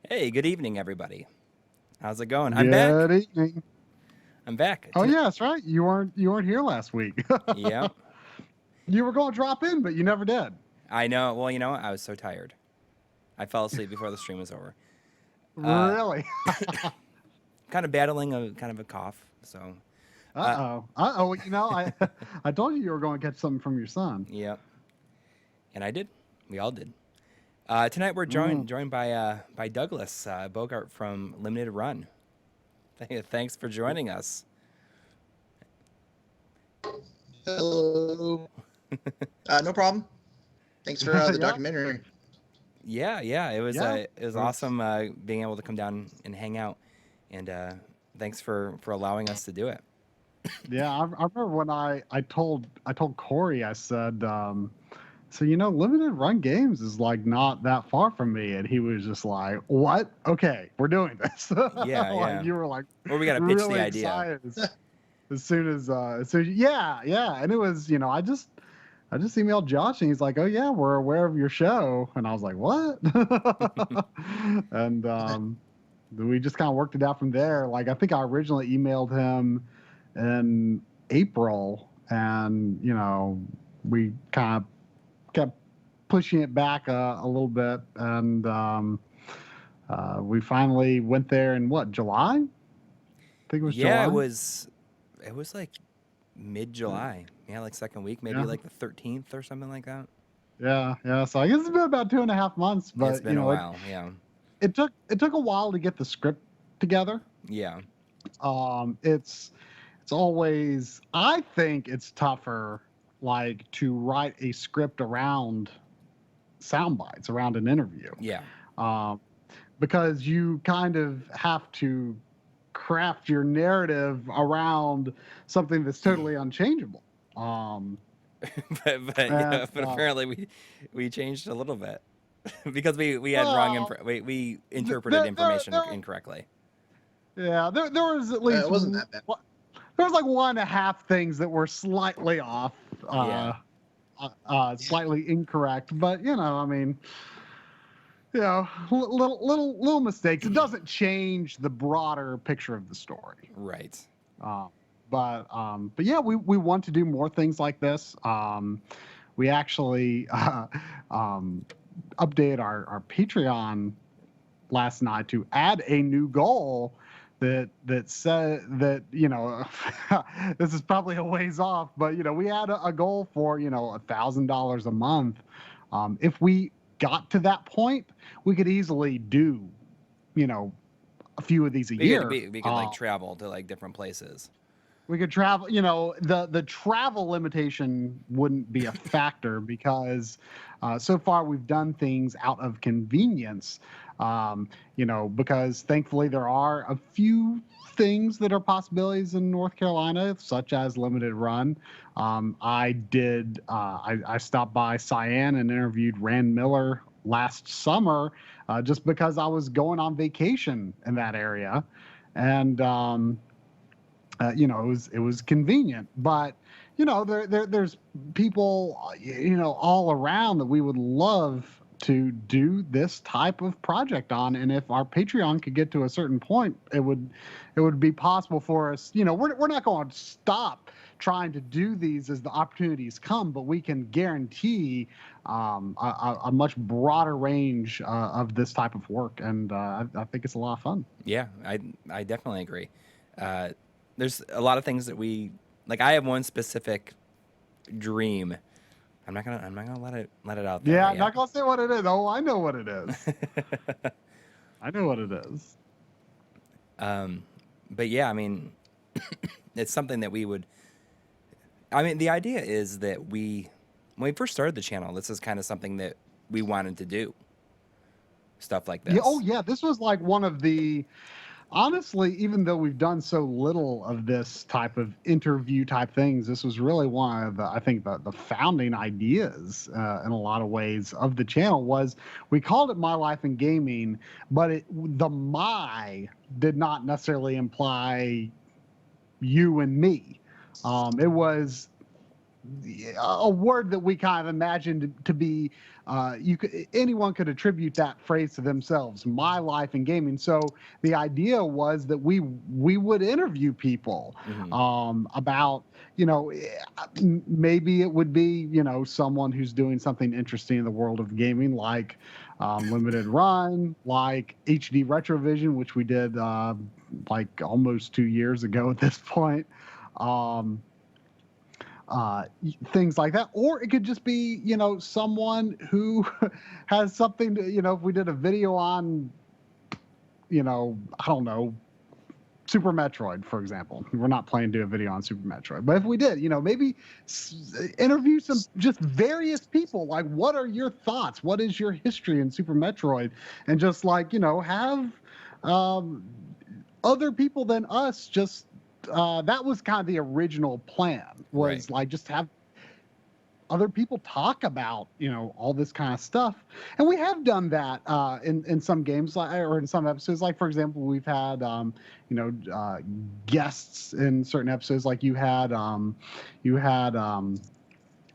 Hey, good evening, everybody. How's it going? I'm back. Good evening. I'm back. Oh yeah, that's right. You weren't here last week. Yep. You were going to drop in, but you never did. I know. Well, you know what? I was so tired. I fell asleep before the stream was over. Uh, Really? kind of battling a kind of a cough. So, uh, Uh-oh. Uh-oh. I told you were going to catch something from your son. yep. And I did. We all did. Tonight we're Mm. joined by Douglas Bogart from Limited Run. Thanks for joining us. Hello. No problem. Thanks for the Yeah. Yeah. documentary. It was Yeah. it was awesome being able to come down and hang out. And thanks for allowing us to do it. Yeah, I remember when I told Coury, I said, so limited run games is like not that far from me, and he was just like, "What? Okay, we're doing this." Yeah, yeah. You were like Or we got to pitch really the idea. excited as soon as yeah, and it was I just emailed Josh and he's like, "Oh yeah, we're aware of your show," and I was like, "What?" And we just kind of worked it out from there. Like I think I originally emailed him in April, and we kind of kept pushing it back a little bit, and we finally went there in what, July? I think it was Yeah, July. it was like mid-July. Yeah, like second week, maybe Yeah. like the 13th or something like that. Yeah. So I guess it's been about 2.5 months, Yeah, it's but been a while. Yeah. it took a while to get the script together. Yeah. It's always, I think it's tougher like to write a script around sound bites, around an interview, Yeah. um, because you kind of have to craft your narrative around something that's totally unchangeable. Um, and But apparently we changed a little bit because we had well, we interpreted there, there, information there, incorrectly. yeah, there was at least It wasn't that bad. there was like 1.5 things that were slightly off, Yeah. slightly incorrect, but I mean, little mistakes. It doesn't change the broader picture of the story. Right. Uh, but yeah, we want to do more things like this. We actually updated our Patreon last night to add a new goal that said that this is probably a ways off, but we had a goal for $1,000 a month. If we got to that point, we could easily do a few of these a year. We could like travel to like different places. We could travel, the travel limitation wouldn't be a factor because so far we've done things out of convenience, because thankfully there are a few things that are possibilities in North Carolina, such as limited run. I stopped by Cyan and interviewed Rand Miller last summer just because I was going on vacation in that area. And, it was convenient, but there's people all around that we would love to do this type of project on, and if our Patreon could get to a certain point, it would be possible for us. We're not going to stop trying to do these as the opportunities come, but we can guarantee a much broader range of this type of work, and I think it's a lot of fun. Yeah, I definitely agree. There's a lot of things that we like. I have one specific dream. I'm not gonna let it out there. Yeah, I'm not gonna say what it is. Oh, I know what it is. I know what it is. But yeah, I mean, it's something that we would. I mean, the idea is that when we first started the channel, this is kind of something that we wanted to do. Stuff like this. Yeah, oh yeah, this was like one of the. Honestly, even though we've done so little of this type of interview type things, this was really one of I think the founding ideas in a lot of ways of the channel. Was we called it My Life in Gaming, but the "my" did not necessarily imply you and me. It was a word that we kind of imagined to be anyone could attribute that phrase to themselves, my life in gaming. So the idea was that we would interview people about, maybe it would be, someone who's doing something interesting in the world of gaming, like Limited Run, like HD Retrovision, which we did like almost 2 years ago at this point. Things like that, or it could just be someone who has something to, if we did a video on I don't know, Super Metroid, for example. We're not planning to do a video on Super Metroid, but if we did, maybe interview some just various people, like, what are your thoughts, what is your history in Super Metroid, and just like have other people than us just that was kind of the original plan, was like just have other people talk about all this kind of stuff. And we have done that in some games, or in some episodes. Like, for example, we've had guests in certain episodes. Like you had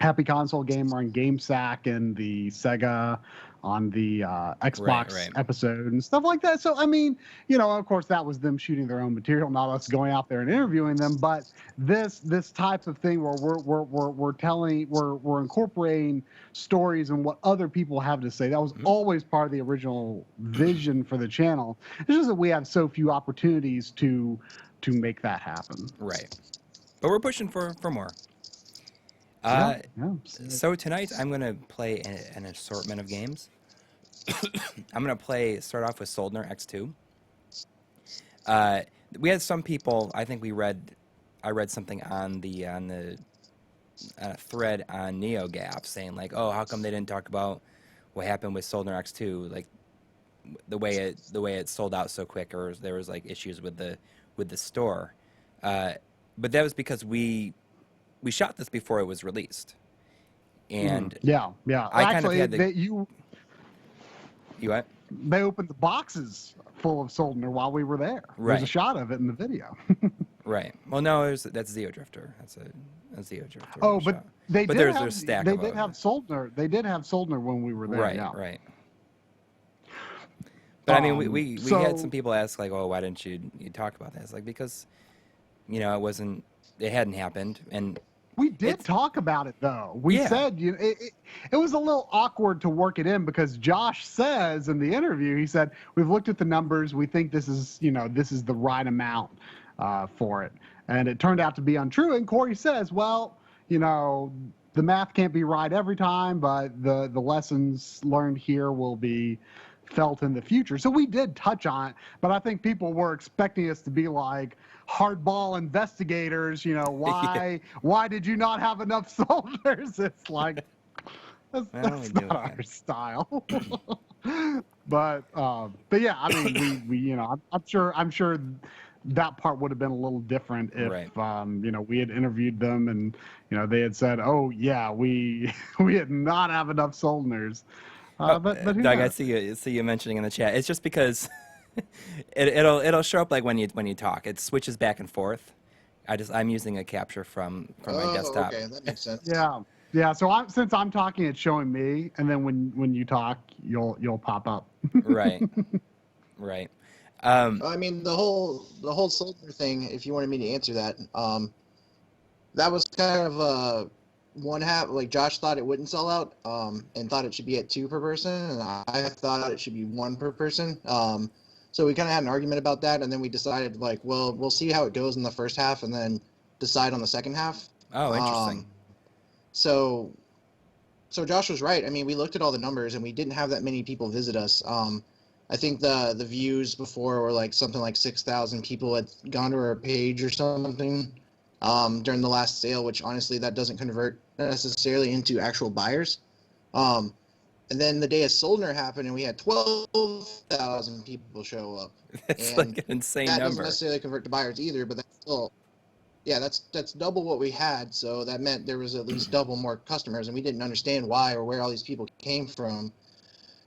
Happy Console Gamer and GameSack and the Sega on the Xbox episode and stuff like that. So, I mean, of course, that was them shooting their own material, not us going out there and interviewing them. But this type of thing where we're incorporating stories and what other people have to say, that was always part of the original vision for the channel. It's just that we have so few opportunities to make that happen. Right. But we're pushing for more. So tonight I'm going to play an assortment of games. I'm going to start off with Soldner-X 2. We had some people, I think I read something on the thread on NeoGAF saying like, oh, how come they didn't talk about what happened with Soldner-X 2, like the way it sold out so quick, or there was like issues with the store. But that was because we shot this before it was released, and yeah. I kind of had you what? They opened the boxes full of Soldner while we were there. Right. There's a shot of it in the video. Right. Well, no, that's Zeo Drifter. That's a Zeo Drifter. Oh, but shot. they but did there's have, a stack. They of did have Soldner. They did have Soldner when we were there. Right. Yeah. Right. But I mean, we had some people ask like, "Oh, why didn't you talk about that?" It's like, because it hadn't happened, and we did talk about it though. We said it was a little awkward to work it in, because Josh says in the interview, he said, "We've looked at the numbers. We think this is the right amount for it," and it turned out to be untrue. And Coury says, "Well, the math can't be right every time, but the lessons learned here will be felt in the future." So we did touch on it, but I think people were expecting us to be like hardball investigators, why did you not have enough soldiers? It's like, that's not our style. But yeah, I mean, we I'm sure that part would have been a little different if we had interviewed them and they had said, "Oh yeah, we did not have enough Soldners." But who Doug, knows? I see you mentioning in the chat. It's just because it'll show up like when you talk. It switches back and forth. I'm using a capture from my desktop. Okay, that makes sense. Yeah. So since I'm talking, it's showing me, and then when you talk, you'll pop up. Right. I mean, the whole Soldner thing, if you wanted me to answer that, that was kind of one half. Like, Josh thought it wouldn't sell out, and thought it should be at 2 per person, and I thought it should be 1 per person. So we kind of had an argument about that, and then we decided, like, well, we'll see how it goes in the first half, and then decide on the second half. Oh, interesting. So Josh was right. I mean, we looked at all the numbers, and we didn't have that many people visit us. I think the views before were like something like 6,000 people had gone to our page or something during the last sale, which honestly, that doesn't convert necessarily into actual buyers. And then the day of Soldner happened, and we had 12,000 people show up. That's like an insane that number. doesn't necessarily convert to buyers either, but that's still, that's double what we had. So that meant there was at least double more customers, and we didn't understand why or where all these people came from.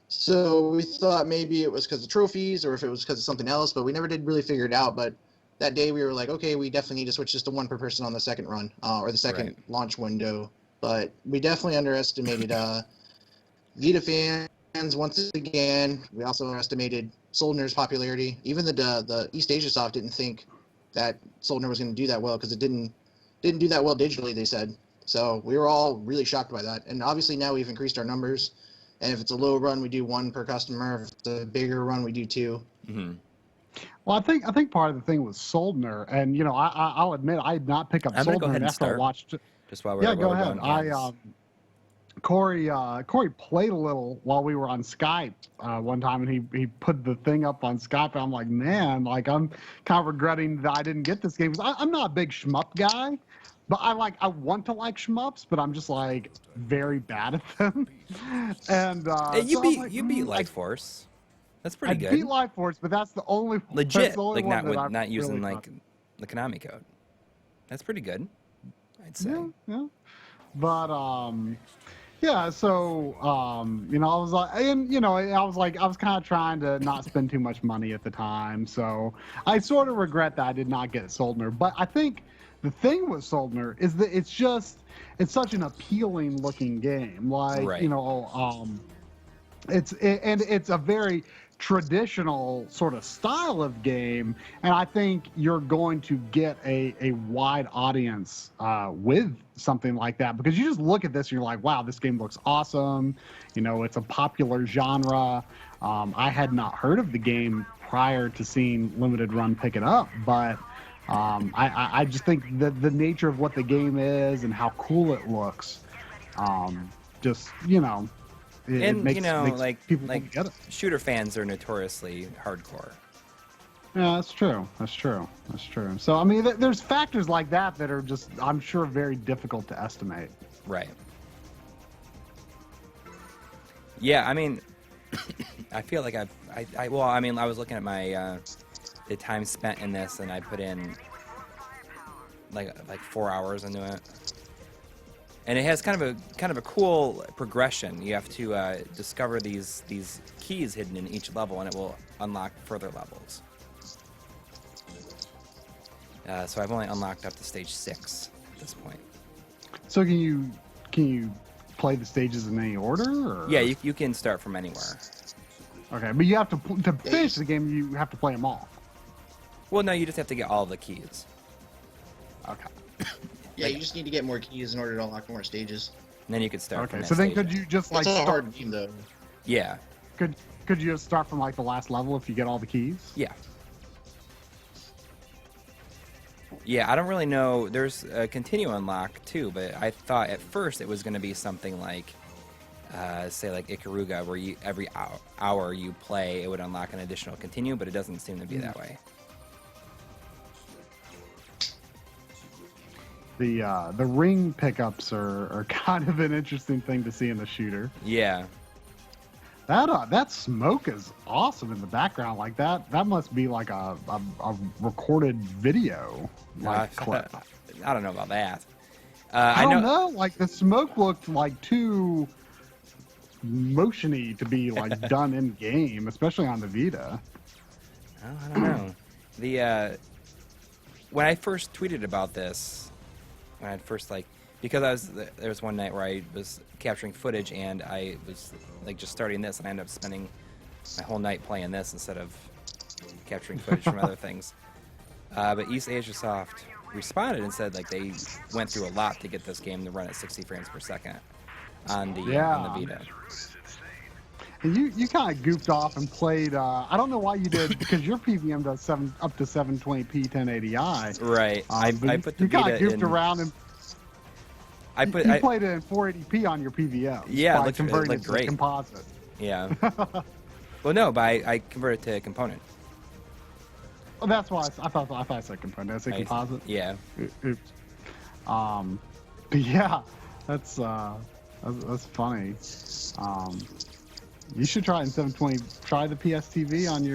So we thought maybe it was because of trophies, or if it was because of something else, but we never did really figure it out. But that day we were like, okay, we definitely need to switch this to 1 per person on the second run, or the second launch window. But we definitely underestimated Vita fans once again. We also underestimated Soldner's popularity. Even the East Asia Soft didn't think that Soldner was going to do that well because it didn't do that well digitally, they said. So we were all really shocked by that. And obviously now we've increased our numbers. And if it's a low run, we do 1 per customer. If it's a bigger run, we do 2. Mm-hmm. Well, I think part of the thing was Soldner, and I'll admit I did not pick up I'm gonna go Soldner ahead and after I start. watched. Just while we're Yeah, go we're ahead. going, Coury played a little while we were on Skype one time, and he put the thing up on Skype. And I'm like, man, like I'm kind of regretting that I didn't get this game because I'm not a big shmup guy, but I want to like shmups, but I'm just like very bad at them. And hey, you beat like, Life Force. That's pretty good. I beat Life Force, but that's the only Legit, that's the only like one not that using really like the Konami code. That's pretty good, I'd say. Yeah. But yeah. So I was like, and I was kind of trying to not spend too much money at the time. So I sort of regret that I did not get Soldner. But I think the thing with Soldner is that it's such an appealing looking game. Like Right. it's a very traditional sort of style of game, and I think you're going to get a wide audience with something like that, because you just look at this and you're like, wow, this game looks awesome. It's a popular genre. I had not heard of the game prior to seeing Limited Run pick it up, but I just think that the nature of what the game is and how cool it looks, it makes people want to get it. Shooter fans are notoriously hardcore. Yeah, that's true. So, I mean, there's factors like that are just, I'm sure, very difficult to estimate. Right. Yeah, I mean, I feel like I was looking at my the time spent in this, and I put in like 4 hours into it. And it has kind of a cool progression. You have to discover these keys hidden in each level, and it will unlock further levels. So I've only unlocked up to stage 6 at this point. So can you play the stages in any order? Or? Yeah, you can start from anywhere. Okay, but you have to finish the game. You have to play them all. Well, no, you just have to get all the keys. Okay. Yeah, you just need to get more keys in order to unlock more stages. And then you could start. Okay, from so that then stage. could you just like It's a hard game though. Yeah. Could you just start from like the last level if you get all the keys? Yeah. Yeah, I don't really know. There's a continue unlock too, but I thought at first it was going to be something like, say like Ikaruga, where every hour you play, it would unlock an additional continue, but it doesn't seem to be that way. The ring pickups are kind of an interesting thing to see in the shooter. Yeah. That smoke is awesome in the background. Like that must be like a recorded video clip. I don't know about that. I don't know. Like the smoke looked like too motiony to be like done in game, especially on the Vita. I don't know. When I first tweeted about this, when I first because there was one night where I was capturing footage and I was like just starting this, and I ended up spending my whole night playing this instead of capturing footage from other things. But East Asia Soft responded and said like they went through a lot to get this game to run at 60 frames per second on the Vita. And you kind of goofed off and played. I don't know why you did, because your PVM does up to 720p 1080i. Right. I put the you kind Vita of goofed in, around and you played it in 480p on your PVM. Yeah, by it converting looked it to great. Composite. Yeah. Well, no, but I converted to component. Well, that's why I thought I said component. Did I say composite? Yeah. Oops. But yeah, that's funny. You should try it in 720. Try the PSTV on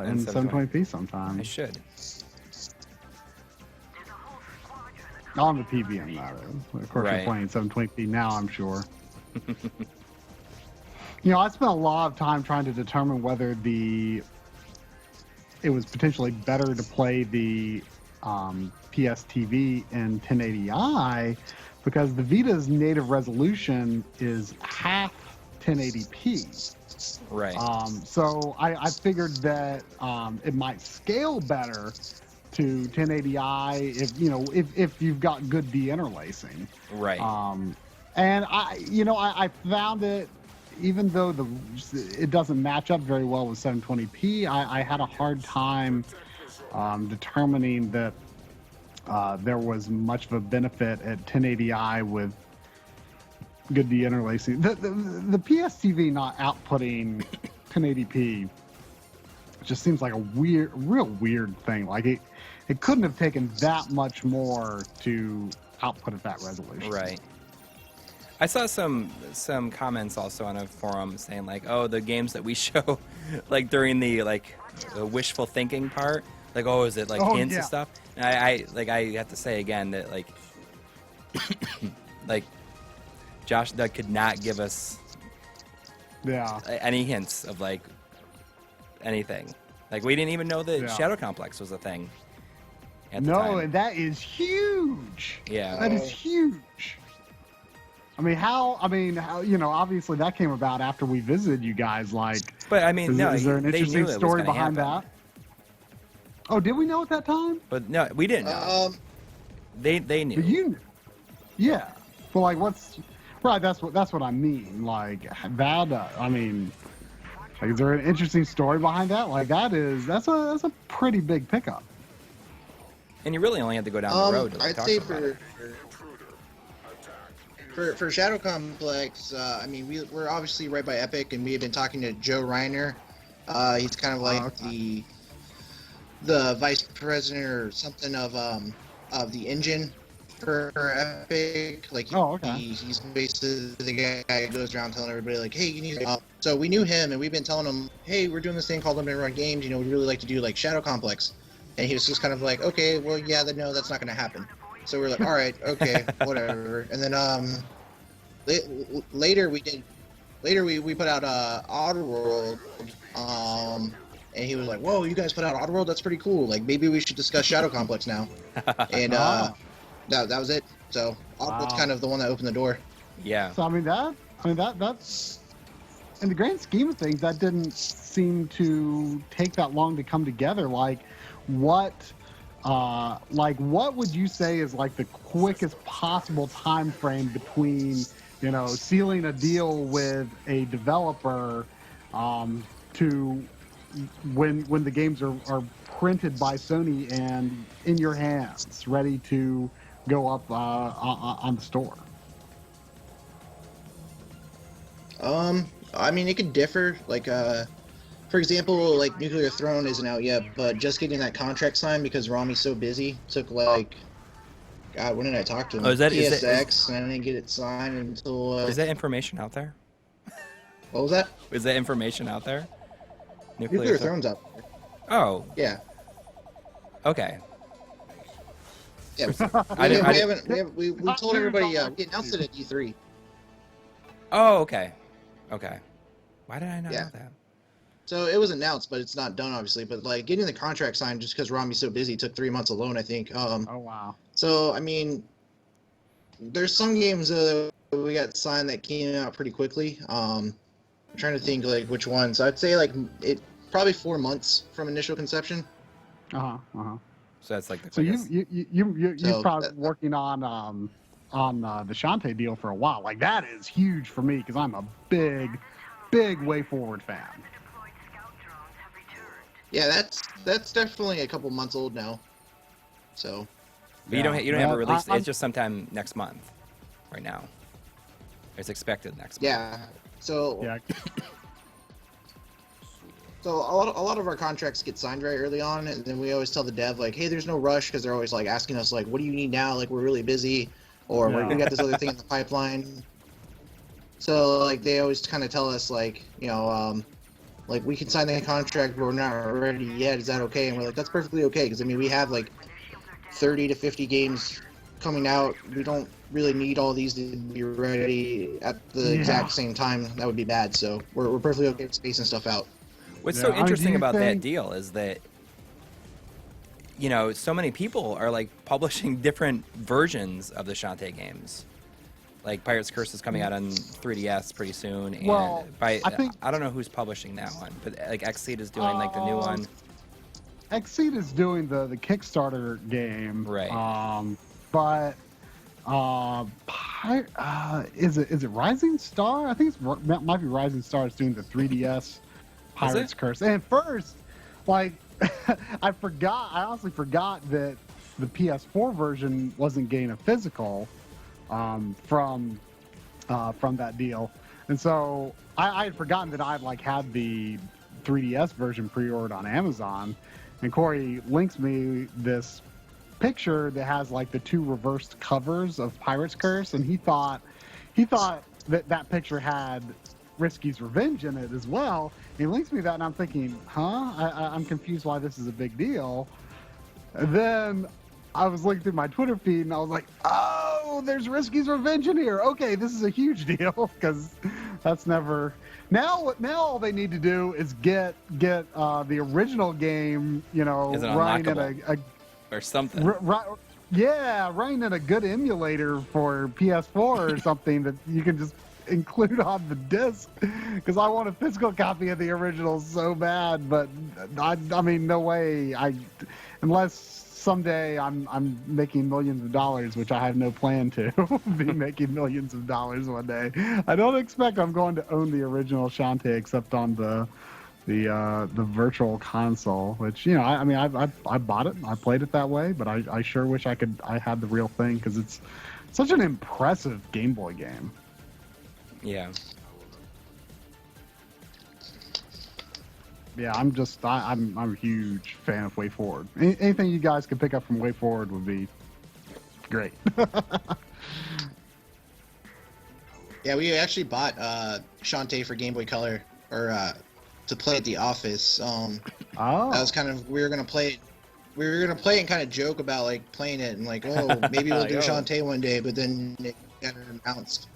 in 720p sometime. I should. On the PVM, that is. Of course, Right. you're playing 720p now, I'm sure. I spent a lot of time trying to determine whether the it was potentially better to play the PSTV in 1080i because the Vita's native resolution is half 1080p. Right. So I figured that it might scale better to 1080i if you've got good deinterlacing. Right. And I found it, even though it doesn't match up very well with 720p, I had a hard time determining that there was much of a benefit at 1080i with good deinterlacing. The PSTV not outputting 1080p just seems like a real weird thing. Like it couldn't have taken that much more to output at that resolution. Right. I saw some comments also on a forum saying like, oh, the games that we show like during the wishful thinking part, like, oh, is it like hints and stuff? And I have to say again that like Josh Doug could not give us any hints of like anything. Like we didn't even know that Shadow Complex was a thing at the time. And that is huge. Yeah. That is huge. I mean, how obviously that came about after we visited you guys. But I mean, is there an interesting story behind that? Oh, did we know at that time? But no, we didn't know. They knew. But you knew. Yeah. But what's right? That's what I mean. Like that. I mean, is there an interesting story behind that? Like that's a pretty big pickup. And you really only have to go down the road to I'd talk say about it. For Shadow Complex, I mean, we're obviously right by Epic, and we have been talking to Joe Reiner. He's kind of like the vice president or something of the engine for Epic. Like, he's basically the guy who goes around telling everybody like, hey, you need. So we knew him, and we've been telling him, hey, we're doing this thing called Limited Run Games. We'd really like to do like Shadow Complex, and he was just kind of like, okay, well, yeah, no, that's not going to happen. So we're like, all right, okay, whatever. And then later we put out Oddworld, and he was like, whoa, you guys put out Oddworld? That's pretty cool. Like maybe we should discuss Shadow Complex now. And that was it. So Oddworld's kind of the one that opened the door. Yeah. So that's in the grand scheme of things, that didn't seem to take that long to come together. What would you say is like the quickest possible time frame between, sealing a deal with a developer to when the games are printed by Sony and in your hands, ready to go up on the store? I mean, it could differ. For example, like Nuclear Throne isn't out yet, but just getting that contract signed because Rami's so busy took God, when did I talk to him? PSX, and I didn't get it signed until. Is that information out there? What was that? Is that information out there? Nuclear Throne's out there. Oh. Yeah. Okay. Yeah. We told everybody. We announced it at E3. Oh, okay. Okay. Why did I not know that? So it was announced, but it's not done, obviously. But getting the contract signed just because Rami's so busy took 3 months alone, I think. Oh wow. So I mean, there's some games we got signed that came out pretty quickly. I'm trying to think which one. So I'd say it probably 4 months from initial conception. So that's like the quickest. So you're probably working on the Shantae deal for a while. Like that is huge for me because I'm a big Way Forward fan. Yeah, that's definitely a couple months old now. So. But you don't have a release. It's just sometime next month. Right now. It's expected next month. Yeah. So. Yeah. So a lot of our contracts get signed very early on, and then we always tell the dev hey, there's no rush, because they're always asking us what do you need now? We're really busy, or we got this other thing in the pipeline. So they always kind of tell us we can sign the contract, but we're not ready yet. Is that okay? And we're that's perfectly okay, because we have 30 to 50 games coming out. We don't really need all these to be ready at the exact same time. That would be bad. So we're perfectly okay with spacing stuff out. What's so interesting about that deal is that you know, so many people are like publishing different versions of the Shantae games. Like Pirate's Curse is coming out on 3DS pretty soon, and Well, I think I don't know who's publishing that one, but like Xseed is doing like the new one. Xseed is doing the Kickstarter game, Right. But is it Rising Star? I think it might be Rising Star. It's doing the 3DS Pirate's Curse. And first, like, I honestly forgot that the PS4 version wasn't getting a physical from that deal, and so I had forgotten that I'd like had the 3DS version pre-ordered on Amazon, and Coury links me this picture that has like the 2 reversed covers of Pirate's Curse, and he thought that picture had Risky's Revenge in it as well. And he links me that, and I'm thinking, I'm confused why this is a big deal. And then I was looking through my Twitter feed, and I was like, oh, there's Risky's Revenge in here. Okay, this is a huge deal, because that's never... Now all they need to do is get the original game, you know, running in a or something. Running in a good emulator for PS4 or something that you can just include on the disc, because I want a physical copy of the original so bad. But I mean, no way. Unless someday I'm making millions of dollars, which I have no plan to be making millions of dollars one day. I don't expect I'm going to own the original Shantae except on the virtual console, which, you know, I mean, I bought it, I played it that way, but I sure wish I had the real thing, because it's such an impressive Game Boy game. Yeah. Yeah, I'm a huge fan of Way Forward. Anything you guys could pick up from Way Forward would be great. Yeah, we actually bought Shantae for Game Boy Color, or to play at the office. That was kind of, we were gonna play it and kind of joke about like playing it and like, oh, maybe we'll do Shantae one day, but then it got announced.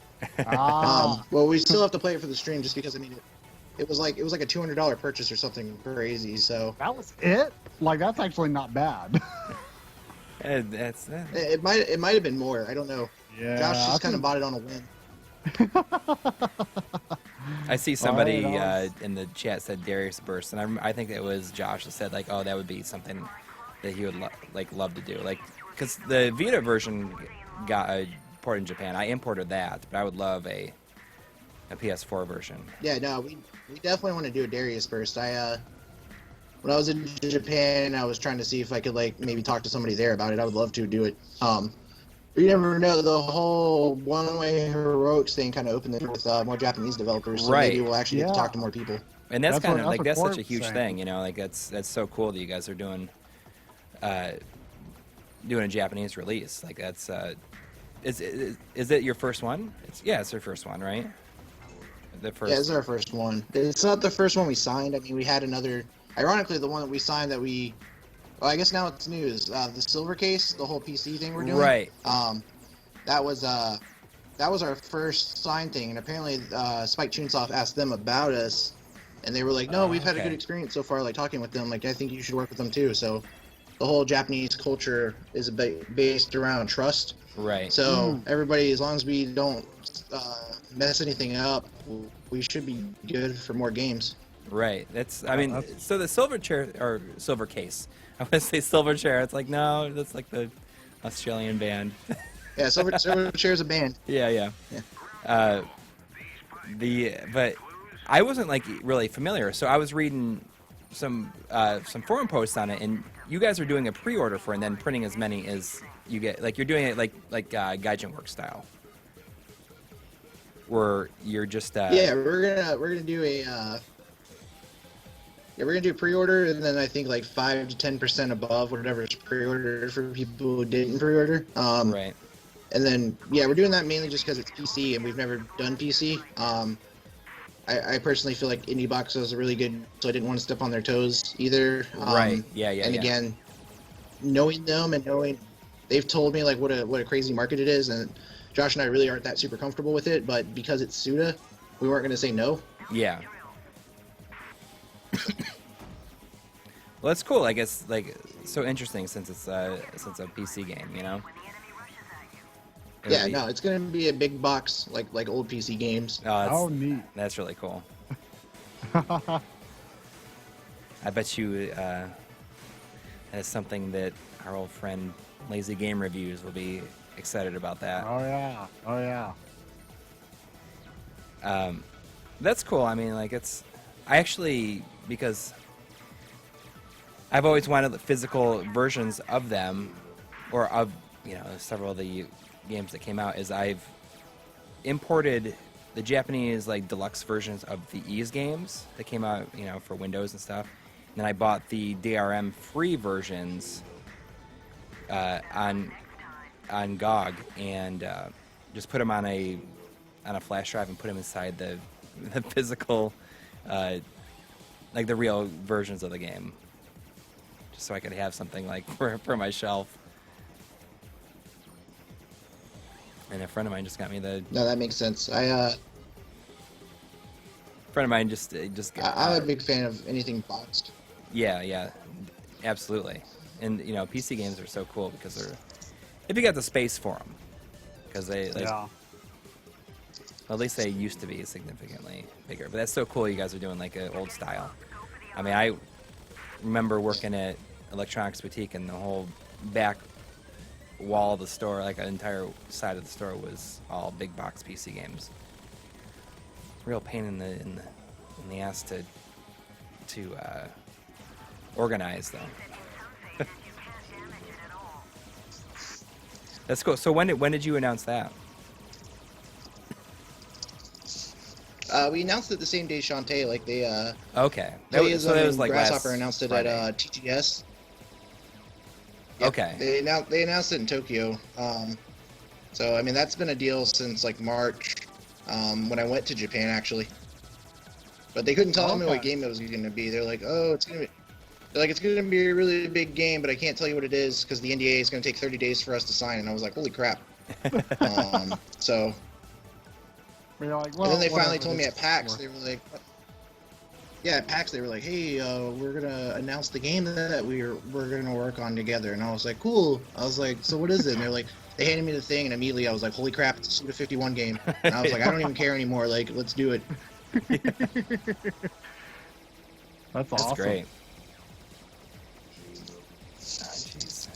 Well, we still have to play it for the stream, just because, I mean, it was like a $200 purchase or something crazy. So that was it. Like, that's actually not bad. That's it might have been more. I don't know. Yeah, Josh just kind of bought it on a whim. I see somebody in the chat said Darius Burst, and I think it was Josh that said like, oh, that would be something that he would love to do, like, because the Vita version got ported in Japan. I imported that, but I would love a PS4 version. Yeah, no, we definitely want to do a Darius Burst. When I was in Japan, I was trying to see if I could like maybe talk to somebody there about it. I would love to do it. You never know, the whole one-way heroics thing kind of opened the door with more Japanese developers, so maybe we'll actually get to talk to more people. And that's kind of like, that's such a huge thing, you know, like that's so cool that you guys are doing a Japanese release. Like, that's is it your first one? It's your first one, right? The first. Yeah, it's our first one. It's not the first one we signed. I mean, we had another. Ironically, the one that we signed that we. Well, I guess now it's news. The silver case, the whole PC thing we're doing. Right. That was our first signed thing, and apparently Spike Chunsoft asked them about us, and they were like, "No, we've had a good experience so far, like talking with them. Like, I think you should work with them too." So, the whole Japanese culture is based around trust. Right. So everybody, as long as we don't mess anything up, we should be good for more games. Right. That's. I mean, so the silver chair or silver case. I want to say silver chair. It's like, no, that's like the Australian band. Yeah, silver chair is a band. Yeah. But I wasn't like really familiar, so I was reading some forum posts on it, and you guys are doing a pre-order for it and then printing as many as you get. Like, you're doing it like Gaijin Works style, where you're just we're gonna do a. Yeah, we're gonna do pre-order, and then I think like 5 to 10% above whatever's pre-ordered for people who didn't pre-order. Right. And then we're doing that mainly just because it's PC and we've never done PC. I personally feel like indie boxes are really good, so I didn't want to step on their toes either. Right. And again, knowing them and knowing they've told me like what a crazy market it is, and Josh and I really aren't that super comfortable with it, but because it's Suda, we weren't gonna say no. Yeah. Well, that's cool. Like it's like so interesting since it's a PC game, you know. Yeah, no, it's gonna be a big box like old PC games. Oh, neat. That's really cool. I bet you that is something that our old friend Lazy Game Reviews will be excited about that. Oh yeah. Oh yeah. That's cool. I mean, like I actually, because I've always wanted the physical versions of them, or of, you know, several of the games that came out, is I've imported the Japanese like deluxe versions of the Ys games that came out, you know, for Windows and stuff. And then I bought the DRM free versions on GOG and just put them on a flash drive and put them inside the physical, like the real versions of the game, just so I could have something like for my shelf. And a friend of mine just got me the. No, that makes sense. Friend of mine just got. I'm a big fan of anything boxed. Yeah, absolutely. And you know, PC games are so cool because they're, if you got the space for them, because they Yeah. well, at least they used to be significantly bigger. But that's so cool. You guys are doing like an old style. I mean, I remember working at Electronics Boutique, and the whole back wall of the store, like an entire side of the store, was all big box PC games. Real pain in the ass to organize, though. That's cool. So when did you announce that? We announced it the same day Shantae, like they Okay. that was like Grasshopper last announced it Friday. at TGS. Yep, Okay. They announced it in Tokyo. So I mean that's been a deal since like March, when I went to Japan actually. But they couldn't tell me what game it was going to be. They're like, oh, it's going to be a really big game, but I can't tell you what it is because the NDA is going to take 30 days for us to sign. And I was like, holy crap. So. You're like, And well, then they finally whatever told it me is at PAX, for. they were like, yeah, at PAX they were like, hey, we're gonna announce the game that we're gonna work on together. And I was like, cool. I was like, so what is it? And they're like, they handed me the thing, and immediately I was like, holy crap, it's a Suda 51 game. And I was like, I don't even care anymore. Like, let's do it. That's That's awesome. great. Jeez.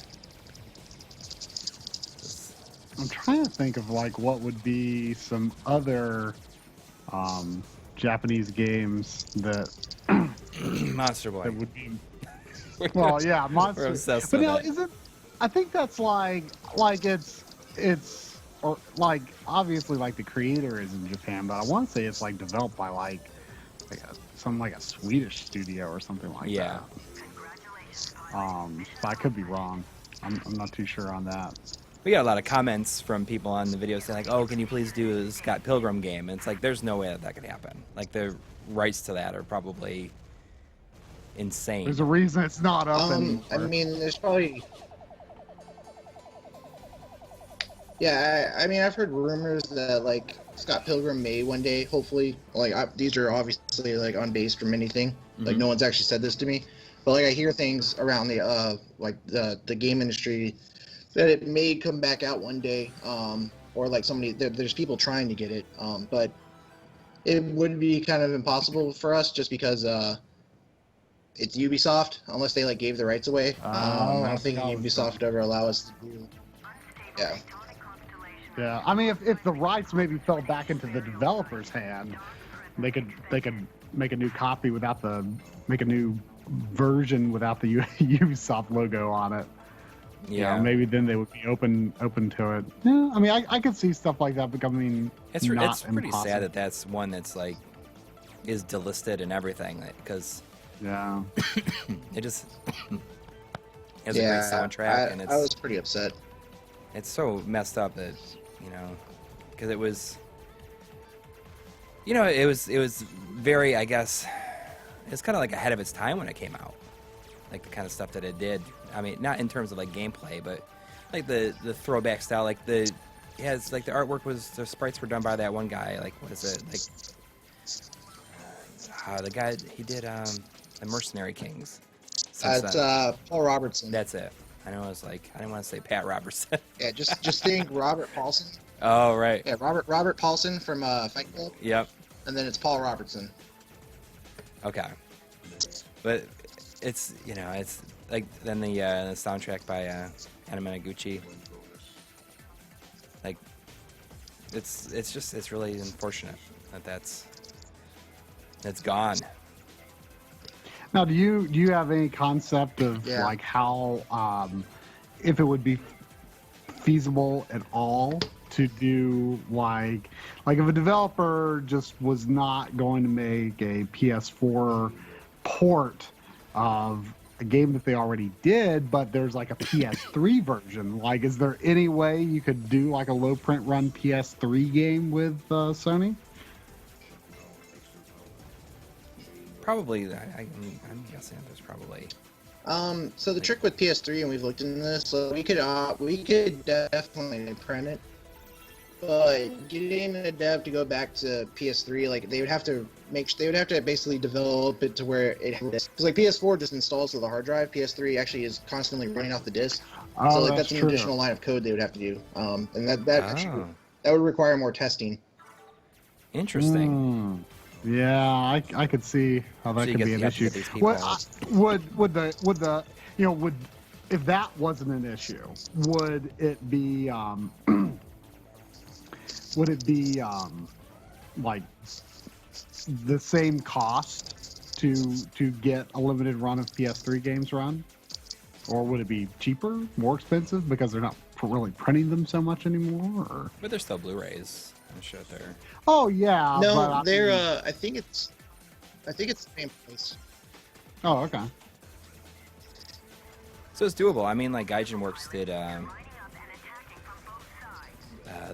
I'm trying to think of like what would be some other Japanese games that Monster Boy. that would be. Well, yeah, Monster. We're obsessed But with now, it. is it? I think that's like it's or like obviously like the creator is in Japan, but I want to say it's like developed by like a Swedish studio or something like Yeah. that. But I could be wrong. I'm not too sure on that. We got a lot of comments from people on the video saying like, "Oh, can you please do a Scott Pilgrim game?" And it's like, there's no way that could happen. Like the rights to that are probably insane. There's a reason it's not up anymore. I mean, there's probably. Yeah, I mean, I've heard rumors that like Scott Pilgrim may one day, hopefully, like these are obviously like unbased from anything. Like no one's actually said this to me, but like I hear things around the like the game industry that it may come back out one day, or like there's people trying to get it, but it would be kind of impossible for us just because it's Ubisoft unless they like gave the rights away. I don't think Ubisoft would ever allow us to do. Yeah. Yeah, I mean, if the rights maybe fell back into the developer's hand, they could make a new copy without make a new version without the Ubisoft logo on it. Yeah, You know, maybe then they would be open to it. Yeah, I mean, I could see stuff like that becoming it's not pretty impossible. sad that that's one that's like is delisted and everything because Yeah, it just has a great soundtrack and I was pretty upset. it's so messed up that, you know, because it was, you know, it was very, I guess, it's kind of like ahead of its time when it came out, like the kind of stuff that it did. I mean, not in terms of like gameplay, but like the throwback style, like the artwork was, the sprites were done by that one guy, like what is it, like the guy he did the Mercenary Kings. since It's then. Paul Robertson. That's it. I know. I was like, I didn't want to say Pat Robertson. Yeah, just think Robert Paulson. Oh, right. Yeah, Robert Paulson from Fight Club. Yep. And then it's Paul Robertson. Okay. But it's, it's like then the soundtrack by Anna Menaguchi. Like, it's really unfortunate that that's gone. Now, do you have any concept of Yeah. like how if it would be feasible at all to do like if a developer just was not going to make a PS4 port of a game that they already did, but there's like a PS3 version. Like, is there any way you could do like a low print run PS3 game with Sony? Probably, I'm guessing there's probably. So the trick with PS3, and we've looked into this, so we could definitely print it, but getting a dev to go back to PS3, like they would have to basically develop it to where it, because like PS4 just installs to the hard drive, PS3 actually is constantly running off the disk. Oh, So like that's an true. additional line of code they would have to do, and that actually Oh, that would require more testing. interesting. Yeah, I could see how that So you could get- be you an have to issue. get these people- Would the if that wasn't an issue, would it be like the same cost to get a limited run of PS3 games run, or would it be cheaper, more expensive because they're not really printing them so much anymore? Or? But they're still Blu-rays. I'm sure they're. Oh yeah, No, but they're mean- I think it's the same place. Oh, okay. So it's doable. I mean, like Gaijin Works did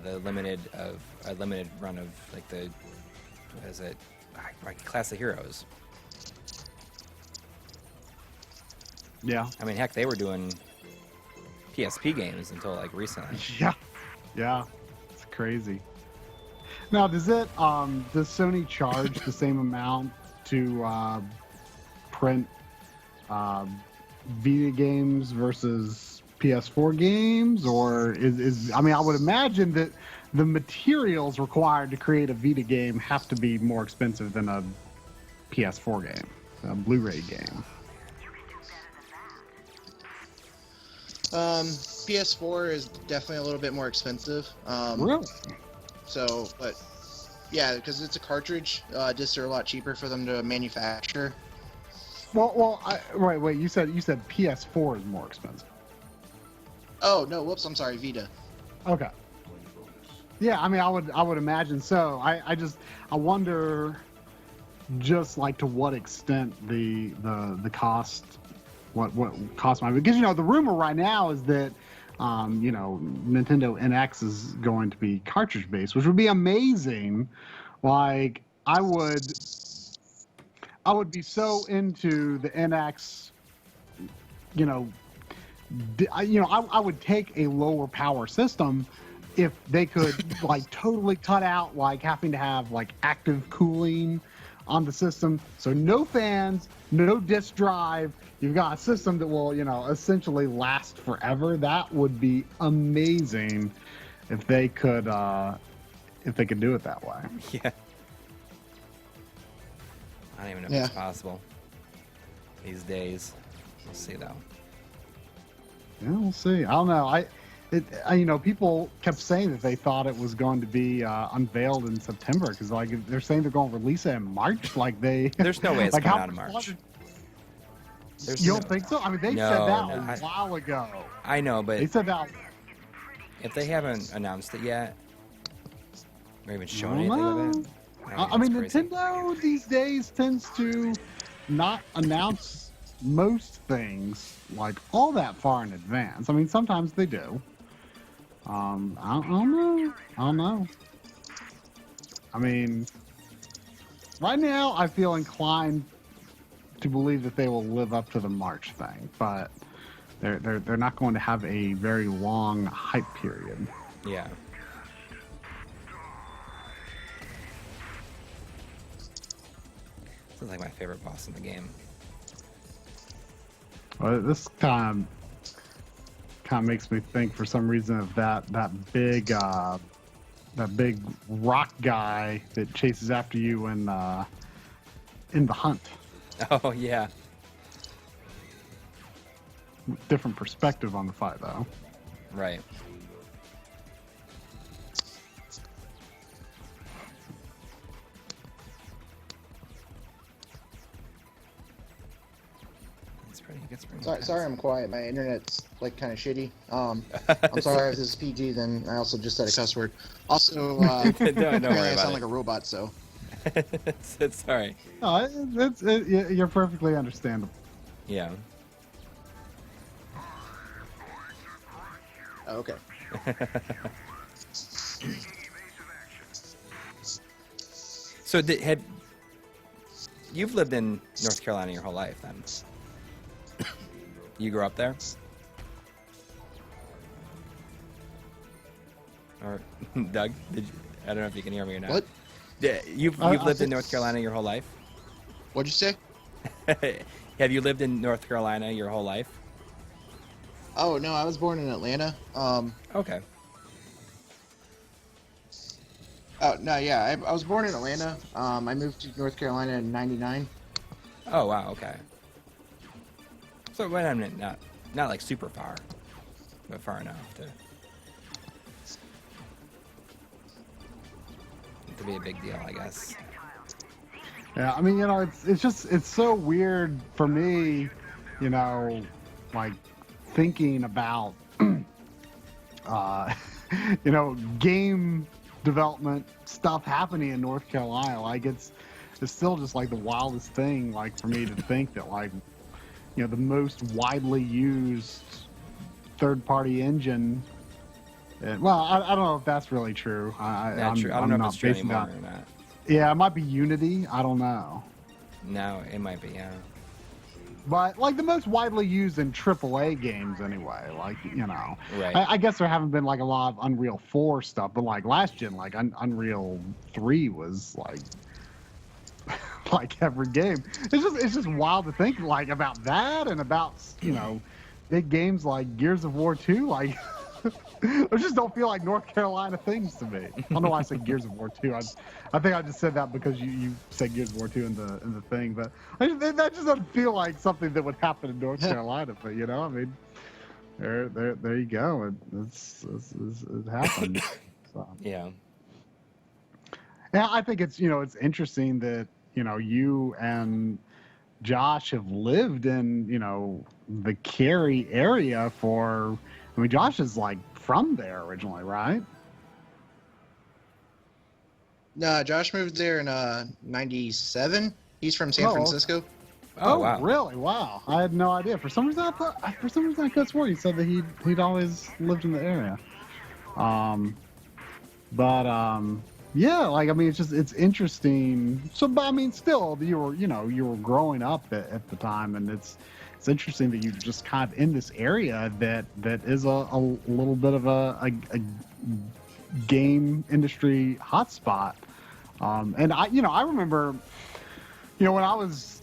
the limited run of like the what is it, like Classic Heroes. Yeah. I mean, heck, they were doing PSP games until like recently. Yeah, it's crazy. Now, does Sony charge the same amount to print Vita games versus PS4 games, or is I mean, I would imagine that the materials required to create a Vita game have to be more expensive than a PS4 game, a Blu-ray game. PS4 is definitely a little bit more expensive. Really? So, but yeah, because it's a cartridge, discs are a lot cheaper for them to manufacture. Wait. You said PS4 is more expensive. Oh no, whoops, I'm sorry, Vita. Okay. Yeah, I mean, I would imagine so. I wonder, just like to what extent the cost, what cost might be, because the rumor right now is that Nintendo NX is going to be cartridge based, which would be amazing. Like I would be so into the NX. I would take a lower power system if they could like totally cut out like having to have like active cooling on the system. So no fans, no disk drive. You've got a system that will, essentially last forever. That would be amazing if they could do it that way. Yeah. I don't even know if Yeah. it's possible these days. We'll see though. Yeah, we'll see. I don't know. People kept saying that they thought it was going to be unveiled in September because, like, they're saying they're going to release it in March. Like they. There's no way it's like coming how out in March. much- There's You no- don't think so? I mean, they No, said that no, a while ago. I know, but They said that. if they haven't announced it yet, or even shown I don't anything know. of it, I mean, that's crazy. Nintendo these days tends to not announce most things like all that far in advance. I mean, sometimes they do. I don't know. I mean, right now I feel inclined to believe that they will live up to the March thing, but they're not going to have a very long hype period. Yeah. Sounds like my favorite boss in the game. Well, this kind of makes me think for some reason of that big rock guy that chases after you in The Hunt. Oh yeah. Different perspective on the fight though. Right. Sorry, I'm quiet. My internet's like kind of shitty. I'm sorry if this is PG. Then I also just said a cuss word. Also, Don't worry apparently I about sound it. like a robot. So it's all right. No, you're perfectly understandable. Yeah. oh, okay. So you've lived in North Carolina your whole life then? You grew up there? Or Doug, I don't know if you can hear me or not. What? You've lived in North Carolina your whole life? What'd you say? Have you lived in North Carolina your whole life? Oh no, I was born in Atlanta. Okay. Oh no, yeah, I was born in Atlanta. I moved to North Carolina in '99. Oh wow, okay. So well, I mean, not like super far, but far enough to be a big deal, I guess. Yeah, I mean, it's so weird for me, like thinking about, game development stuff happening in North Carolina. Like it's still just like the wildest thing, like for me to think that like, the most widely used third-party engine. Well, I don't know if that's really true. Not true. I don't know if it's true anymore or not. Yeah, it might be Unity. I don't know. No, it might be, yeah. But like the most widely used in AAA games anyway. Like, Right. I guess there haven't been like a lot of Unreal 4 stuff, but like last gen, like Unreal 3 was like like every game. It's just wild to think like about that and about big games like Gears of War 2. Like I just don't feel like North Carolina things to me. I don't know why I said Gears of War 2. I think I just said that because you said Gears of War 2 in the thing, but that just doesn't feel like something that would happen in North Carolina. But I mean, there you go. It happened. So. Yeah. Yeah, I think it's interesting that you and Josh have lived in the Cary area for. I mean, Josh is like from there originally, right? No, Josh moved there in '97. He's from San Francisco. Oh wow! Really? Wow! I had no idea. For some reason, I could have sworn he said that he'd always lived in the area. Yeah, like I mean, it's interesting. So, but I mean, still, you were growing up at the time, and it's interesting that you're just kind of in this area that is a little bit of a game industry hotspot. And I remember, when I was,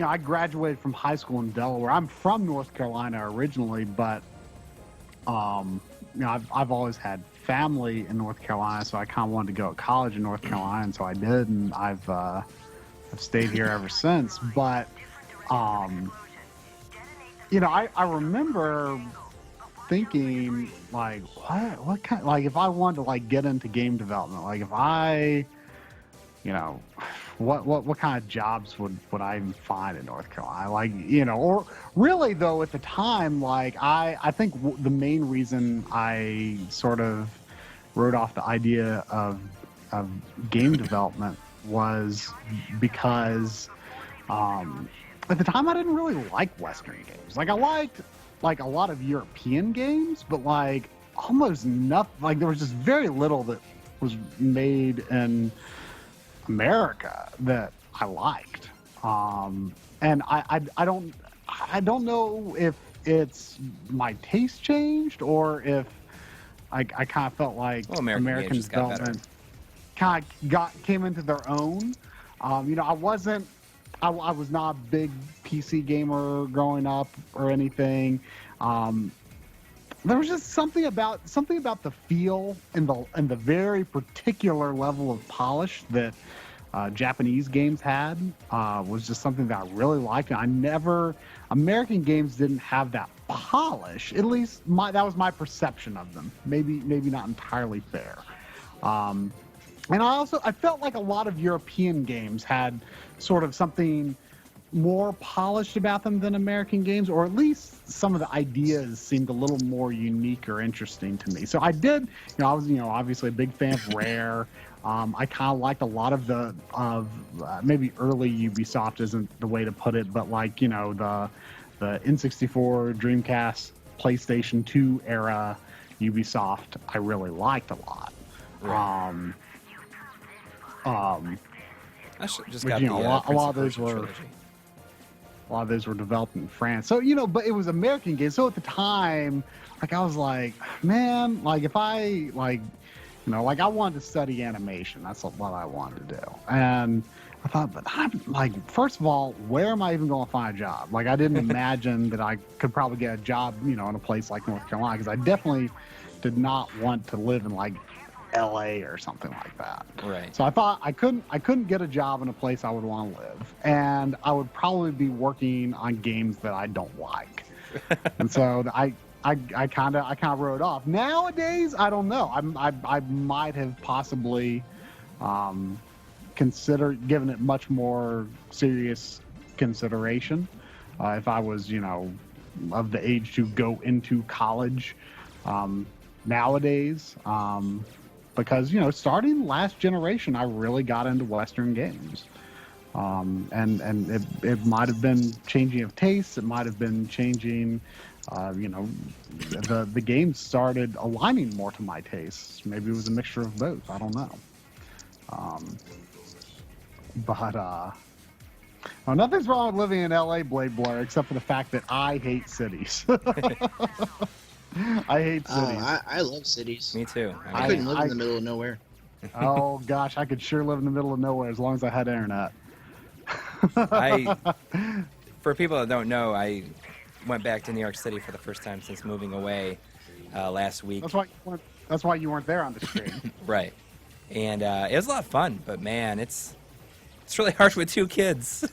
I graduated from high school in Delaware. I'm from North Carolina originally, but I've always had family in North Carolina, so I kind of wanted to go to college in North Carolina, and so I did, and I've stayed here ever since. But I remember thinking like, what kind, like if I wanted to like get into game development, like if I, what kind of jobs would I even find in North Carolina? Like, or really though at the time, like I think the main reason I sort of wrote off the idea of game development was because at the time I didn't really like Western games. Like I liked like a lot of European games, but like almost nothing. Like there was just very little that was made in America that I liked. And I don't know if it's my taste changed or if I kind of felt like American development kind of came into their own. I wasn't I was not a big PC gamer growing up or anything. There was just something about the feel and the very particular level of polish that Japanese games had was just something that I really liked. American games didn't have that polish. At least that was my perception of them. Maybe not entirely fair. And I felt like a lot of European games had sort of something more polished about them than American games, or at least some of the ideas seemed a little more unique or interesting to me. So I did, I was, obviously a big fan of Rare. I kind of liked a lot of maybe early Ubisoft isn't the way to put it, but like, the N64, Dreamcast, PlayStation 2 era Ubisoft, I really liked a lot. Right. I just got a the lot of those were trilogy. A lot of those were developed in France. So, but it was American games. So at the time, like, I was like, man, like, if I, like, like, I wanted to study animation. That's what I wanted to do. And I thought, but I'm, like, first of all, where am I even going to find a job? Like, I didn't imagine that I could probably get a job, in a place like North Carolina, because I definitely did not want to live in, like, LA or something like that. Right. So I thought I couldn't get a job in a place I would want to live, and I would probably be working on games that I don't like. And so I kind of wrote off. Nowadays, I don't know. I might have possibly given it much more serious consideration if I was, of the age to go into college nowadays. Because, starting last generation, I really got into Western games. And it might have been changing of tastes. It might have been changing, the games started aligning more to my tastes. Maybe it was a mixture of both. I don't know. Well, nothing's wrong with living in LA, Blade Blur, except for the fact that I hate cities. I hate cities. I love cities. Me too. I couldn't live in the middle of nowhere. Oh gosh, I could sure live in the middle of nowhere as long as I had internet. For people that don't know, I went back to New York City for the first time since moving away last week. That's why you weren't there on the screen. Right. And it was a lot of fun, but man, it's really hard with two kids.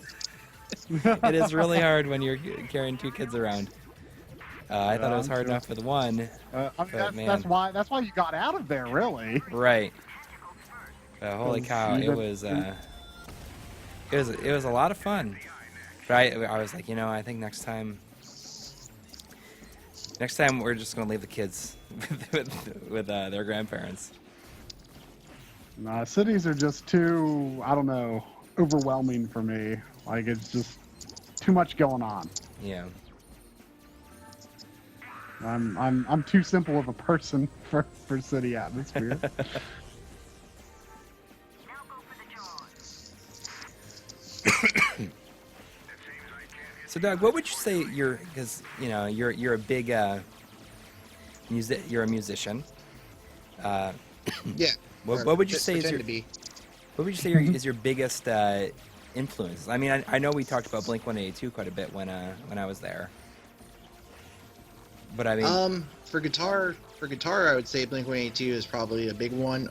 It is really hard when you're carrying two kids around. I thought it was hard enough with one. That's why you got out of there, really. Right. Holy cow! It was a lot of fun. But I was like, I think next time we're just gonna leave the kids with their grandparents. Nah, cities are just too, I don't know, overwhelming for me. Like, it's just too much going on. Yeah. I'm too simple of a person for city atmosphere. So Doug, what would you say you're a big you're a musician. Yeah. What would you say is is your biggest influence? I mean, I know we talked about Blink-182 quite a bit when I was there. But I mean, for guitar, I would say Blink-182 is probably a big one.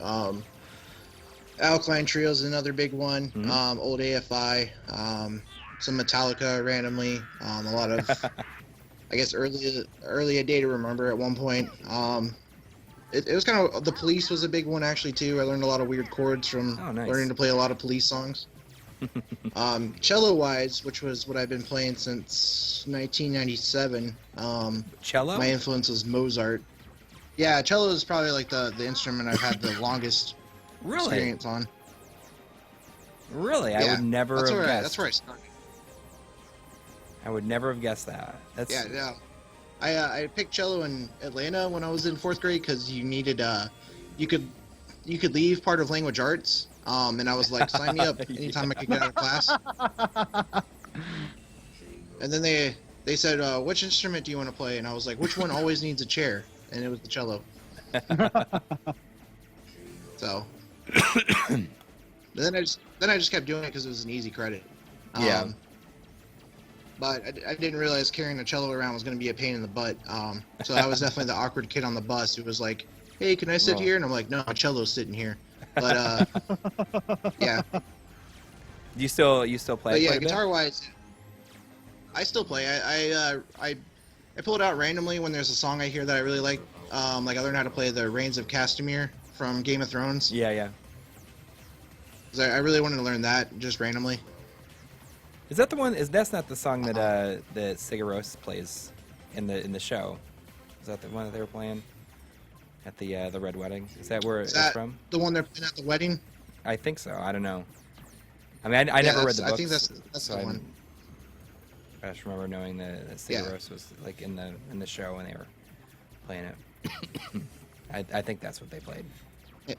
Alkaline Trio is another big one. Mm-hmm. Old AFI, some Metallica randomly. A lot of, I guess, early A Day to Remember at one point. It was kind of, The Police was a big one actually too. I learned a lot of weird chords from learning to play a lot of Police songs. Cello wise, which was what I've been playing since 1997. Cello? My influence was Mozart. Yeah, cello is probably like the instrument I've had the longest experience on. Really? Yeah, I would never have guessed. That's where I started. I would never have guessed that. Yeah. I picked cello in Atlanta when I was in 4th grade because you needed you could leave part of language arts. And I was like, sign me up anytime I could get out of class. And then they said, which instrument do you want to play? And I was like, which one always needs a chair? And it was the cello. So then I just kept doing it because it was an easy credit. Yeah. But I didn't realize carrying a cello around was going to be a pain in the butt. So I was definitely the awkward kid on the bus who was like, "Hey, can I sit Roll. here?" And I'm like, "No, my cello's sitting here." But yeah. You still play? But yeah, quite a bit? guitar wise, I still play. I pull it out randomly when there's a song I hear that I really like. Like I learned how to play the Reigns of Castamere from Game of Thrones. Yeah. 'Cause I really wanted to learn that just randomly. Is that the one? That's not the song that that Sigaros plays in the show? Is that the one that they were playing at the Red Wedding? Is that where it's from? The one they're playing at the wedding? I think so. I don't know. I mean, I never read the books. I think that's so the one. I just remember knowing that Sigaros was like in the show when they were playing it. I think that's what they played. Yeah.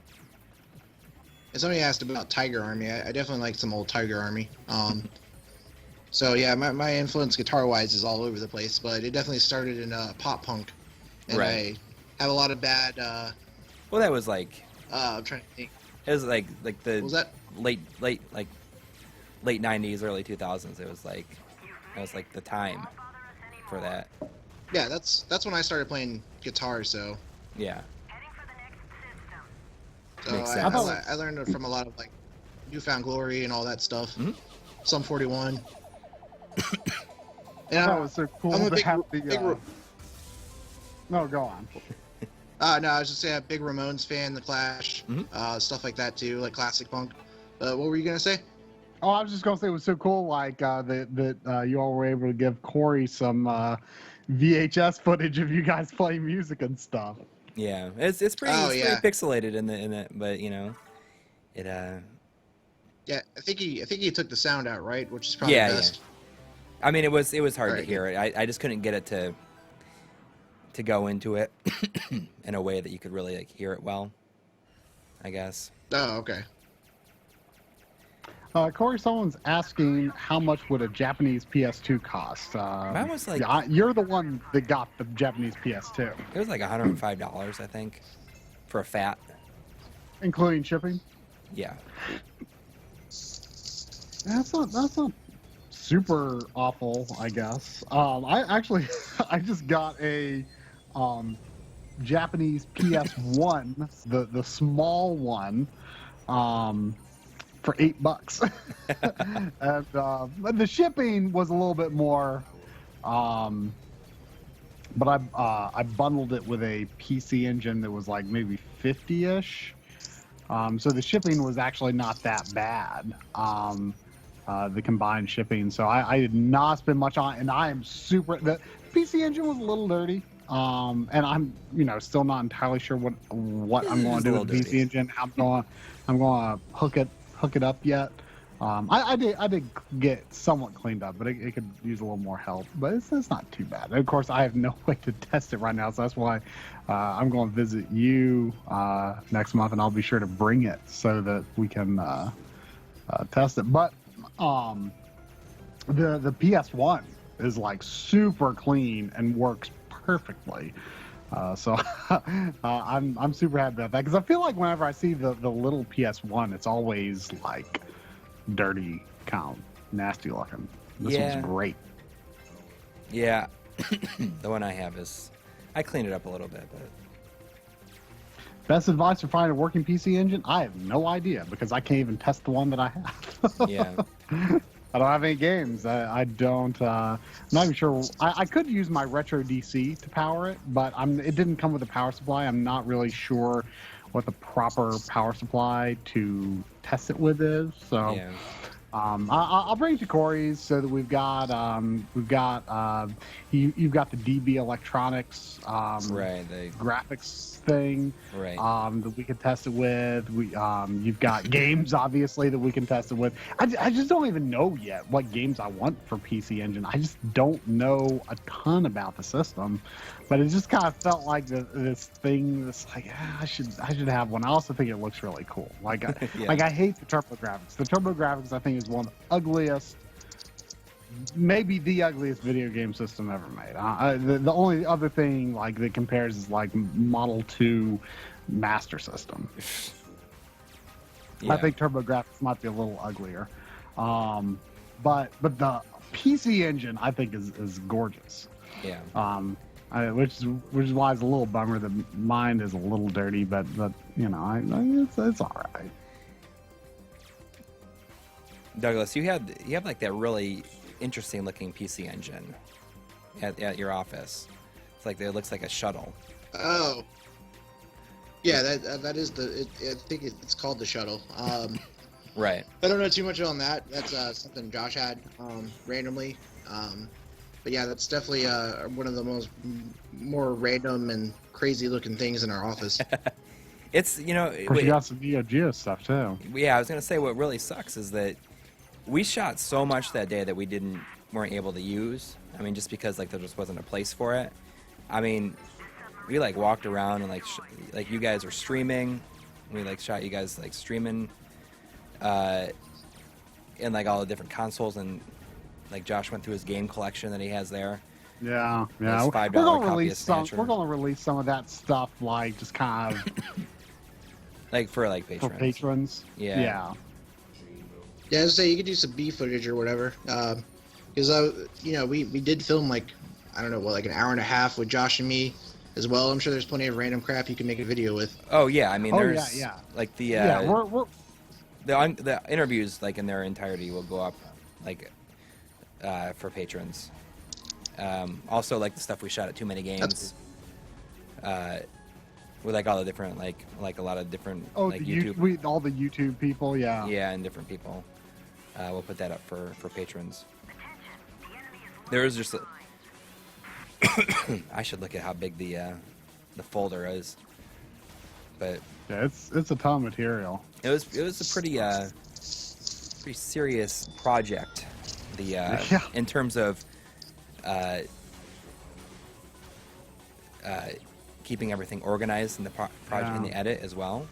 And somebody asked about Tiger Army. I definitely like some old Tiger Army. So yeah, my influence guitar-wise is all over the place, but it definitely started in pop punk, and Right. I have a lot of bad. Well, that was like I'm trying to think. it was like the What was that? late 90s, early 2000s. It was like that was like the time for that. Yeah, that's when I started playing guitar. So Yeah. So Makes I, sense. I learned it from a lot of like Newfound Glory and all that stuff. Mhm. Sum 41. I And thought it was so cool I'm a to big- have the. big Ro- No, go on. no, I was just saying, I'm a big Ramones fan, The Clash, Mhm. Stuff like that too, like classic punk. What were you gonna say? Oh, I was just gonna say it was so cool, like that you all were able to give Coury some VHS footage of you guys playing music and stuff. Yeah. It's pretty, Oh, it's yeah. pretty pixelated in it, but you know, it Yeah, I think he took the sound out, right? Which is probably Yeah, the best. I mean, it was hard to Alright, hear it. I just couldn't get it to go into it in a way that you could really like hear it well, I guess. Oh, okay. Coury, someone's asking how much would a Japanese PS2 cost? Mine was like you're the one that got the Japanese PS2, it was like $105, I think, for a fat. including shipping. Yeah. That's not super awful, I guess. I actually I just got a Japanese PS1, the small one, for $8, and the shipping was a little bit more. But I bundled it with a PC engine that was like maybe 50-ish. So the shipping was actually not that bad. The combined shipping. So I did not spend much on it, and I am super. The PC engine was a little dirty. And I'm still not entirely sure what I'm going to do with the PC engine. I'm going to hook it up yet. I did get somewhat cleaned up, but it could use a little more help. But it's not too bad. And of course, I have no way to test it right now, so that's why I'm going to visit you next month, and I'll be sure to bring it so that we can test it. But the PS1 is like super clean and works perfectly. So I'm super happy about that, because I feel like whenever I see the little PS1, it's always like dirty, kind of nasty looking. This one's great. Yeah. The one I have I cleaned it up a little bit, but Best advice for finding a working PC engine? I have no idea, because I can't even test the one that I have. yeah. I don't have any games. I don't. I'm not even sure. I could use my Retro DC to power it, but it didn't come with a power supply. I'm not really sure what the proper power supply to test it with is. So Yeah. I'll bring it to Coury's so that you've got the DB Electronics Right. graphics thing Right. that we can test it with. You've got games obviously that we can test it with. I just don't even know yet what games I want for PC Engine. I just don't know a ton about the system, but it just kind of felt like this thing that's like, I should have one. I also think it looks really cool. Like Yeah. like I hate the TurboGrafx. The TurboGrafx I think is one of the ugliest, maybe the ugliest video game system ever made. The only other thing like that compares is like Model 2 Master System. Yeah. I think TurboGrafx might be a little uglier. but the PC engine I think is gorgeous. Yeah. Which is why it's a little bummer that mine is a little dirty, but you know, it's all right. Douglas, you have like that really interesting looking PC engine at your office. It's like it looks like a shuttle. Oh. Yeah, that is I think it's called the shuttle. Right. I don't know too much on that. That's something Josh had randomly. But yeah, that's definitely one of the more random and crazy looking things in our office. It's, you know, Of course, you got some Neo Geo stuff too. Yeah, I was gonna say what really sucks is that we shot so much that day that we weren't able to use. I mean, just because like there just wasn't a place for it. I mean, we like walked around and like you guys were streaming. We like shot you guys like streaming, in like all the different consoles, and like Josh went through his game collection that he has there. Yeah. His $5 We're gonna copy release of some. Snatcher. We're gonna release some of that stuff, like just kind of Like for like for patrons. Yeah. Yeah, I was say you could do some B footage or whatever. Because you know, we did film like, I don't know, like an hour and a half with Josh and me as well. I'm sure there's plenty of random crap you can make a video with. Oh yeah, I mean there's yeah. like the we're the interviews like in their entirety will go up like for patrons. Also like the stuff we shot at Too Many Games. With like all the different like a lot of different like YouTube. All the YouTube people, yeah. Yeah, and different people. We'll put that up for patrons. There is just I should look at how big the folder is. But Yeah, it's a ton of material. it was a pretty serious project. Yeah. In terms of keeping everything organized in the project in the edit as well.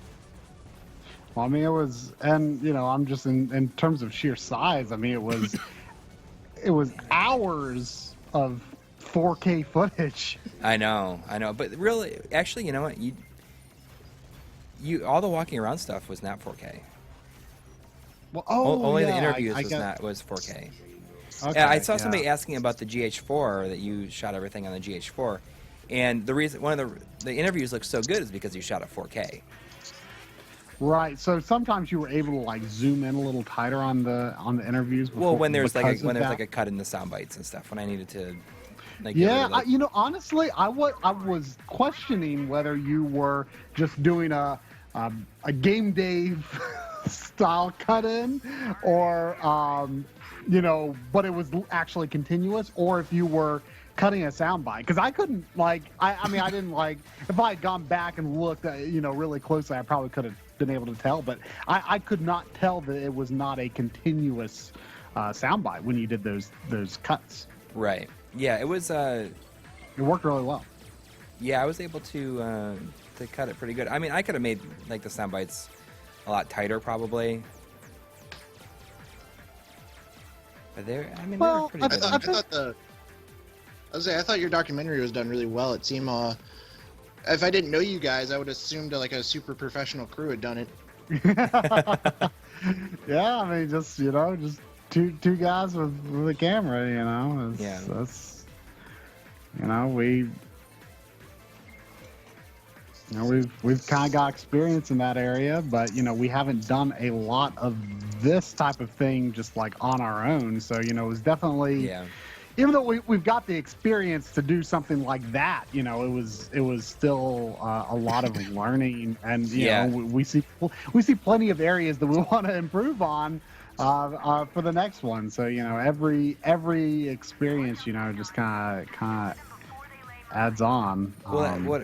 Well, I mean, it was, and you know, I'm just in terms of sheer size. I mean, it was hours of 4K footage. I know, but really, actually, you know what? You all the walking around stuff was not 4K. Well, Only the yeah, interviews I was 4K. Okay, Yeah, I saw somebody asking about the GH4 that you shot everything on the GH4, and the reason one of the interviews look so good is because you shot at 4K. Right. So sometimes you were able to like zoom in a little tighter on the interviews. Well, when there's like because of that. a cut in the sound bites and stuff, when I needed to. Like, Yeah, like, you know, honestly, I was questioning whether you were just doing a game day style cut in, or you know, but it was actually continuous, or if you were cutting a soundbite, because I couldn't I mean I didn't like, if I had gone back and looked you know, really closely, I probably could have been able to tell, but I could not tell that it was not a continuous soundbite when you did those cuts. Right. Yeah, it was. It worked really well. Yeah, I was able to cut it pretty good. I mean, I could have made like the sound bites a lot tighter, probably. But they were pretty good. I thought your documentary was done really well. It seemed, if I didn't know you guys, I would assumed like a super professional crew had done it. Yeah, I mean, just, you know, just two guys with a camera, you know. That's, you know, we've kind of got experience in that area, but you know, we haven't done a lot of this type of thing just like on our own. So, you know, it was definitely, even though we've got the experience to do something like that, you know, it was still a lot of learning, and you know, we see plenty of areas that we want to improve on for the next one. So, you know, every experience, you know, just kind of adds on.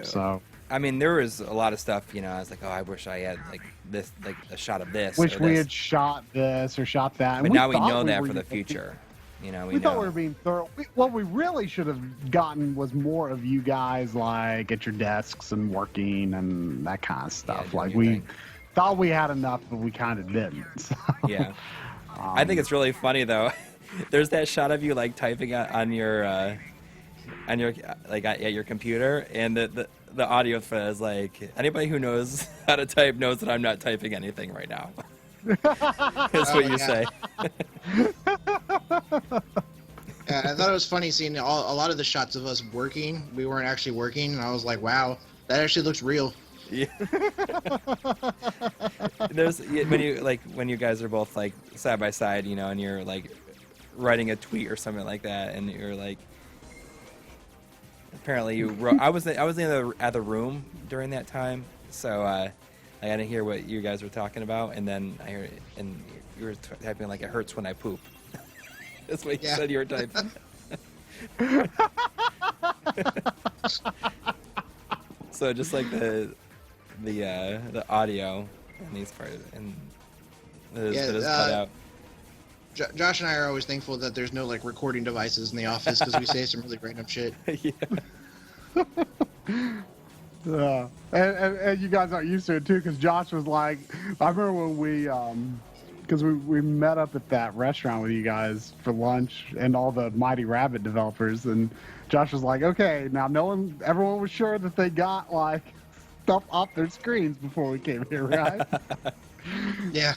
So. I mean, there was a lot of stuff, you know, I was like, oh, I wish I had like this, like a shot of this. Wish we had shot this or shot that. But now we know that for the future. You know, we thought we were being thorough. What we really should have gotten was more of you guys, like at your desks and working and that kind of stuff. Like we thought we had enough, but we kind of didn't. So, yeah. I think it's really funny though. There's that shot of you like typing on your like at your computer, and the audio for that is like, anybody who knows how to type knows that I'm not typing anything right now. That's what you say. Yeah, I thought it was funny seeing a lot of the shots of us working. We weren't actually working, and I was like, "Wow, that actually looks real." Yeah. There's when you guys are both like side by side, you know, and you're like writing a tweet or something like that, and you're like, apparently you wrote. I was in the other room during that time, so I didn't hear what you guys were talking about, and then I heard it, and you were typing like, "It hurts when I poop." That's what you said you were typing. So just like the audio in these parts and that is cut out. Josh and I are always thankful that there's no like recording devices in the office because we say some really random shit. Yeah. And you guys aren't used to it too, because Josh was like, I remember when we met up at that restaurant with you guys for lunch and all the Mighty Rabbit developers, and Josh was like, okay, now everyone was sure that they got like stuff off their screens before we came here, right? Yeah.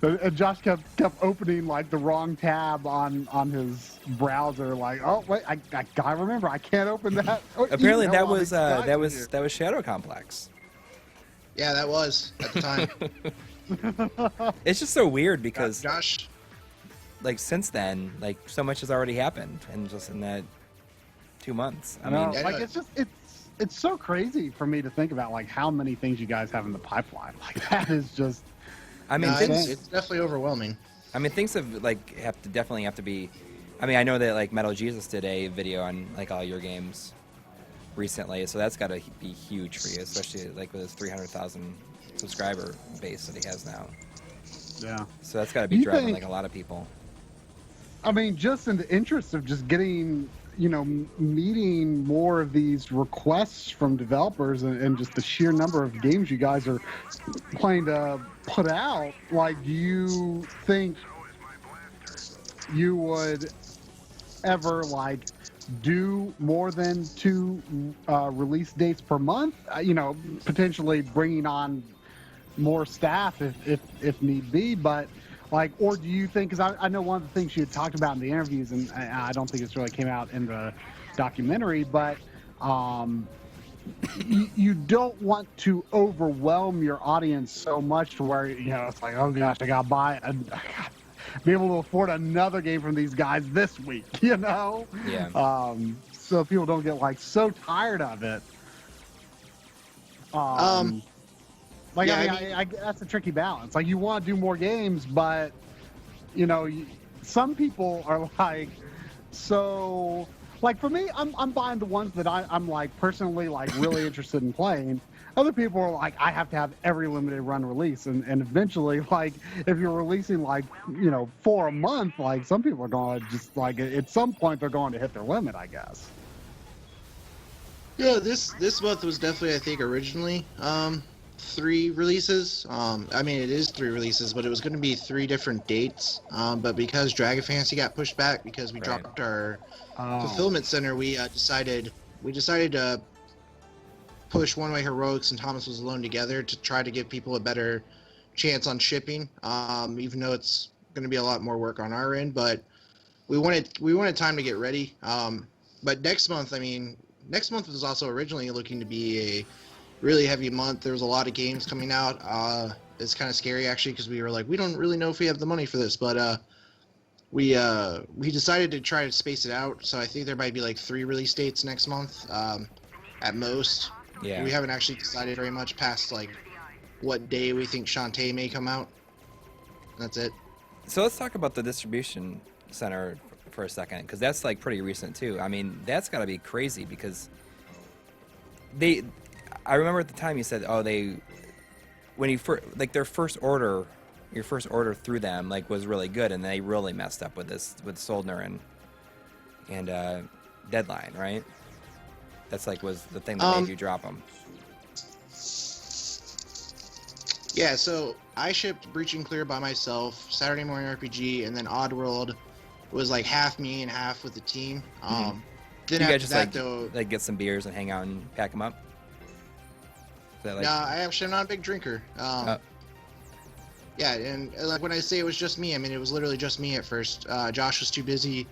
And Josh kept opening like the wrong tab on his browser, like, oh wait, I gotta remember, I can't open that. Apparently that was Shadow Complex. Yeah, that was at the time. It's just so weird because Josh, like since then, like so much has already happened, and just in that 2 months. I mean, like it's so crazy for me to think about like how many things you guys have in the pipeline. Like that is just. I mean, it's definitely overwhelming. I mean, things have definitely have to be. I mean, I know that like Metal Jesus did a video on like all your games recently, so that's got to be huge for you, especially like with his 300,000 subscriber base that he has now. Yeah. So that's got to be driving like a lot of people. I mean, just in the interest of just getting, meeting more of these requests from developers and just the sheer number of games you guys are planning to put out, like, do you think you would ever, like, do more than 2 release dates per month? Potentially bringing on more staff if need be, but like, or do you think, because I know one of the things you had talked about in the interviews, and I don't think it's really came out in the documentary, but you don't want to overwhelm your audience so much to where, it's like, oh gosh, I gotta buy it. I gotta be able to afford another game from these guys this week, Yeah. So people don't get like so tired of it. That's a tricky balance. Like, you want to do more games, but some people are like, so like for me, I'm buying the ones that I'm like personally like really interested in playing. Other people are like, I have to have every limited run release, and eventually, like, if you're releasing like 4 a month, like some people are going to just like at some point they're going to hit their limit, I guess. Yeah, this month was definitely, I think, originally 3 releases. I mean, it is 3 releases, but it was going to be 3 different dates. But because Dragon Fantasy got pushed back because we dropped our fulfillment center, we decided to push One Way Heroics and Thomas Was Alone together to try to give people a better chance on shipping. Even though it's going to be a lot more work on our end, but we wanted time to get ready. But next month was also originally looking to be a really heavy month. There was a lot of games coming out. It's kind of scary actually, because we were like, we don't really know if we have the money for this, but we decided to try to space it out. So I think there might be like 3 release dates next month at most. Yeah. We haven't actually decided very much past like what day we think Shantae may come out. That's it. So let's talk about the distribution center for a second, because that's like pretty recent too. I mean, that's got to be crazy because I remember at the time you said, when you your first order through them like was really good, and they really messed up with Soldner and Deadline, right? That's like was the thing that made you drop them. Yeah, so I shipped Breaching Clear by myself, Saturday Morning RPG, and then Oddworld was like half me and half with the team. Then you after guys just that, though, like get some beers and hang out and pack them up? No, I'm not a big drinker. Yeah, and like when I say it was just me, I mean it was literally just me at first. Josh was too busy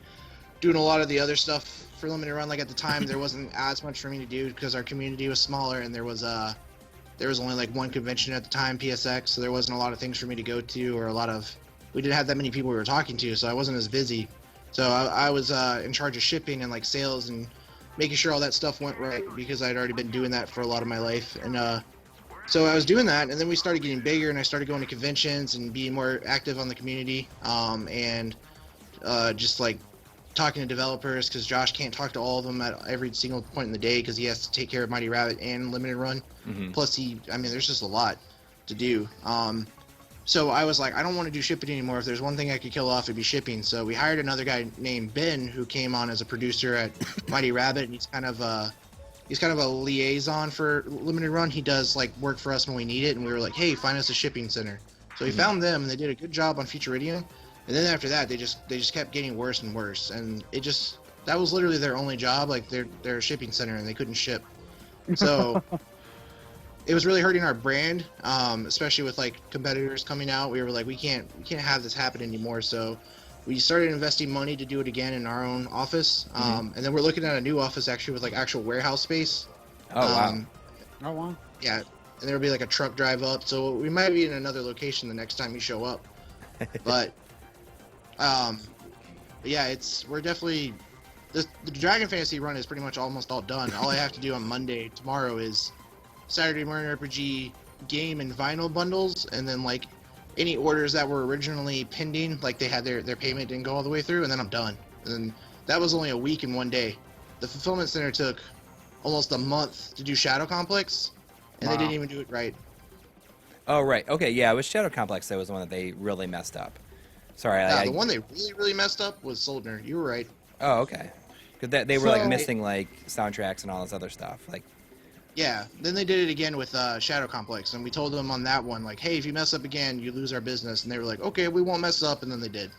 doing a lot of the other stuff for limited run. Like at the time, there wasn't as much for me to do because our community was smaller, and there was only like one convention at the time, PSX, so there wasn't a lot of things for me to go to, or we didn't have that many people we were talking to, so I wasn't as busy. So I was in charge of shipping and like sales and making sure all that stuff went right because I'd already been doing that for a lot of my life. And so I was doing that, and then we started getting bigger, and I started going to conventions and being more active on the community, and just like talking to developers, because Josh can't talk to all of them at every single point in the day because he has to take care of Mighty Rabbit and Limited Run. Plus there's just a lot to do. So I was like, I don't want to do shipping anymore. If there's one thing I could kill off, it'd be shipping. So we hired another guy named Ben who came on as a producer at Mighty Rabbit, and he's kind of a liaison for Limited Run. He does like work for us when we need it, and we were like, hey, find us a shipping center. So we found them, and they did a good job on Futuridium. And then after that, they just kept getting worse and worse, and that was literally their only job. Like they're a shipping center, and they couldn't ship. So it was really hurting our brand, especially with like competitors coming out. We were like, we can't have this happen anymore. So we started investing money to do it again in our own office. And then we're looking at a new office actually with like actual warehouse space. Wow. Oh, wow. Yeah, and there'll be like a truck drive up. So we might be in another location the next time you show up. But yeah, we're definitely the Dragon Fantasy run is pretty much almost all done. All I have to do on Monday tomorrow is Saturday Morning RPG game and vinyl bundles, and then like any orders that were originally pending, like they had their payment didn't go all the way through, and then I'm done. And then that was only a week and one day. The fulfillment center took almost a month to do Shadow Complex, and they didn't even do it right. Oh, right. Okay, yeah, it was Shadow Complex that was the one that they really messed up. Sorry. The one they really, really messed up was Soldner. You were right. Oh, okay. Because they were like missing like soundtracks and all this other stuff. Like. Yeah, then they did it again with Shadow Complex, and we told them on that one, like, hey, if you mess up again, you lose our business. And they were like, okay, we won't mess up, and then they did.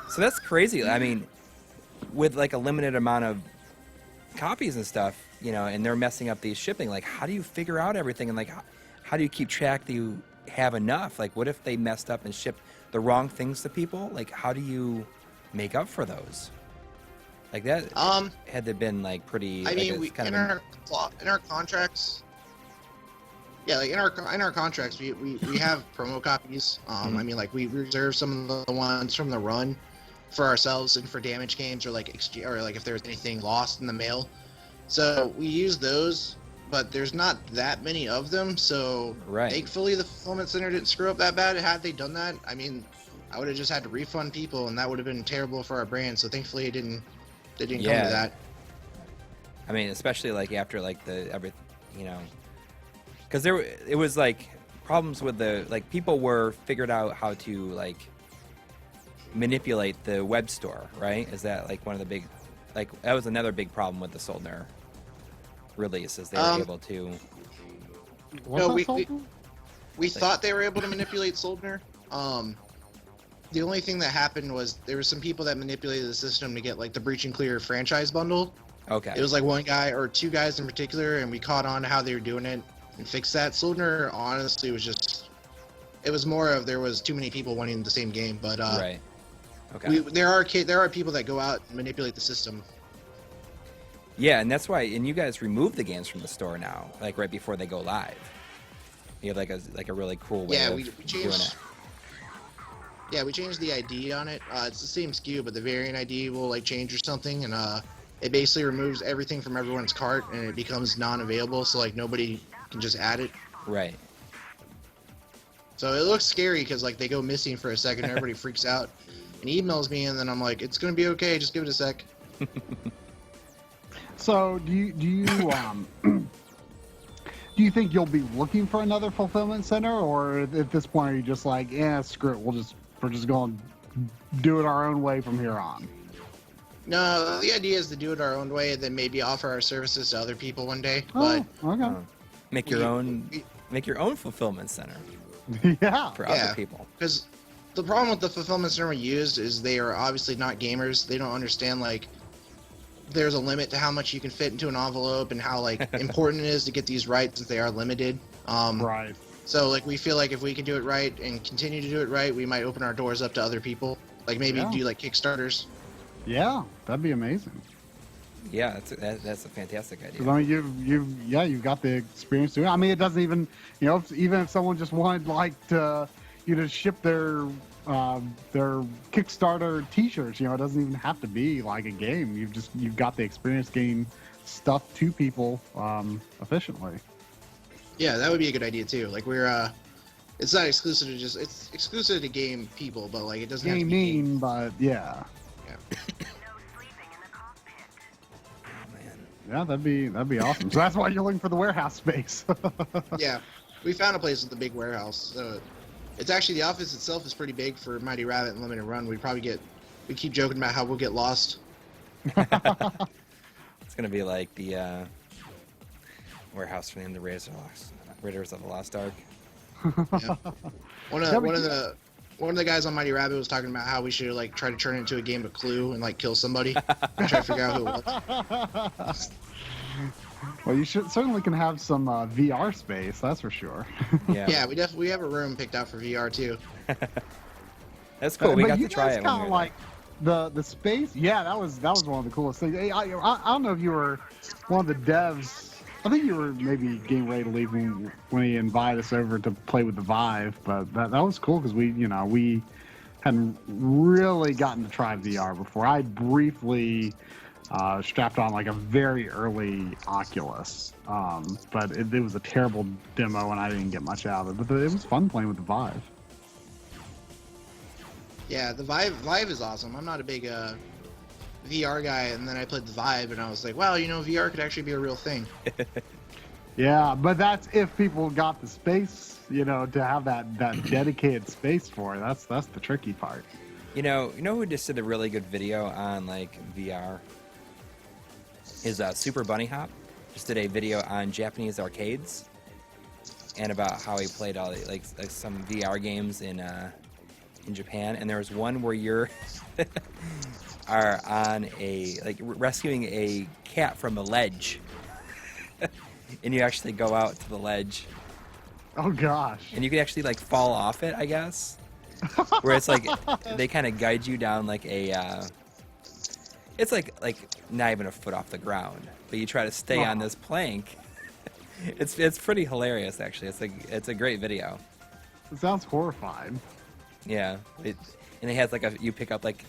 So that's crazy. I mean, with like a limited amount of copies and stuff, and they're messing up these shipping, like, how do you figure out everything? And like, how do you keep track that you have enough? Like, what if they messed up and shipped the wrong things to people? Like, how do you make up for those? Like that had to been like pretty. I mean, like in our contracts. Yeah, like in our contracts, we have promo copies. I mean, like we reserve some of the ones from the run for ourselves and for damage games, or like if there's anything lost in the mail. So we use those, but there's not that many of them. So thankfully, the fulfillment center didn't screw up that bad. Had they done that, I mean, I would have just had to refund people, and that would have been terrible for our brand. So thankfully, it didn't come to that. I mean, especially like after like because it was like problems with people were figured out how to like manipulate the web store, right? Is that like one of the big, like that was another big problem with the Soldner release, is they were able to. No, we thought they were able to manipulate Soldner. The only thing that happened was there were some people that manipulated the system to get like the Breach and Clear franchise bundle. Okay. It was like one guy or two guys in particular, and we caught on to how they were doing it and fixed that. Soldner honestly was just, it was more of there was too many people wanting the same game, but right. Okay. There are people that go out and manipulate the system. Yeah, and that's why, and you guys remove the games from the store now, like right before they go live. You have like a really cool way of doing it. Yeah, we changed the ID on it. It's the same SKU, but the variant ID will like change or something, and it basically removes everything from everyone's cart, and it becomes non-available, so like nobody can just add it. Right. So it looks scary because like they go missing for a second, and everybody freaks out and emails me, and then I'm like, it's gonna be okay, just give it a sec. So do you do you think you'll be looking for another fulfillment center, or at this point are you just like, yeah, screw it, we're just going to do it our own way from here on? No, the idea is to do it our own way and then maybe offer our services to other people one day. Oh, but okay. Make your own fulfillment center. Yeah. For other people. Because the problem with the fulfillment center we use is they are obviously not gamers. They don't understand like there's a limit to how much you can fit into an envelope and how like important it is to get these right since they are limited. Right. So like we feel like if we can do it right and continue to do it right, we might open our doors up to other people. Like maybe do like Kickstarters. Yeah, that'd be amazing. Yeah, that's a fantastic idea. 'Cause, I mean, you've got the experience doing it. I mean, it doesn't even, even if someone just wanted like to, ship their Kickstarter T-shirts, it doesn't even have to be like a game. You've got the experience getting stuff to people efficiently. Yeah, that would be a good idea too. Like we're it's not exclusive to it's exclusive to game people, but like it doesn't have to be Gaming, but yeah. Yeah, that'd be awesome. So that's why you're looking for the warehouse space. Yeah, we found a place with a big warehouse. So it's actually the office itself is pretty big for Mighty Rabbit and Limited Run. We keep joking about how we'll get lost. It's gonna be like the warehouse from the Raiders of the Lost Ark. Yeah. One of the guys on Mighty Rabbit was talking about how we should like try to turn it into a game of Clue and like kill somebody and try to figure out who it was. Well, you certainly can have some VR space, that's for sure. Yeah, we have a room picked out for VR too. That's cool. We But got you to try guys it. When kinda we were like the space. Yeah, that was one of the coolest things. I don't know if you were one of the devs. I think you were maybe getting ready to leave when he invited us over to play with the Vive, but that was cool because we hadn't really gotten to try VR before. I briefly strapped on like a very early Oculus, but it was a terrible demo and I didn't get much out of it. But it was fun playing with the Vive. Yeah, the Vive is awesome. I'm not a big VR guy, and then I played the Vive, and I was like, wow, VR could actually be a real thing. Yeah, but that's if people got the space, to have that dedicated space for it. That's the tricky part. You know who just did a really good video on like VR is Super Bunny Hop. Just did a video on Japanese arcades and about how he played all the like some VR games in Japan. And there was one where you're are on rescuing a cat from a ledge, and you actually go out to the ledge. Oh gosh! And you can actually like fall off it, I guess. Where it's like they kind of guide you down like a. It's like not even a foot off the ground, but you try to stay on this plank. It's pretty hilarious actually. It's a great video. It sounds horrifying. Yeah, and it has like you pick up like.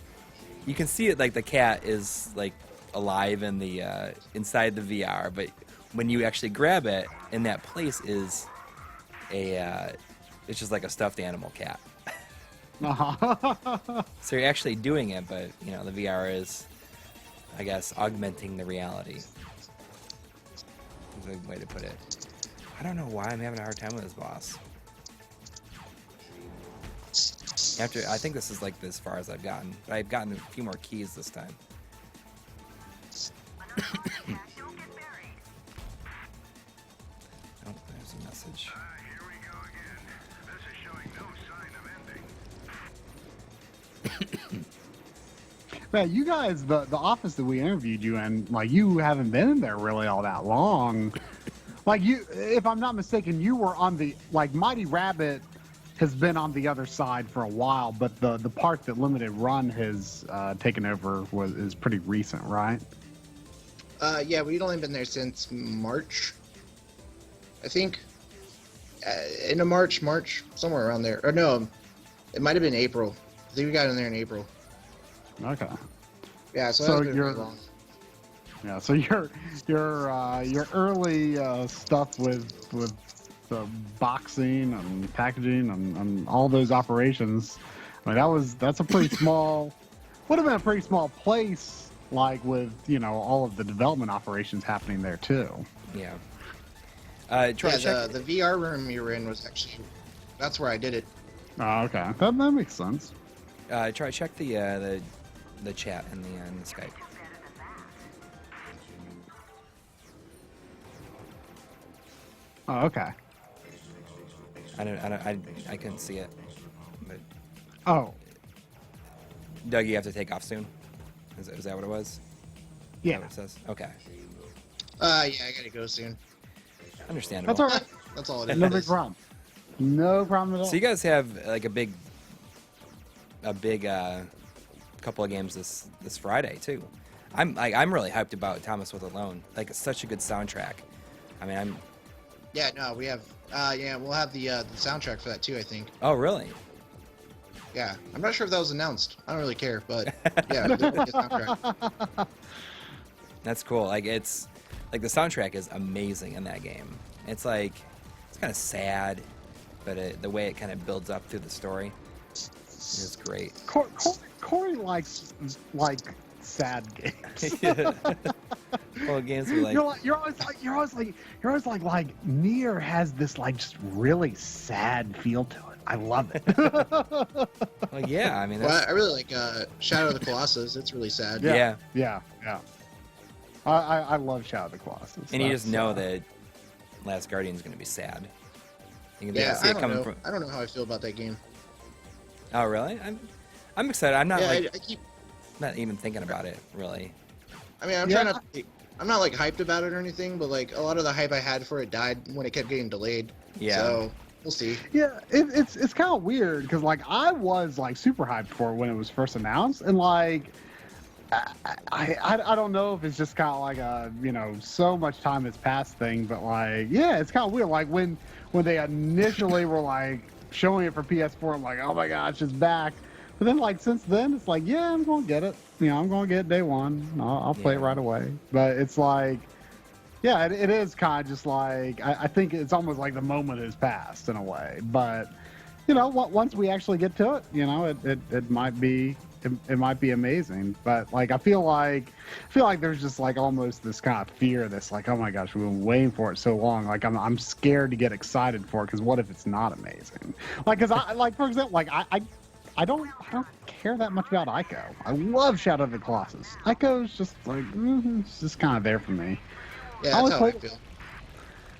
You can see it like the cat is like alive in the inside the VR, but when you actually grab it, in that place is it's just like a stuffed animal cat. So you're actually doing it, but the VR is, I guess, augmenting the reality. Is a good way to put it. I don't know why I'm having a hard time with this boss. I think this is like as far as I've gotten, but I've gotten a few more keys this time. Oh, there's a message. Here we go again. This is showing no sign of ending. Man, you guys, the office that we interviewed you in, like you haven't been in there really all that long. Like if I'm not mistaken, you were on the Mighty Rabbit has been on the other side for a while, but the part that Limited Run has taken over is pretty recent, right? Yeah, we'd only been there since March, I think. Into March, somewhere around there. Or no, it might have been April. I think we got in there in April. Okay. Yeah, so So that's been you're- very long. Yeah. So your early stuff with the boxing and packaging and all those operations. I mean, that's a pretty small. Would have been a pretty small place, like with all of the development operations happening there too. Yeah. Try to check. The VR room you were in was actually, that's where I did it. Oh, okay. That makes sense. Try to check the chat and the Skype. Oh, okay. I couldn't see it. But Oh, Doug, you have to take off soon. Is that what it was? Is yeah. that what it says? Okay. Yeah, I gotta go soon. Understandable. That's all right. That's all it is. No big problem. No problem at all. So you guys have like a big couple of games this Friday too. I'm really hyped about Thomas with Alone. Like, it's such a good soundtrack. I mean, Yeah, no, we have. We'll have the soundtrack for that too. I think. Oh, really? Yeah, I'm not sure if that was announced. I don't really care, but yeah, there'll be a soundtrack. That's cool. Like, it's like the soundtrack is amazing in that game. It's like it's kind of sad, but the way it kind of builds up through the story is great. Coury likes like sad games. Well, games are like you're always like Nier has this like just really sad feel to it. I love it. well, yeah. I mean, Well, I really like Shadow of the Colossus. It's really sad. Yeah. Yeah. I love Shadow of the Colossus. And you just know that Last Guardian is going to be sad. You can Yeah, see I it don't coming know. from. I don't know how I feel about that game. Oh, really? I'm excited. I'm not Yeah, like I keep. not even thinking about it really. I mean, I'm Yeah. trying to. I'm not like hyped about it or anything, but like a lot of the hype I had for it died when it kept getting delayed. Yeah. So we'll see. Yeah, it's kind of weird because like I was like super hyped for it when it was first announced, and like I don't know if it's just kind of like a so much time has passed thing, but like yeah, it's kind of weird. Like when they initially were like showing it for PS4, I'm like, oh my gosh, it's back. But then like since then, it's like yeah, I'm gonna get it. I'm gonna get it day one. I'll play it right away. But it's like. Yeah, it is kind of just like I think it's almost like the moment has passed in a way. But once we actually get to it, it might be amazing. But like I feel like there's just like almost this kind of fear, this like oh my gosh, we've been waiting for it so long. Like I'm scared to get excited for it because what if it's not amazing? Like because I like for example like I don't care that much about Ico. I love Shadow of the Colossus. Ico's just like it's just kind of there for me. Yeah, that's how I feel.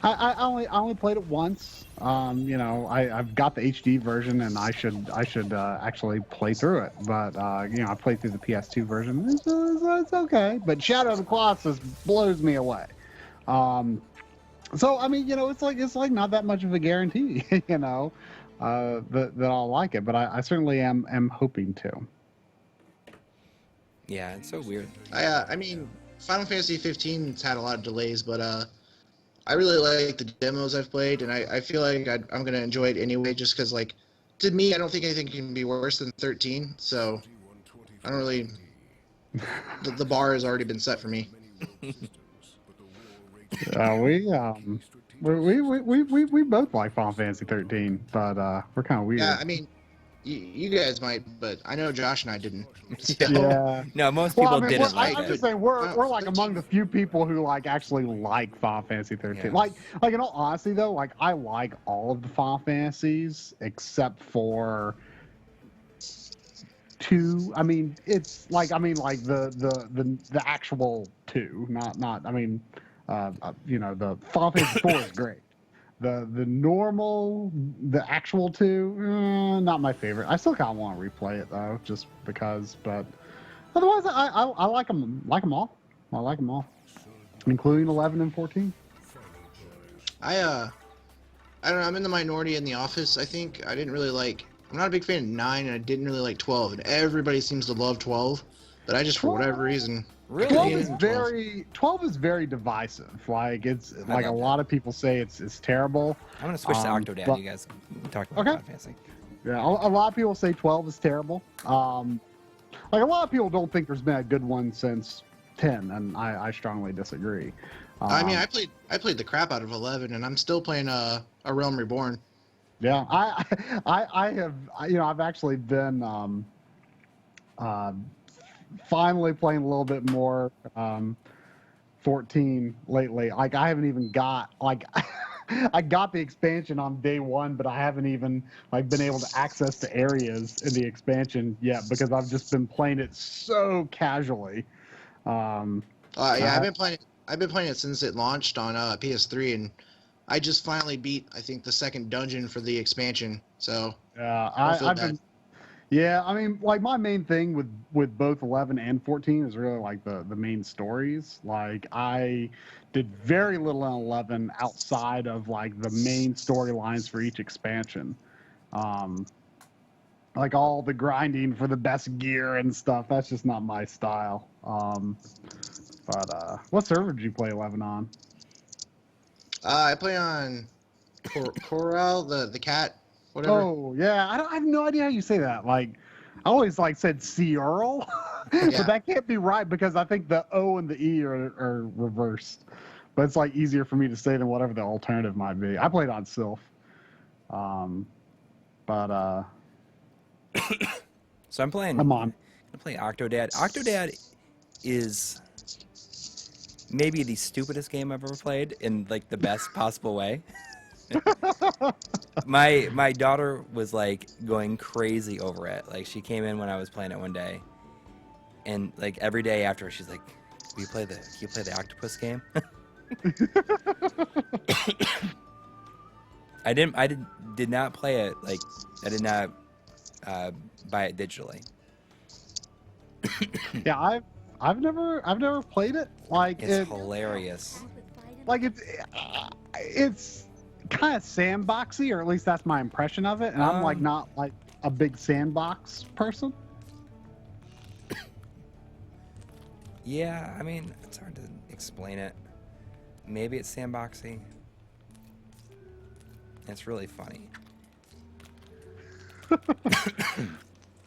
I only played it once. I've got the HD version, and I should actually play through it. But I played through the PS2 version. It's okay. But Shadow of the Colossus blows me away. So I mean, it's like not that much of a guarantee, that I'll like it. But I certainly am hoping to. Yeah, it's so weird. I mean, Final Fantasy 15's had a lot of delays, but I really like the demos I've played, and I feel like I'm gonna enjoy it anyway, just because like to me, I don't think anything can be worse than 13. So I don't really. The bar has already been set for me. We both like Final Fantasy 13, but we're kind of weird. Yeah, I mean, you guys might, but I know Josh and I didn't. So. Yeah. No, most people didn't like I'm it. just saying we're like among the few people who like actually like Final Fantasy 13. Yeah. Like in all honesty though, like I like all of the Final Fantasies except for 2. I mean, it's like the actual 2, not the Final Fantasy 4 is great. The normal, the actual 2, not my favorite. I still kind of want to replay it though, just because. But otherwise, I like them all. I like them all, including 11 and 14. I don't know. I'm in the minority in the office. I think I didn't really like. I'm not a big fan of 9, and I didn't really like 12. And everybody seems to love 12, but I just for whatever reason. Really? 12 is very divisive. Like it's like a lot of people say it's terrible. I'm gonna switch to Octodad. but- You guys talk about Okay. Final Fantasy. Yeah, a lot of people say 12 is terrible. Like a lot of people don't think there's been a good one since 10, and I strongly disagree. I mean, I played the crap out of 11, and I'm still playing a Realm Reborn. Yeah, I have I've actually been finally playing a little bit more 14 lately. Like I haven't even got like I got the expansion on day 1, but I haven't even like been able to access the areas in the expansion yet because I've just been playing it so casually. Yeah, I've been playing it since it launched on PS3, and I just finally beat I think the second dungeon for the expansion. So Yeah, I feel I've bad. been. Yeah, I mean, like my main thing with both 11 and 14 is really like the main stories. Like I did very little on 11 outside of like the main storylines for each expansion. Um, like all the grinding for the best gear and stuff. That's just not my style. But what server did you play 11 on? I play on Coral, the cat, whatever. Oh yeah, I have no idea how you say that. Like, I always like said C Earl, Yeah. but that can't be right because I think the O and the E are reversed. But it's like easier for me to say than whatever the alternative might be. I played on Sylph, but So I'm playing. I'm on. I play Octodad. Octodad is maybe the stupidest game I've ever played in like the best possible way. My daughter was like going crazy over it. Like she came in when I was playing it one day, and like every day after she's like, "Can you play the octopus game?" I did not play it. Like I did not buy it digitally. Yeah, I've never played it. Like It's hilarious. like it's kind of sandboxy, or at least that's my impression of it. And I'm like not like a big sandbox person. Yeah, I mean it's hard to explain it. Maybe it's sandboxy. It's really funny.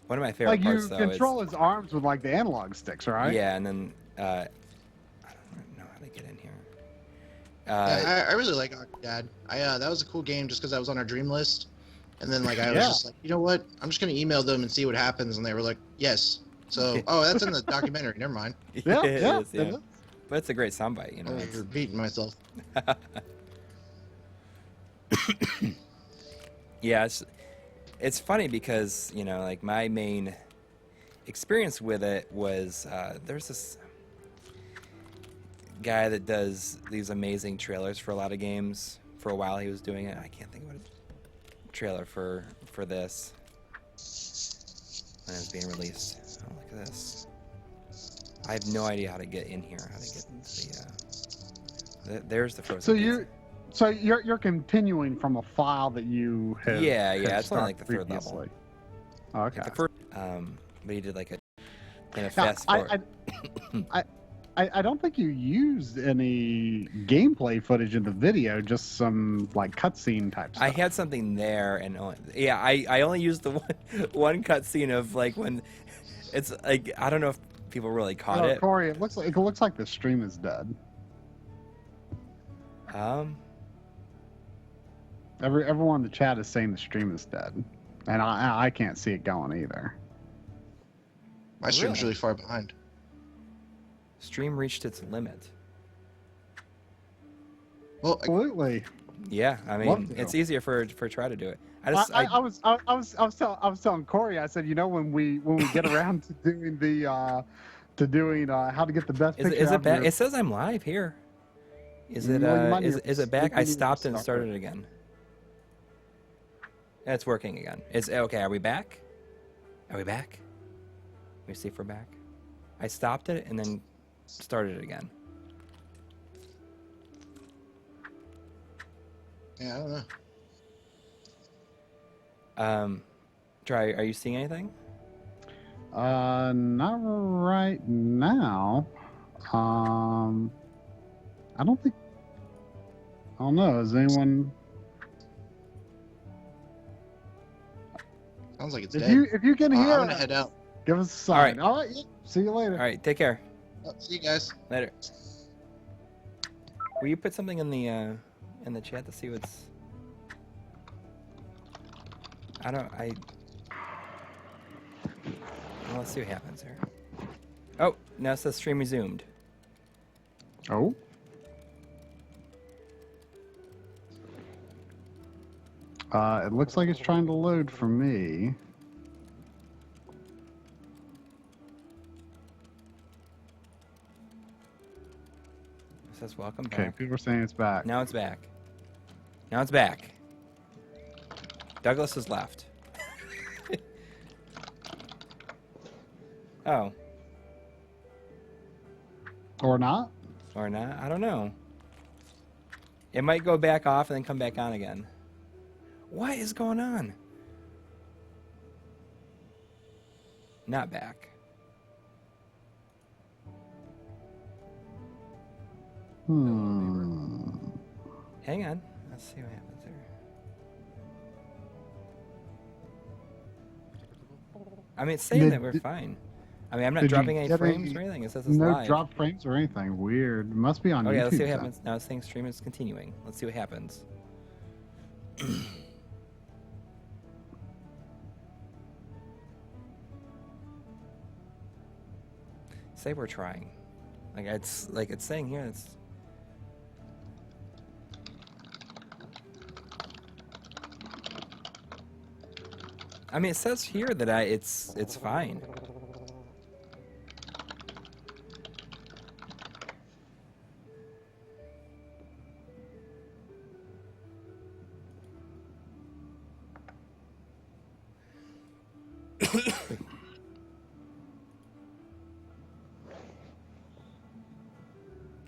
One of my favorite Like you parts, though, control his arms with like the analog sticks, right? yeah, and then I don't know how to get in here. Yeah, I really like Octodad. That was a cool game just because I was on our dream list, and then like I was Yeah. just like, you know what? I'm just gonna email them and see what happens, and they were like, yes. So, oh, that's in the documentary. Never mind. Yeah, It yeah, is, it is. But it's a great soundbite, you I know. was repeating myself. Yeah, it's funny because you know, like my main experience with it was there's this guy that does these amazing trailers for a lot of games. For a while, he was doing it. I can't think of what a trailer for this when it was being released. Oh, look at this. I have no idea how to get in here. How to get into the. There's the frozen. So you're continuing from a file that you have. Yeah, have it's only like the started third level. previously. Okay. The first, but he did like a Now, fast forward. I don't think you used any gameplay footage in the video, just some like cutscene type stuff. I had something there, and I only used the one cutscene of like when it's like I don't know if people really caught it. Corey, it looks like the stream is dead. Everyone in the chat is saying the stream is dead, and I can't see it going either. My stream's Really? really far behind. Stream reached its limit. Well, Absolutely. Yeah, I Love mean to. it's easier for try to do it. I was telling Corey. I said, you know, when we get around to doing the how to get the best picture. Is it out back? of It says I'm live here. Is it Well, you might is need to is it back? I need to stopped and start started it again. Yeah, it's working again. Is okay? Are we back? Are we back? Let me see if we're back. I stopped it and then started it again. yeah, I don't know. Try. Are you seeing anything? Not right now. I don't think. I don't know. Is anyone? Sounds like it's If dead. you can hear, I'm gonna us, head out. give us a sign. All All right. Yeah, see you later. All right. Take care. Oh, see you guys. Later. Will you put something in the chat to see what's? Well, let's see what happens here. Oh, now it says stream resumed. Oh. It looks like it's trying to load for me. It says welcome Okay, back. people are saying it's back. Now it's back. Now it's back. Douglas is left. Oh, Or not? or not? I don't know. It might go back off and then come back on again. What is going on? Not back. Hang on. Let's see what happens here. I mean, it's saying that we're fine. I mean, I'm not Did you dropping any get frames or anything. It says it's No live. drop frames or anything. Weird. It must be on Okay, YouTube. let's see what then. happens. Now it's saying stream is continuing. Let's see what happens. Say we're trying. Like it's saying here it's I mean, it says here that it's fine.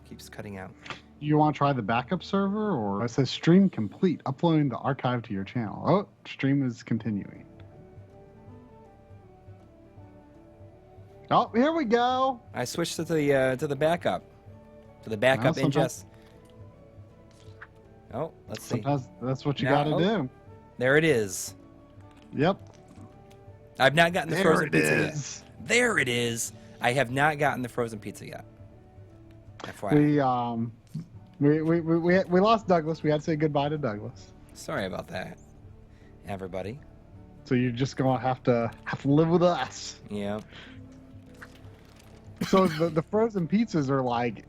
Keeps cutting out. You want to try the backup server, or it says stream complete, uploading the archive to your channel. Oh, stream is continuing. Oh, here we go. I switched to the backup. To the backup Well, ingest. Oh, let's see. Sometimes that's what you Now- got to do. There it is. Yep. I've not gotten the There frozen it pizza is. yet. There it is. I have not gotten the frozen pizza yet. FYI. We lost Douglas. We had to say goodbye to Douglas. Sorry about that, everybody. So you're just gonna have to live with us. Yeah. So the frozen pizzas are like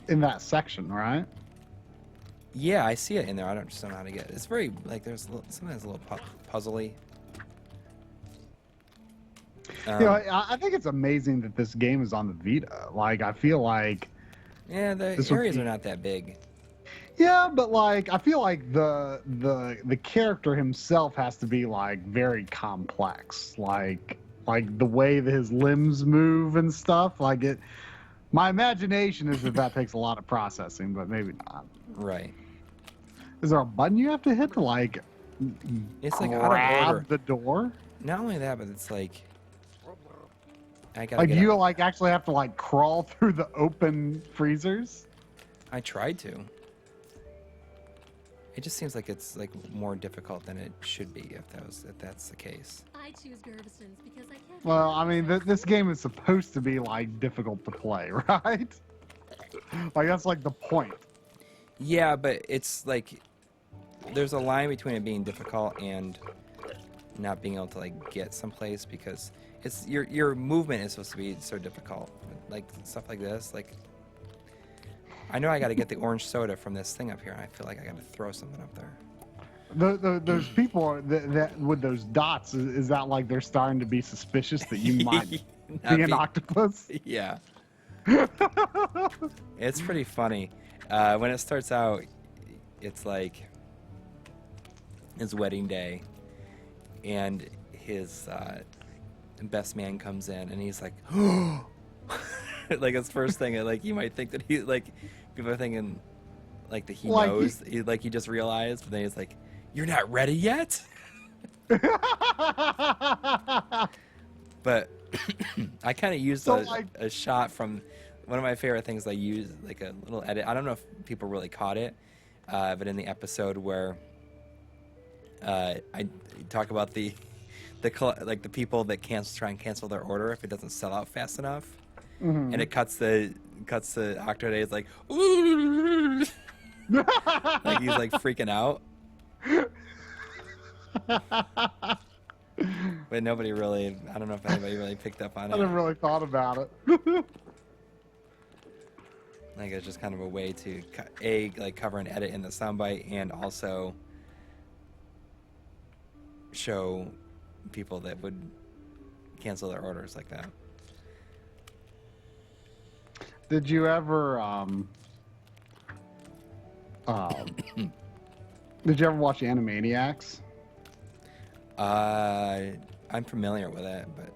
in that section, right? Yeah, I see it in there. I just don't know how to get it. It's very, like, there's sometimes a little puzzly. You know, I think it's amazing that this game is on the Vita. Like, I feel like, yeah, the this would areas be- are not that big. yeah, but like, I feel like the character himself has to be like very complex. Like the way that his limbs move and stuff. Like it. My imagination is that takes a lot of processing, but maybe not. Right. Is there a button you have to hit to like It's like out of grab order. the door? Not only that, but it's like I gotta Like get you up. like actually have to like crawl through the open freezers? I tried to. It just seems like it's like more difficult than it should be if that's the case. I choose Gervisons because I can't. Well, I mean, this game is supposed to be like difficult to play, right? Like that's like the point. Yeah, but it's like there's a line between it being difficult and not being able to like get someplace because it's your movement is supposed to be so difficult. Like stuff like this, like I know I got to get the orange soda from this thing up here. And I feel like I got to throw something up there. Those people that with those dots, is that like they're starting to be suspicious that you might Not be an be- octopus? Yeah. It's pretty funny. When it starts out, it's like his wedding day, and his best man comes in, and he's like, like his first thing, like you might think that he like people are thinking like that he Like knows, he just realized, but then he's like, "You're not ready yet." But I kind of used So, a, like- a shot from one of my favorite things I use, like a little edit. I don't know if people really caught it, but in the episode where I talk about the people that try and cancel their order if it doesn't sell out fast enough, and it cuts the Octodad. It's like, ooh, like he's like freaking out. But nobody really, I don't know if anybody really picked up on I never it. really thought about it. Like it's just kind of a way to like cover and edit in the soundbite and also show people that would cancel their orders like that. Did you ever did you ever watch Animaniacs? I'm familiar with it, but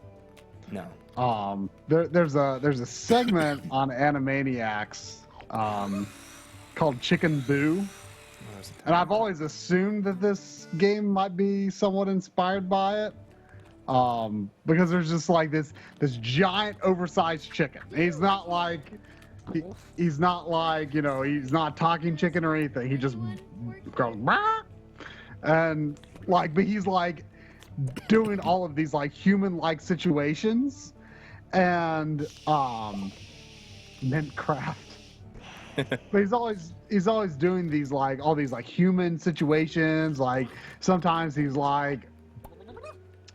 No. There's a segment on Animaniacs called Chicken Boo. And I've always assumed that this game might be somewhat inspired by it. Because there's just like this giant oversized chicken. He's not like he's not like, you know, he's not talking chicken or anything. He just goes "Bah!" and like, but he's like doing all of these like human like situations and mint craft. But he's always doing these like all these like human situations. Like sometimes he's like,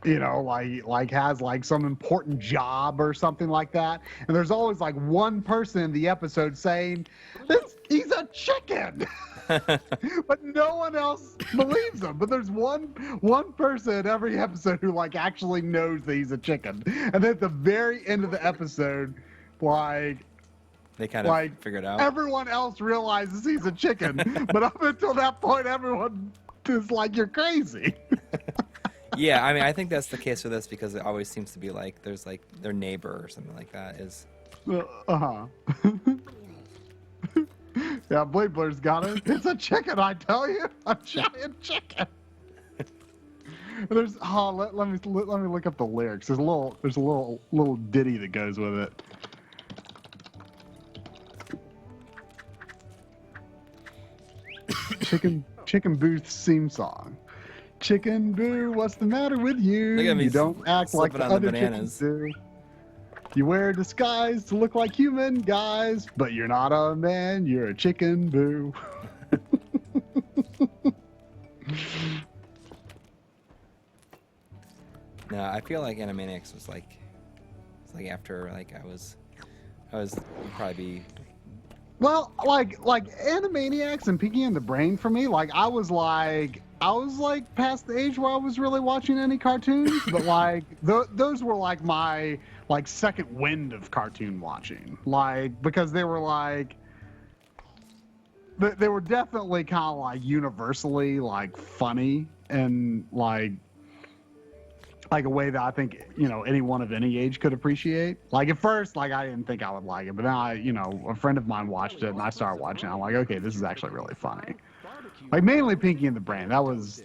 you know, like has like some important job or something like that. And there's always like one person in the episode saying, he's a chicken. But no one else believes him. But there's one person in every episode who like actually knows that he's a chicken. And then at the very end of the episode, like they kind of figured out. Everyone else realizes he's a chicken. But up until that point, everyone is like, you're crazy. Yeah, I mean, I think that's the case with this because it always seems to be like there's like their neighbor or something like that is. Yeah, Blade Blur's got it. It's a chicken, I tell you, a giant chicken. There's let me look up the lyrics. There's a little ditty that goes with it. Chicken Booth's theme song. Chicken Boo, what's the matter with you? Look at me, you don't act like the other chickens do. You wear a disguise to look like human guys, but you're not a man, you're a chicken boo. No, I feel like Animaniacs was like, it's like after like I was would probably be. Well, like Animaniacs and Pinky and the Brain for me, like I was like past the age where I was really watching any cartoons, but like those were like my like second wind of cartoon watching, like because they were like they were definitely kind of like universally like funny and like a way that I think, you know, anyone of any age could appreciate. Like at first, like I didn't think I would like it, but then you know, a friend of mine watched it and I started watching it. I'm like, okay, this is actually really funny. Like mainly Pinky and the Brain. That was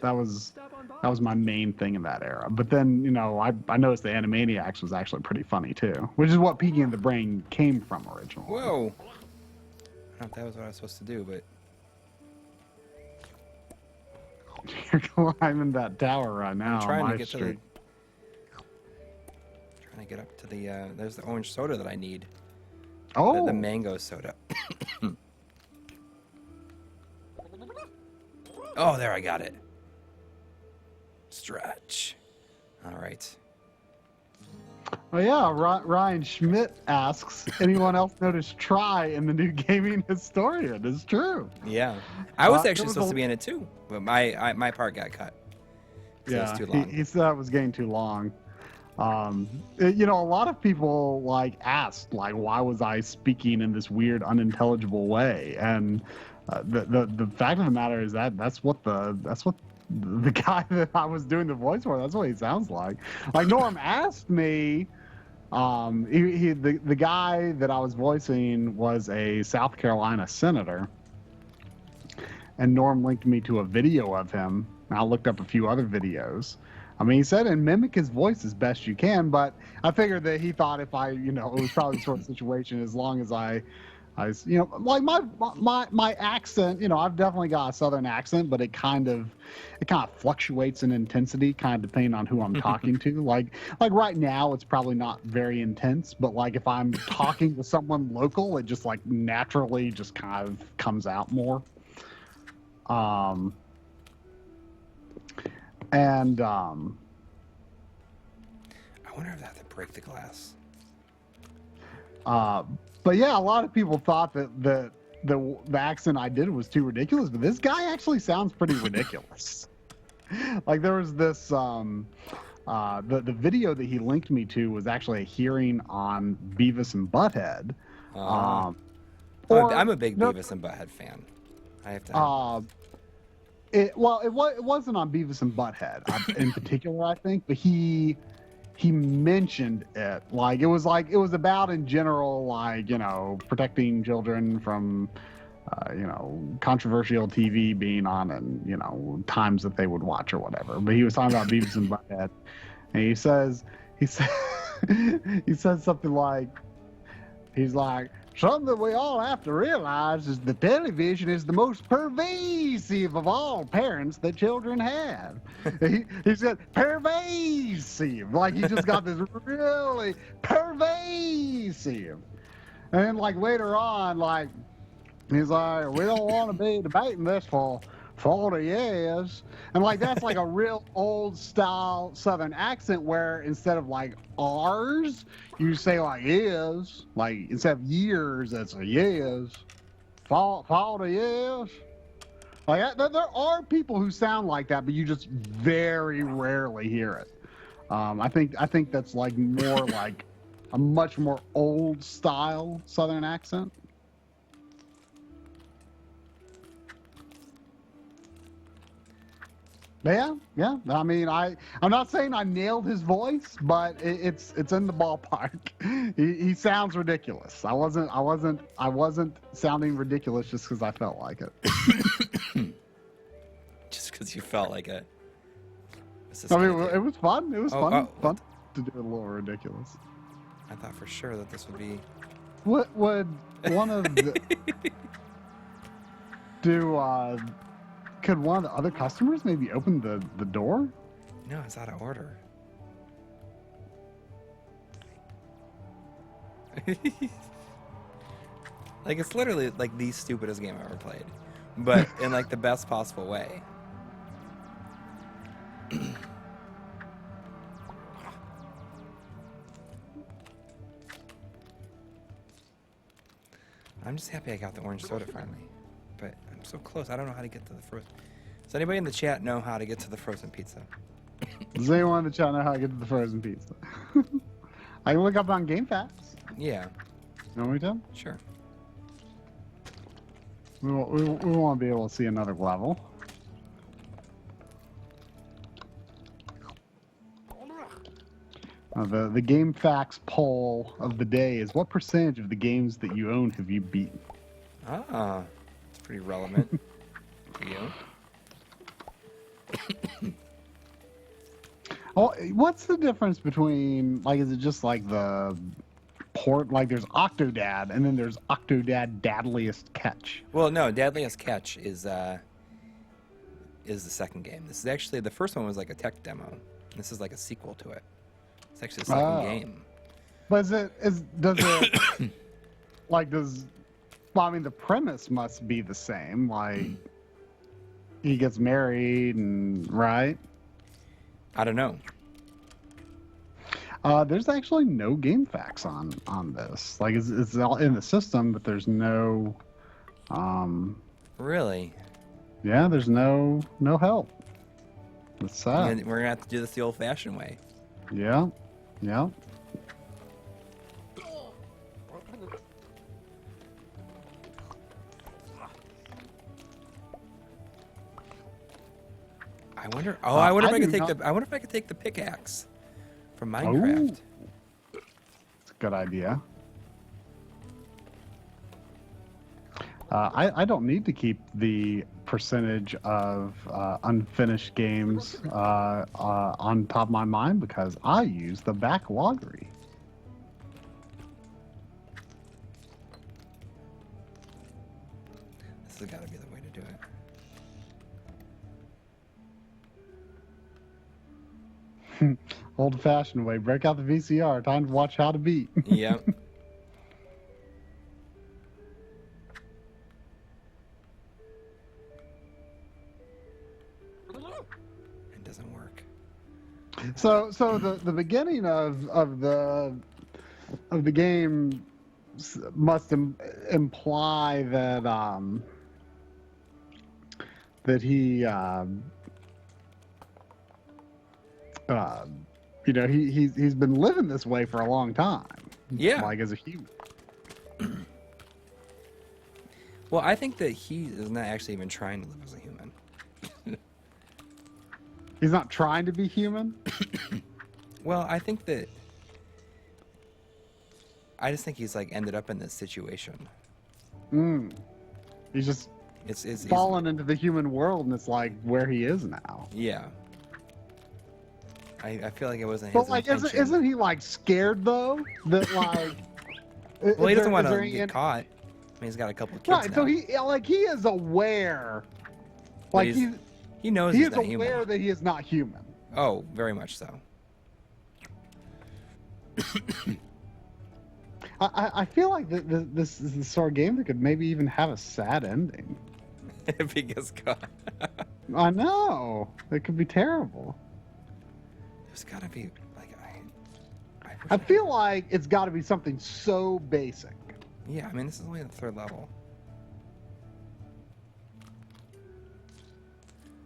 my main thing in that era. But then, you know, I noticed the Animaniacs was actually pretty funny too, which is what Pinky and the Brain came from originally. Whoa. I don't know if that was what I was supposed to do, but you're climbing that tower right now. I'm trying on to my get street. trying to get up to the there's the orange soda that I need. Oh, The mango soda. Oh, there, I got it. Stretch. All right. oh yeah. Ryan Schmidt asks, anyone else notice Try in the new Gaming Historian? It's true. Yeah. I was there actually was supposed to be in it too, but my part got cut. 'Cause it was too long. He said it was getting too long. You know, a lot of people like asked, like, why was I speaking in this weird, unintelligible way? And the fact of the matter is that's what the guy that I was doing the voice for, that's what he sounds like. Like Norm asked me, the guy that I was voicing was a South Carolina senator, and Norm linked me to a video of him. And I looked up a few other videos. I mean, he said, and mimic his voice as best you can, but I figured that he thought if I, you know, it was probably the sort of situation as long as I, you know, like my accent, you know, I've definitely got a Southern accent, but it kind of fluctuates in intensity, kind of depending on who I'm talking to. Like right now, it's probably not very intense, but like if I'm talking to someone local, it just like naturally just kind of comes out more. And I wonder if I have to break the glass. But yeah, a lot of people thought that the accent I did was too ridiculous, but this guy actually sounds pretty ridiculous. Like there was this the video that he linked me to was actually a hearing on Beavis and Butthead. I'm a big Beavis and Butthead fan. I have to. It wasn't on Beavis and Butthead in particular, I think, but he he mentioned it. Like it was about in general, like, you know, protecting children from, you know, controversial TV being on and, you know, times that they would watch or whatever. But he was talking about Beavis and Butthead, and he says he says something like, he's like, something that we all have to realize is the television is the most pervasive of all parents that children have. He said pervasive, like he just got this really pervasive. And then like later on, like he's like, we don't want to be debating this for 40 years. And like that's like a real old style Southern accent where instead of like R's, you say like is, like instead of years, it's a years. 40 years. Like there are people who sound like that, but you just very rarely hear it. I think that's like more like a much more old style Southern accent. Yeah. I mean, I'm not saying I nailed his voice, but it's in the ballpark. He sounds ridiculous. I wasn't sounding ridiculous just because I felt like it. Just because you felt like it. I mean, it was fun. It was fun to do it a little ridiculous. I thought for sure that this would be. What would one of the could one of the other customers maybe open the door? No, it's out of order. Like, it's literally like the stupidest game I've ever played, but in like the best possible way. I'm just happy I got the orange soda finally, but I'm so close. I don't know how to get to the frozen. Does anybody in the chat know how to get to the frozen pizza? Does anyone in the chat know how to get to the frozen pizza? I can look up on GameFAQs. Yeah. You want me to? Sure. We want to be able to see another level. The GameFAQs poll of the day is: what percentage of the games that you own have you beaten? Ah, it's pretty relevant to you. Oh, what's the difference between, like, is it just like the port? Like, there's Octodad, and then there's Octodad Dadliest Catch. Well, no, Dadliest Catch is the second game. This is actually, the first one was like a tech demo. This is like a sequel to it. It's actually the second game. But well, I mean, the premise must be the same. Like, he gets married and, right? I don't know. There's actually no GameFAQs on this. Like, it's all in the system, but there's no. Really? Yeah, there's no help. That's sad. And we're gonna have to do this the old-fashioned way. Yeah. Yeah. I wonder. Oh, I wonder if I could do take not- the. I wonder if I could take the pickaxe from Minecraft. It's a good idea. I don't need to keep the percentage of unfinished games on top of my mind because I use the backloggery. This has got to be the way to do it. Old-fashioned way. Break out the VCR. Time to watch How to Beat. Yep. It doesn't work. So the beginning of the game must imply that that he he's been living this way for a long time. Yeah. Like as a human. Well, I think that he is not actually even trying to live as a human. He's not trying to be human. Well, I just think he's like ended up in this situation. He's just It's fallen into the human world, and it's like where he is now. Yeah. I feel like it wasn't But his like, intention. isn't he like scared though? That like, Well, he doesn't want is to there get any- caught. I mean, he's got a couple of kids Right. now. So he is aware. But Like he knows he he's is not aware human. that he is not human. Oh, very much so. I feel like this is the sort of game that could maybe even have a sad ending. If he gets caught. I know. It could be terrible. There's gotta be like I feel like it's got to be something so basic. Yeah, I mean, this is only the 3rd level.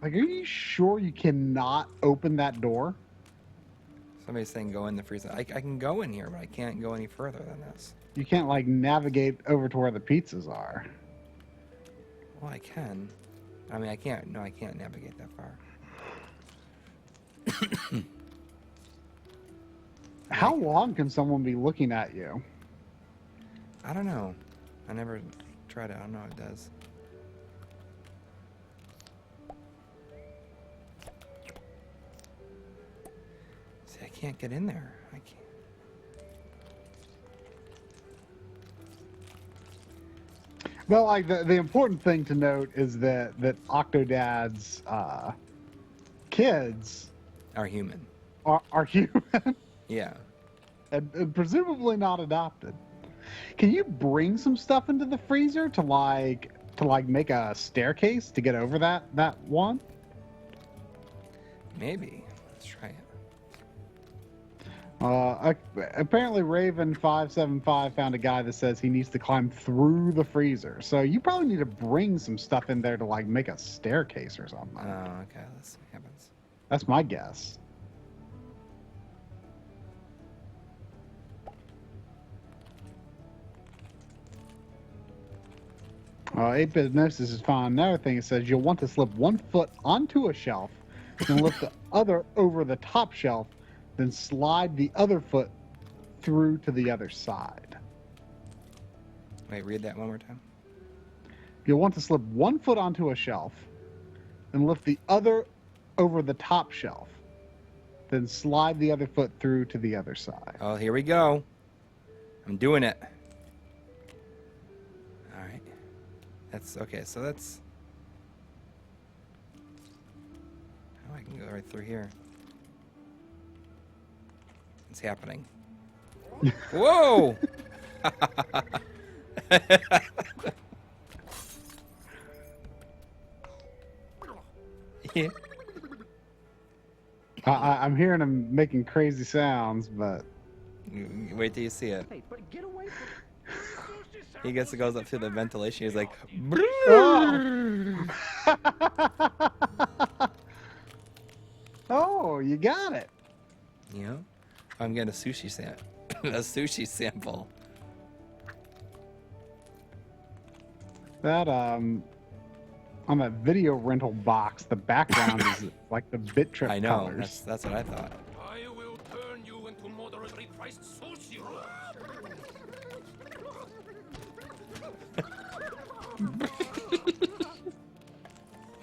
Like, are you sure you cannot open that door? Somebody's saying go in the freezer. I can go in here, but I can't go any further than this. You can't like navigate over to where the pizzas are. Well, I can. I mean, I can't. No, I can't navigate that far. How long can someone be looking at you? I don't know. I never tried it. I don't know how it does. See, I can't get in there. I can't. Well, like the important thing to note is that Octodad's kids Are human. are human Yeah. and presumably not adopted. Can you bring some stuff into the freezer to make a staircase to get over that one? Maybe. Let's try it. Apparently Raven575 found a guy that says he needs to climb through the freezer. So you probably need to bring some stuff in there to like make a staircase or something. Oh, okay. Let's see what happens. That's my guess. 8-bit Gnosis is found another thing. It says you'll want to slip one foot onto a shelf and lift the other over the top shelf, then slide the other foot through to the other side. Wait, read that one more time. You'll want to slip one foot onto a shelf and lift the other over the top shelf, then slide the other foot through to the other side. Oh, here we go. I'm doing it. All right. That's okay. So that's. Oh, I can go right through here. It's happening. Whoa! Yeah. I'm hearing him making crazy sounds, but Wait till you see it. Hey, but get away from He goes up through the ventilation. He's like, oh, you got it. you know, I'm getting a sushi sample. That on that video rental box, the background is like the bit trip I know. colors. That's what I thought. I will turn you into moderately priced sushi rolls.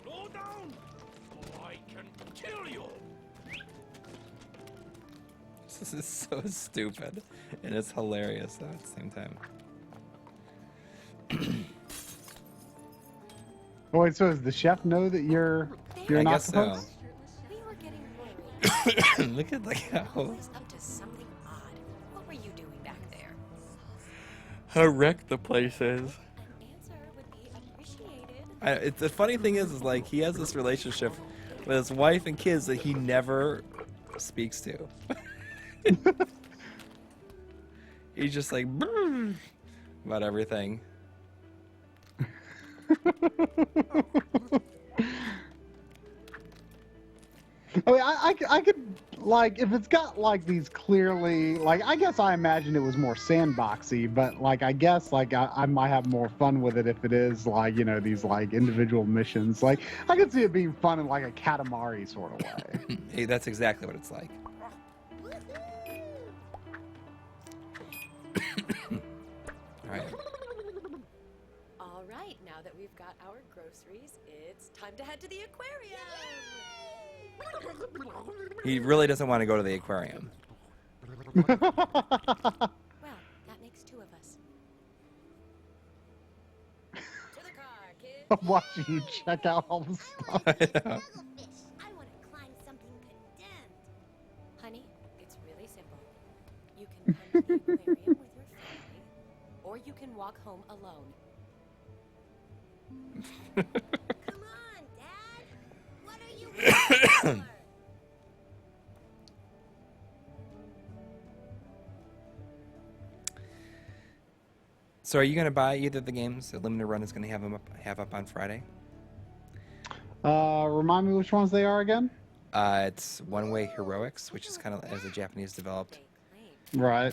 Slow down, or I can kill you. This is so stupid, and it's hilarious though at the same time. Oh wait, so does the chef know that you're I an guess so. octopus? We were getting worried. Look at like how was up to something odd. What were you doing back there? wrecked the place is. An answer would be appreciated. It's the funny thing is like he has this relationship with his wife and kids that he never speaks to. He's just like about everything. I mean, I could like if it's got like these clearly like I guess I imagine it was more sandboxy, but like I guess like I might have more fun with it if it is like these like individual missions. Like I could see it being fun in like a Katamari sort of way. Hey, that's exactly what it's like. we've got our groceries. It's time to head to the aquarium. He really doesn't want to go to the aquarium. Well, that makes two of us. To the car, kids. I'm watching you check out all the stuff. Jugglefish. I want to climb something condemned. Honey, it's really simple. You can come to the aquarium with your family, or you can walk home alone. Come on, Dad. What are you waiting for? So are you going to buy either of the games that Limited Run is going to have up on Friday? Remind me which ones they are again? It's One Way Heroics, which is kind of as a Japanese developed They claim. Right.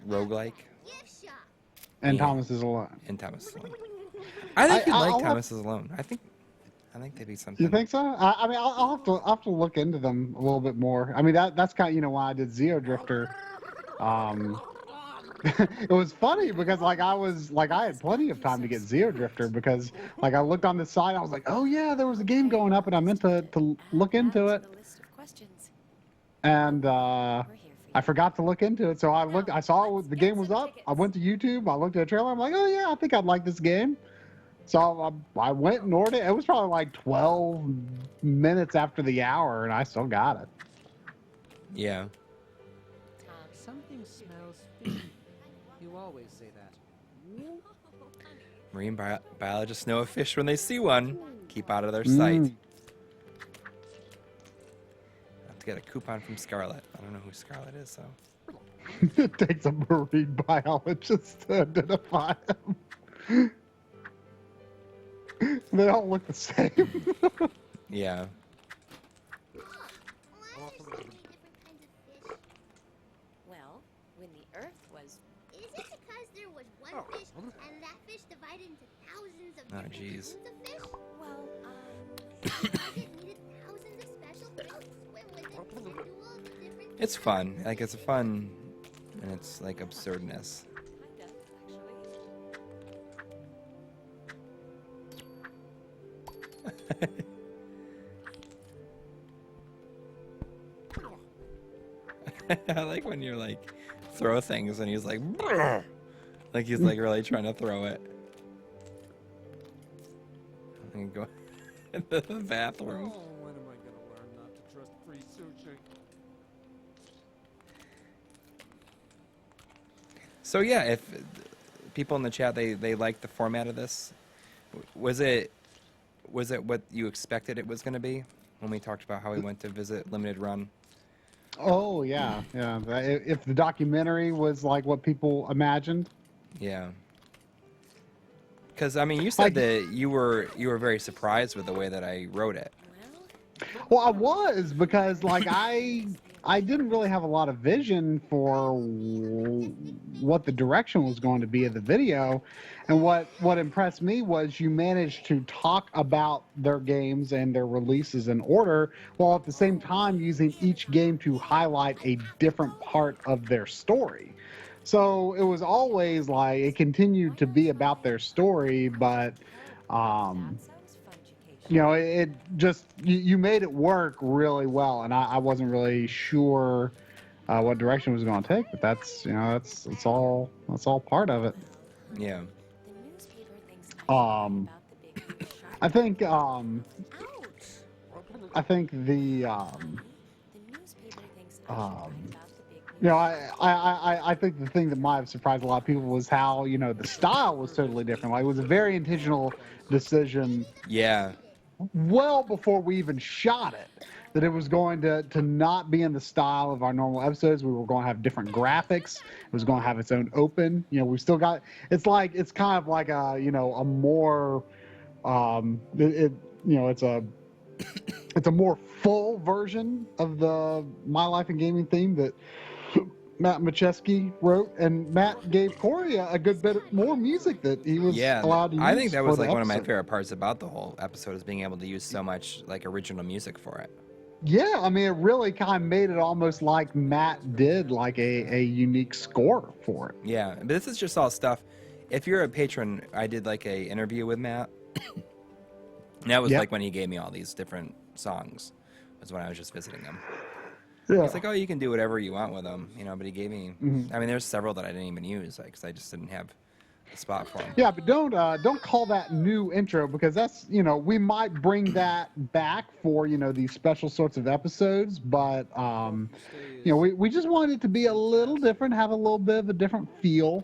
roguelike, Gift shop. And yeah. Thomas is Alone. and Thomas is Alone. I think you'd I'll like have- Thomas is Alone. I think they'd be something. You think so? I mean, I'll have to look into them a little bit more. I mean, that's kind of, when I did Zero Drifter, it was funny because I had plenty of time to get Zero Drifter because I looked on the site, I was like, oh yeah, there was a game going up, and I meant to look into Add it, to the list of questions. and We're here for I you. forgot to look into it. So I saw the game was up. I went to YouTube. I looked at the trailer. I'm like, oh yeah, I think I'd like this game. So I went and ordered it. It was probably like 12 minutes after the hour, and I still got it. Yeah. Something smells fishy. You always say that. Marine biologists know a fish when they see one. Keep out of their sight. Mm. I have to get a coupon from Scarlett. I don't know who Scarlett is, so. It takes a marine biologist to identify them. They all look the same. Yeah. Why are there so many different kinds of fish? Well, when the Earth was Is it because there was one fish and that fish divided into thousands of Oh, different jeez. kinds of fish? well, Because it needed thousands of special fish to swim with it to do all the different It's fun. It's a fun, and it's absurdness. kinda, actually. I like when you throw things and he's like, "Brr." He's really trying to throw it. And go into the bathroom. Oh, when am I gonna learn not to trust free sushi? So yeah, if people in the chat they like the format of this, was it what you expected it was going to be when we talked about how we went to visit Limited Run? Oh yeah. If the documentary was like what people imagined. Yeah. Because you said that you were very surprised with the way that I wrote it. Well, I was because I didn't really have a lot of vision for what the direction was going to be of the video, and what impressed me was you managed to talk about their games and their releases in order, while at the same time using each game to highlight a different part of their story. So it was always it continued to be about their story, but That sounds fun, it just you made it work really well, and I wasn't really sure what direction it was going to take, but that's it's all part of it. Yeah. The newspaper thinks Um, about the big blue shark. I think Ouch! the The newspaper thinks um, about the big blue I think the thing that might have surprised a lot of people was how the style was totally different. It was a very intentional decision Yeah. well before we even shot it, that it was going to not be in the style of our normal episodes. We were going to have different graphics. It was going to have its own open. We still got. It's kind of like a a more, it's a more full version of the My Life in Gaming theme that Matt McCheskey wrote, and Matt gave Coury a good bit more music that he was allowed to use. I think that was for the one of my episode. favorite parts about the whole episode is being able to use so much original music for it. Yeah, it really kind of made it almost like Matt did a unique score for it. Yeah, but this is just all stuff. If you're a patron, I did a interview with Matt And that was Yep. like when he gave me all these different songs. Was when I was just visiting him. Yeah. He's like, oh, you can do whatever you want with them, you know. But he gave me. Mhm. I mean, there's several that I didn't even use, because I just didn't have a spot for them. Yeah, but don't call that new intro, because that's, we might bring that back for, these special sorts of episodes, but we just wanted it to be a little different, have a little bit of a different feel.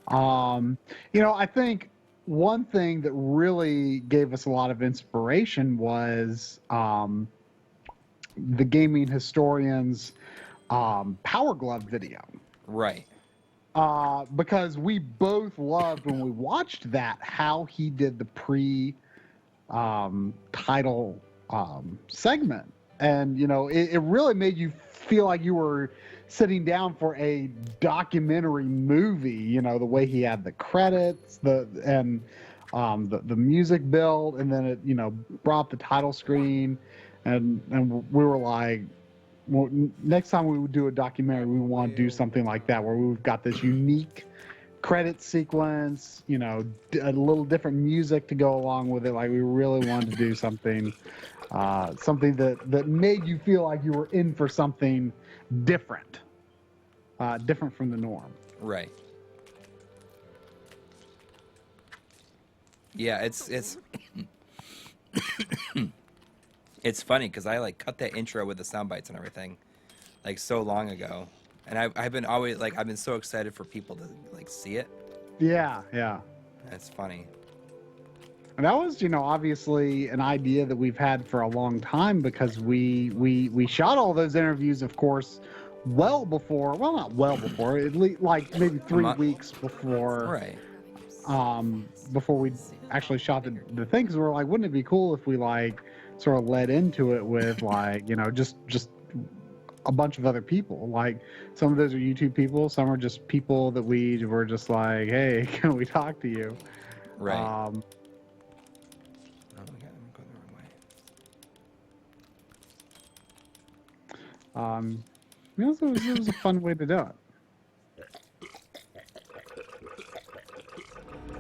I think one thing that really gave us a lot of inspiration was the Gaming Historian's Power Glove video. Right. Because we both loved when we watched that, how he did the title segment. And, it really made you feel like you were sitting down for a documentary movie, the way he had the credits, the music build, and then it, brought up the title screen. And we were like, well, next time we would do a documentary, we want to do something like that, where we've got this unique credit sequence, a little different music to go along with it. Like, we really wanted to do something that made you feel like you were in for something different, different from the norm. Right. Yeah, it's it's funny because I cut that intro with the sound bites and everything so long ago, and I've been so excited for people to see it. Yeah. That's funny. And that was, obviously an idea that we've had for a long time, because we shot all those interviews, of course, not well before, at least maybe 3 weeks before. Right. Before we actually shot the thing, because we were like, wouldn't it be cool if we sort of led into it with just a bunch of other people. Some of those are YouTube people, some are just people that we were just like, hey, can we talk to you? Right. Oh my god, I'm going the wrong way. So it was a fun way to do it.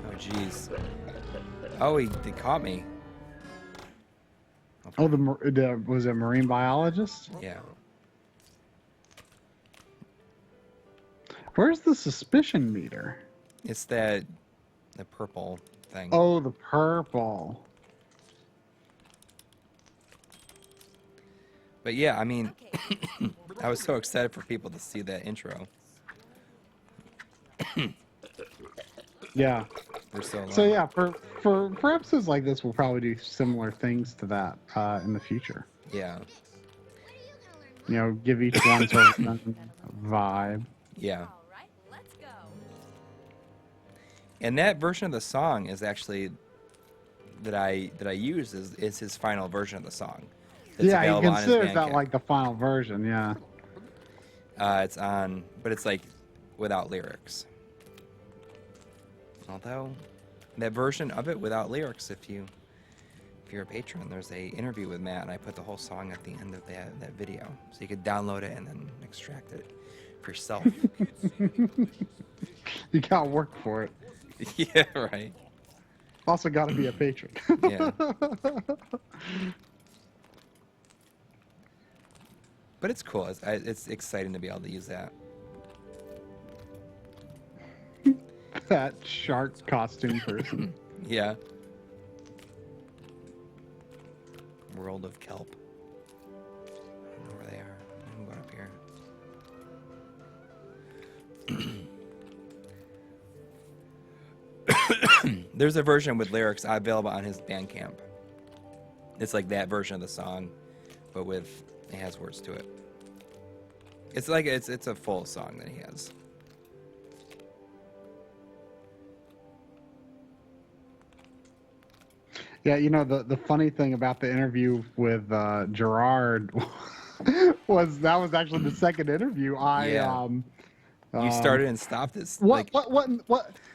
Oh jeez. Oh, they caught me. Oh, was it a marine biologist? Yeah. Where's the suspicion meter? It's the purple thing. Oh, the purple. But yeah, I mean, I was so excited for people to see that intro. Yeah. For so long. So yeah, for episodes like this, we'll probably do similar things to that in the future. Yeah. Give each one sort of a vibe. Yeah. All right, let's go. And that version of the song is actually that I use is his final version of the song. It's Yeah, he available on his considers that Bandcamp. the final version. Yeah. It's on, but it's without lyrics. Although that version of it without lyrics, if you're a patron, there's a interview with Matt, and I put the whole song at the end of that video, so you could download it and then extract it for yourself. You gotta work for it. Yeah, right. Also, gotta be a patron. Yeah. But it's cool. It's exciting to be able to use that. That shark costume person. Yeah. World of Kelp. I don't know where they are. I'm going up here. There's a version with lyrics available on his Bandcamp. It's that version of the song, but it has words to it. It's it's a full song that he has. Yeah, the funny thing about the interview with Gerard was actually the second interview. You started and stopped this. What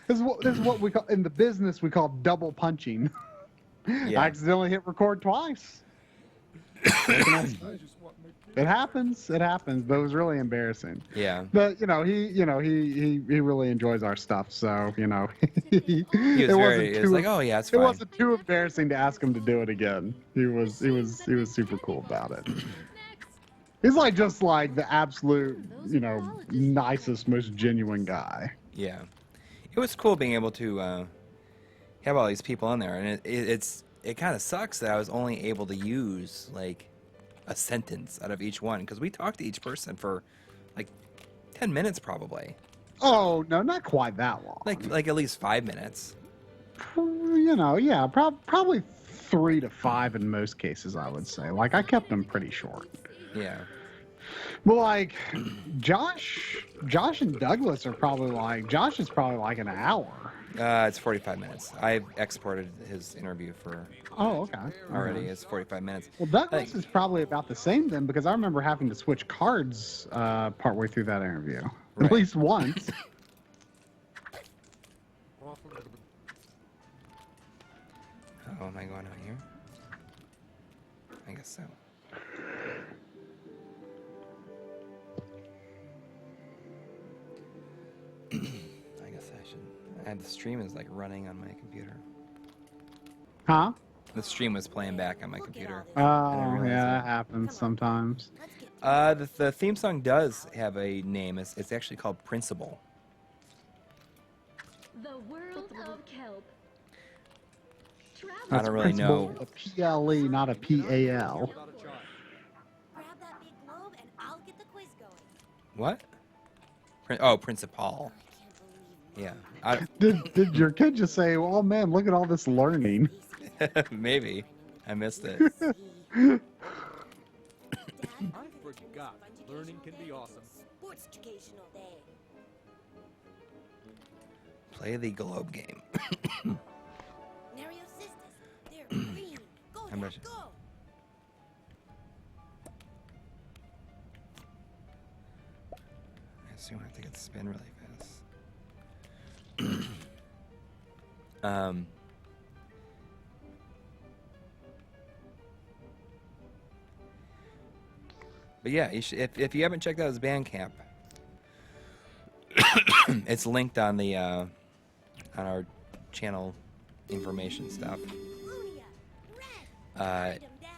this is what we call in the business, we call double punching. Yeah. I accidentally hit record twice. I just want It happens, but it was really embarrassing. Yeah. But he really enjoys our stuff, so He was it very. Like, oh yeah, it's it fine. wasn't too embarrassing to ask him to do it again. He was super cool about it. He's like just like the absolute, nicest, most genuine guy. Yeah, it was cool being able to have all these people in there, and it kind of sucks that I was only able to use like a sentence out of each one because we talked to each person for like 10 minutes probably. Oh no, not quite that long. Like at least 5 minutes. Yeah, probably 3 to 5 in most cases, I would say. Like I kept them pretty short. Yeah. Well, like Josh and Douglas are probably like Josh is probably like an hour. It's 45 minutes. I've exported his interview for Oh, okay. already. It's 45 minutes. Well, Douglas is probably about the same then because I remember having to switch cards partway through that interview. Right. At least once. Oh, am I going out here? I guess so. I guess I should. The stream is like running on my computer. Huh? The stream was playing back on my computer. Oh, realize yeah, that. that happens sometimes. The theme song does have a name. It's actually called Principal. The world of kelp. I don't really know. A PLE, not a PAL. Grab that big globe and I'll get the quiz going. What? Principal. Yeah. Did your kid just say, "Oh man, look at all this learning"? Maybe. I missed it. I forgot. Learning can be awesome. Sports educational day. Play the globe game. Mario sisters, they're green. Go, How Dad, much? go. I assume I have to get the spin really fast. But yeah, you should, if you haven't checked out his Bandcamp, it's linked on the on our channel information stuff. Lunia, red. Uh, Freedom, Dad.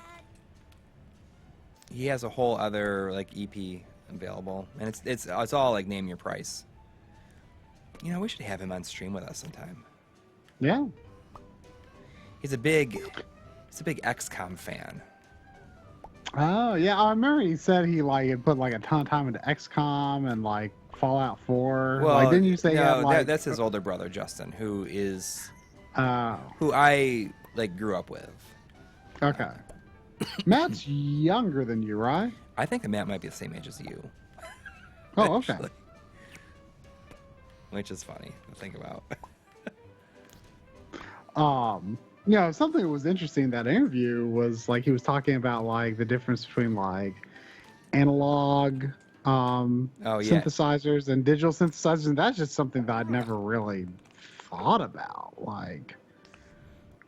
he has a whole other like EP available, and it's all like name your price. You know, we should have him on stream with us sometime. Yeah. He's a big XCOM fan. Oh yeah, I remember he said he like had put like a ton of time into XCOM and like Fallout 4. Well, like, didn't you say he no, had, like, that's his older brother Justin, who Oh, I like grew up with. okay. Matt's younger than you, right? I think that Matt might be the same age as you. Oh, okay. actually. Which is funny to think about. Something that was interesting in that interview was like he was talking about like the difference between like analog synthesizers and digital synthesizers, and that's just something that I'd never really thought about. Like,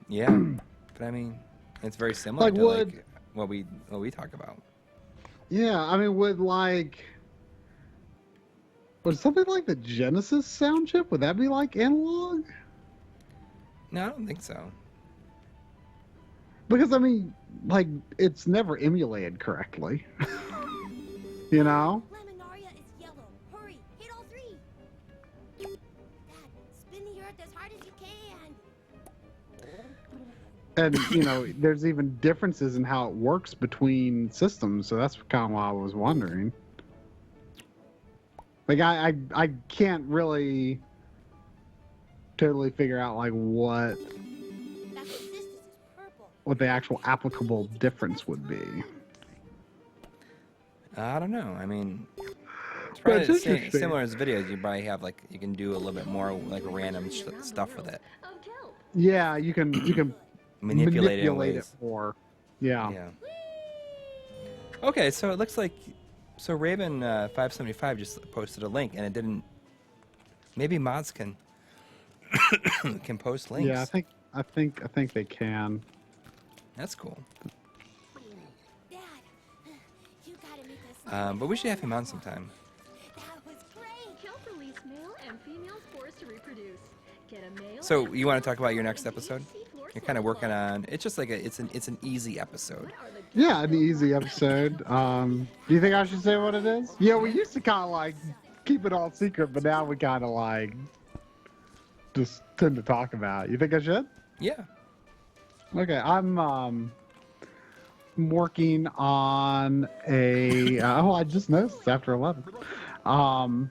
Yeah, but I mean, it's very similar Like, to would- like what we talk about. yeah, I mean, would something like the Genesis sound chip, would that be like analog? No, I don't think so. Because I mean, like, it's never emulated correctly. You know? Laminaria is yellow. Hurry, hit all three. Dad, spin the earth as hard as you can. And there's even differences in how it works between systems, so that's kind of why I was wondering. Like, I can't really totally figure out like what That sisters is purple. the actual applicable difference would be. I don't know. I mean, it's But probably it's the same, interesting. similar as videos. You probably have like you can do a little bit more like random stuff with it, Of kelp. Yeah, you can manipulate it in it ways. more. Yeah. Yeah. Okay, so it looks like Raven 575 just posted a link, and it didn't. Maybe mods can post links. Yeah, I think they can. That's cool. Dad, you gotta But we should have him on sometime. That was great. Kelp release male and female spores to reproduce. Get a male. So and you want to female talk about your spore next in episode? DHC floor You're kind of working slug. on. It's just like it's an easy episode. What are the Yeah, an easy episode. Do you think I should say what it is? Yeah, we used to kind of like keep it all secret, but now we kind of like just tend to talk about it. You think I should? Yeah. Okay, I'm working on a. I just noticed after 11. I'm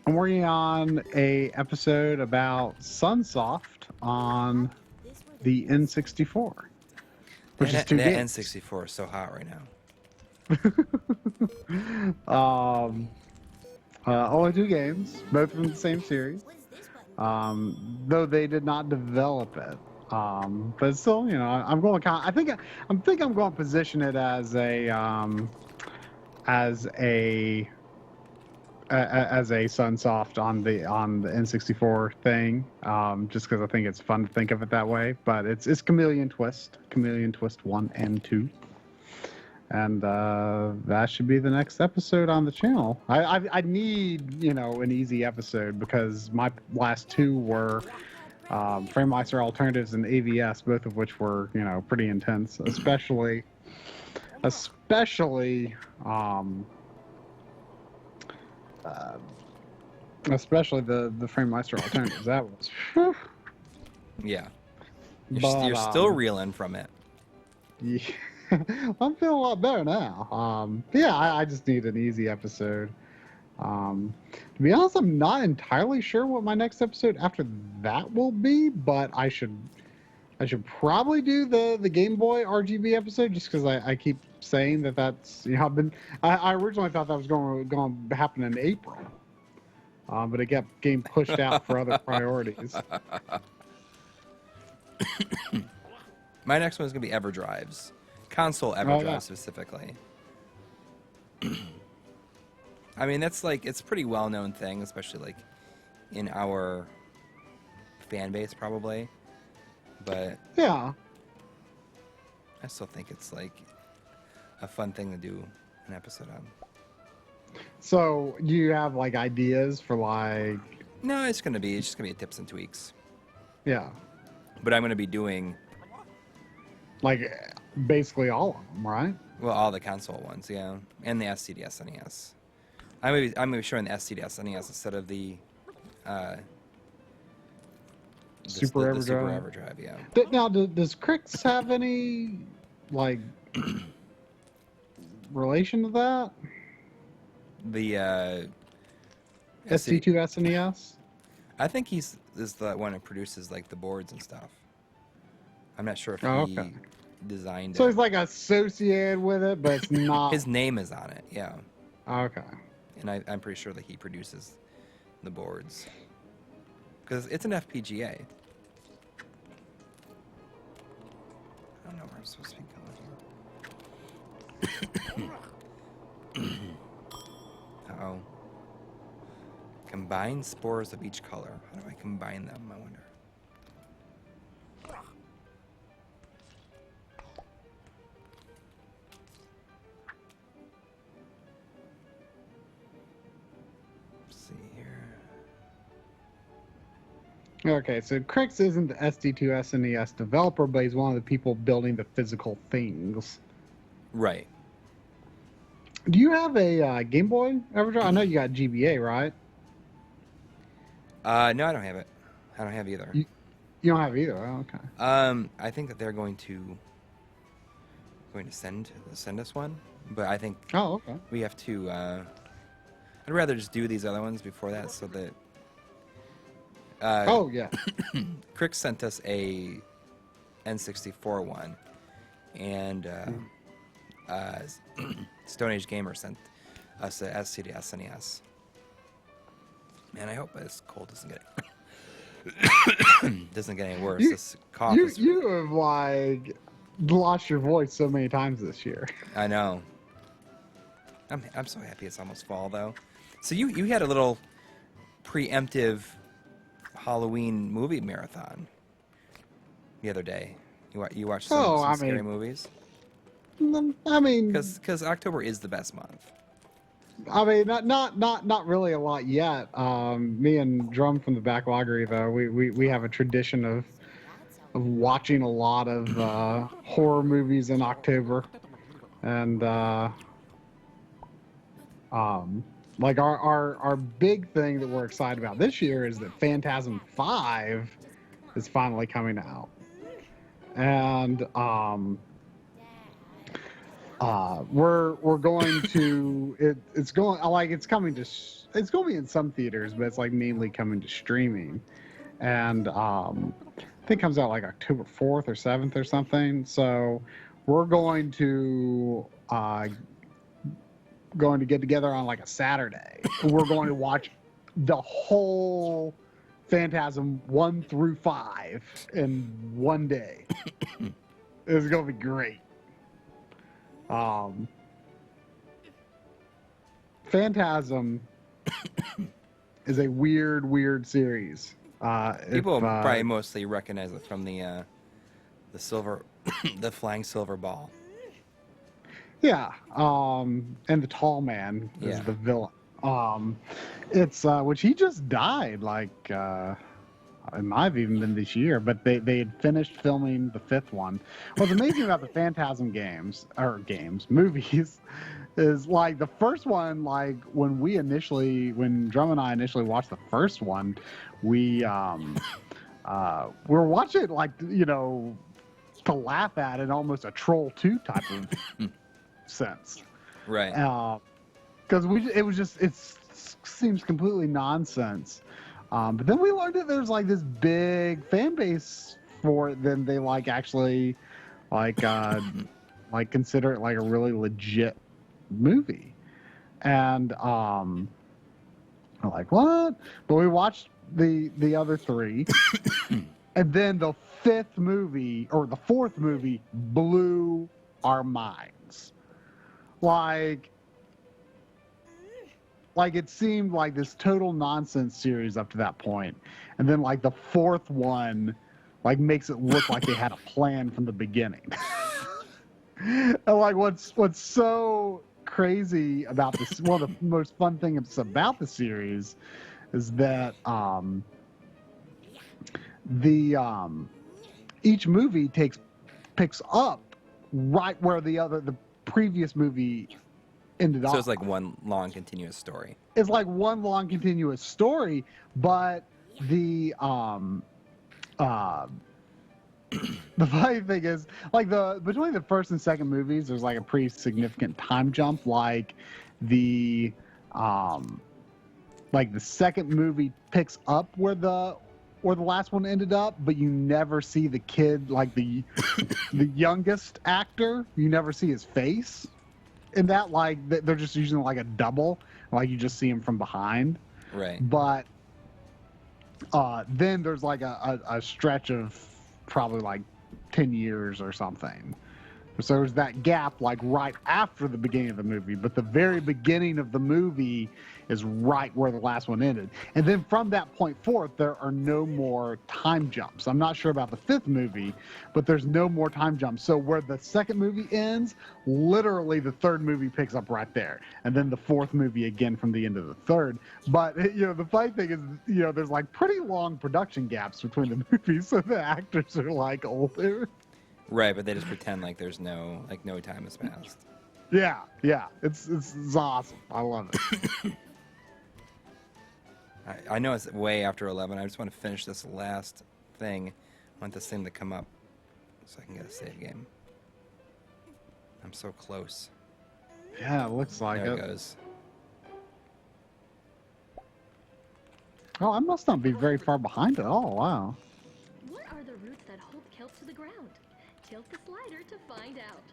working on a episode about Sunsoft on the N64, which is two that games. N64 is so hot right now. Only two games, both from the same series. What is this button? Though they did not develop it. But still, you know, I'm going to I think I'm going to position it as a Sunsoft on the N64 thing, just because I think it's fun to think of it that way. But it's Chameleon Twist 1 and 2, and that should be the next episode on the channel. I need, you know, an easy episode because my last two were Framemeister Alternatives and AVS, both of which were, you know, pretty intense, especially the Framemeister Alternatives. That was, whew. Yeah. But, You're still reeling from it. yeah, I'm feeling a lot better now. Yeah, I just need an easy episode. To be honest, I'm not entirely sure what my next episode after that will be, but I should probably do the Game Boy RGB episode just because I keep saying that's, you know, I originally thought that was going to happen in April, but it kept getting pushed out for other priorities. My next one is gonna be EverDrives, console EverDrive yeah. specifically. I mean, that's like, it's a pretty well-known thing, especially like in our fan base probably. But Yeah. I still think it's like a fun thing to do an episode on. So, do you have like ideas for like, No, it's just gonna be tips and tweaks. yeah, But I'm gonna be doing, like basically all of them, right? well, all the console ones, yeah, and the SCDS NES. I'm gonna be showing the SCDS NES instead of the Super the Super EverDrive. EverDrive, yeah. Now, does Crix have any like relation to that? The SC2 SNES? I think is the one that produces like the boards and stuff. I'm not sure if Oh, he okay. designed So it. it's like associated with it, but it's not. His name is on it, yeah. Okay. And I'm pretty sure that he produces the boards. Because it's an FPGA. I don't know where I'm supposed to be going here. Uh-oh. Combine spores of each color. How do I combine them, I wonder? Let's see here. Okay, so Crix isn't the SD2 SNES developer, but he's one of the people building the physical things. Right. Do you have a Game Boy EverDrive? I know you got GBA, right? No, I don't have it. I don't have either. You don't have either. Oh, okay. I think that they're going to send us one, but I think Oh, okay. we have to. I'd rather just do these other ones before that, so that. Oh, yeah. Crix sent us a N64 one, and Stone Age Gamer sent us a SCD SNES. Man, I hope this cold doesn't get any worse. This cough is. You have like lost your voice so many times this year. I know. I'm so happy it's almost fall though. So you had a little preemptive Halloween movie marathon the other day. You watched some scary movies? I mean, Because October is the best month. not really a lot yet. Me and Drum from the Backloggery, though, we have a tradition of watching a lot of horror movies in October, and like our big thing that we're excited about this year is that Phantasm 5 is finally coming out, and we're going to it's going like it's coming to it's going to be in some theaters, but it's like mainly coming to streaming, and I think it comes out like October 4th or 7th or something. So we're going to get together on like a Saturday. We're going to watch the whole Phantasm 1 through 5 in one day. It's gonna be great. Phantasm is a weird series. People probably mostly recognize it from the silver, the flying silver ball. Yeah, and the tall man is the villain. It's which he just died like it might have even been this year, but they had finished filming the 5th one. What's amazing about the Phantasm movies is like the first one, like when Drum and I initially watched the first one, we were watching it like, you know, to laugh at in almost a Troll 2 type of sense. Right. Because it seems completely nonsense. But then we learned that there's like this big fan base for it. Then they like actually like consider it like a really legit movie. And I'm like, what? But we watched the other 3. And then the 5th movie or the 4th movie blew our minds. Like it seemed like this total nonsense series up to that point, and then like the 4th one, like makes it look like they had a plan from the beginning. And like what's so crazy about this? One of the most fun things about the series is that each movie picks up right where the previous movie ended up. So it's like one long continuous story. It's like one long continuous story, but the funny thing is, like between the first and second movies, there's like a pretty significant time jump. Like the second movie picks up where the last one ended up, but you never see the kid, like the youngest actor. You never see his face. In that, like, they're just using like a double, like you just see him from behind. Right. But then there's like a stretch of probably like 10 years or something. So there's that gap like right after the beginning of the movie, but the very beginning of the movie is right where the last one ended. And then from that point forth, there are no more time jumps. I'm not sure about the 5th movie, but there's no more time jumps. So where the second movie ends, literally the 3rd movie picks up right there. And then the 4th movie again from the end of the 3rd. But, you know, the funny thing is, you know, there's like pretty long production gaps between the movies. So the actors are like older. Right, but they just pretend like there's no time has passed. Yeah, it's awesome. I love it. I know it's way after 11. I just want to finish this last thing. I want this thing to come up so I can get a save game. I'm so close. Yeah, it looks like there it. It goes. Oh, I must not be very far behind at all. Wow. What are the roots that hold kelp to the ground? Tilt the slider to find out.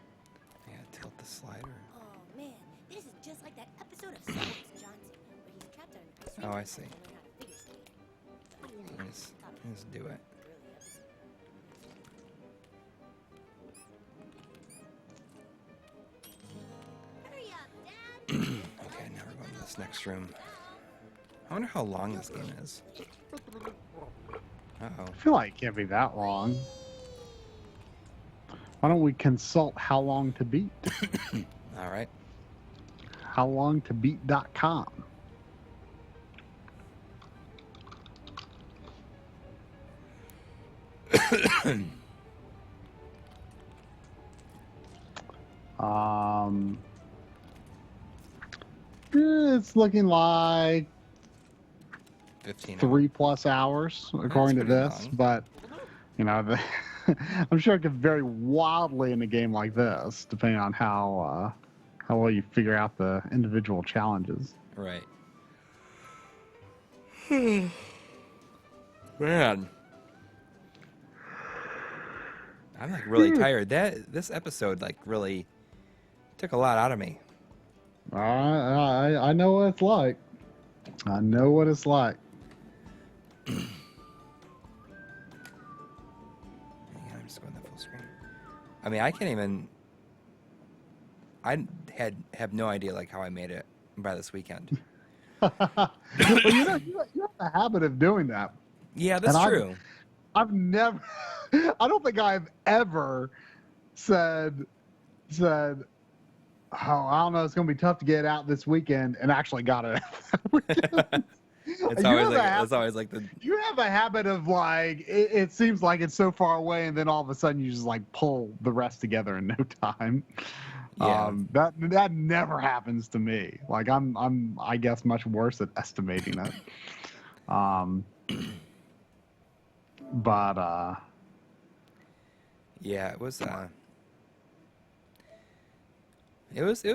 Yeah, tilt the slider. Oh man, this is just like that episode of Soldner-X Johnson where he's trapped on an ice cream Oh, I truck see. and learn how to figure skate. Let's do it. Hurry up, Dad. Okay, now we're going to this next room. I wonder how long this game is. Uh-oh. I feel like it can't be that long. Why don't we consult How Long to Beat? All right. HowLongToBeat.com. It's looking like 15. 3+ hours according to pretty this, long. but you know, I'm sure it could vary wildly in a game like this, depending on how well you figure out the individual challenges. Right. Man. I'm like really tired. This episode like really took a lot out of me. I know what it's like. I know what it's like. Hang on, I'm just going to full screen. I mean, I can't even. I have no idea like how I made it by this weekend. Well, you have a habit of doing that. Yeah, that's And true. I've never. I don't think I've ever said, oh, I don't know, it's going to be tough to get out this weekend, and actually got it out. It's always like the You have a habit of like it seems like it's so far away, and then all of a sudden you just like pull the rest together in no time. Yeah. That never happens to me. Like I'm I guess much worse at estimating it. But yeah, it was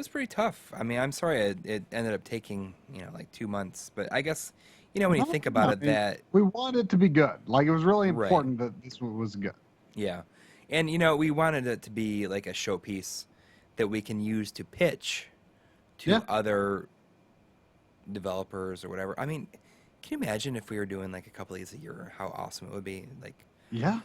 pretty tough. I mean, I'm sorry it ended up taking, like 2 months, but I guess, when you think about it, that we wanted it to be good. Like it was really Right. important that this was good. yeah. And we wanted it to be like a showpiece that we can use to pitch to Yeah. other developers or whatever. I mean, can you imagine if we were doing like a couple of these a year, how awesome it would be? Like Yeah.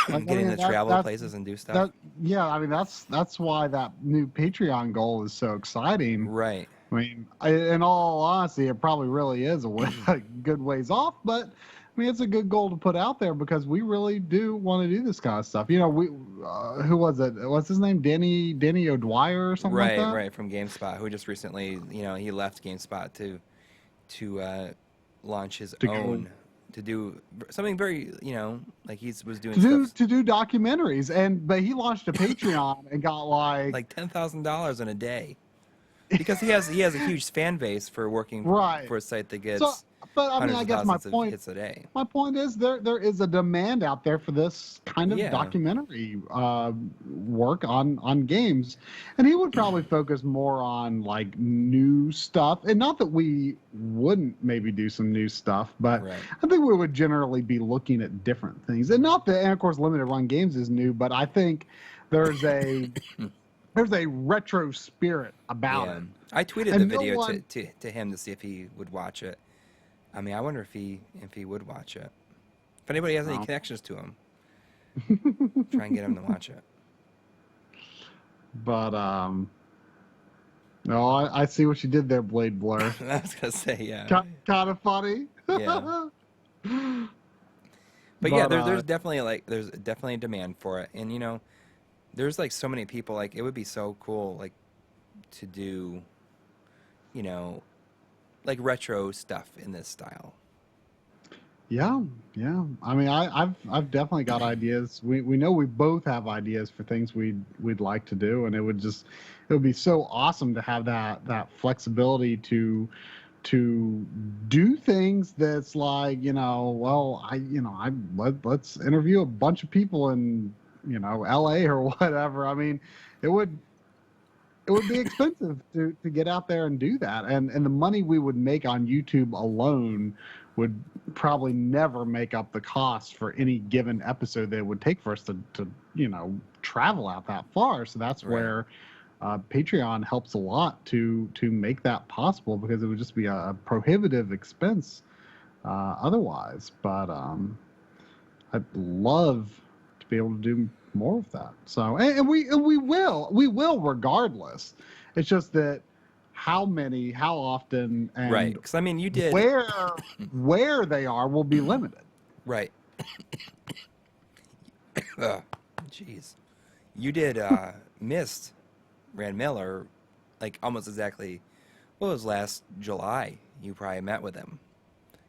getting to travel places and do stuff. Yeah, I mean that's why that new Patreon goal is so exciting. Right. I mean, in all honesty, it probably really is a good ways off, but I mean, it's a good goal to put out there because we really do want to do this kind of stuff. We who was it? What's his name? Danny O'Dwyer or something like that? Right, from GameSpot, who just recently, he left GameSpot to launch his own, to do something very, like he was doing stuff. To do documentaries, but he launched a Patreon and got like $10,000 in a day, because he has a huge fan base for working Right. for a site that gets. So, but I mean, hundreds I of guess my thousands of point. hits a day. My point is there is a demand out there for this kind of Yeah. documentary work on games, and he would probably focus more on like new stuff. And not that we wouldn't maybe do some new stuff, but Right. I think we would generally be looking at different things. And not that, and of course, limited run games is new, but I think there's a retro spirit about Yeah. it. I tweeted And the no video one- to him to see if he would watch it. I mean, I wonder if he would watch it. If anybody has any No. connections to him, try and get him to watch it. But no, I see what you did there, Blade Blur. I was gonna say, yeah. Kind of funny. Yeah. But yeah, there's definitely a demand for it, and there's like so many people. Like it would be so cool, like to do, like retro stuff in this style. Yeah. I mean, I've definitely got ideas. We know we both have ideas for things we'd like to do, and it would be so awesome to have that flexibility to do things that's like, let's interview a bunch of people in LA or whatever. I mean, it would be expensive to get out there and do that, and the money we would make on YouTube alone would probably never make up the cost for any given episode that it would take for us to travel out that far. So that's Right. where Patreon helps a lot to make that possible, because it would just be a prohibitive expense otherwise. But I'd love to be able to do more of that. So and we will regardless. It's just that how many, how often, and Right. Because I mean, you did. where they are will be limited. Right. Ugh, jeez. You did Mist, Rand Miller, like almost exactly. What was last July? You probably met with him,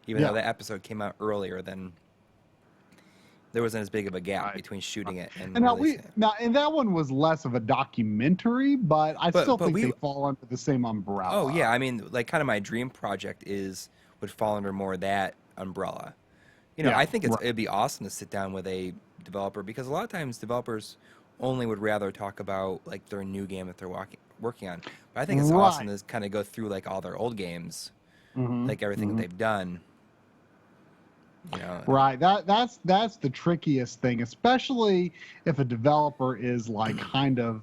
even though that episode came out earlier than. There wasn't as big of a gap between shooting it and releasing it. And that one was less of a documentary, but I still think they fall under the same umbrella. Oh yeah, I mean, like kind of my dream project would fall under more that umbrella. You know, I think it'd be awesome to sit down with a developer, because a lot of times developers only would rather talk about like their new game that they're working on. But I think it's awesome to kind of go through like all their old games, like everything that they've done. You know, right. That's the trickiest thing, especially if a developer is like kind of,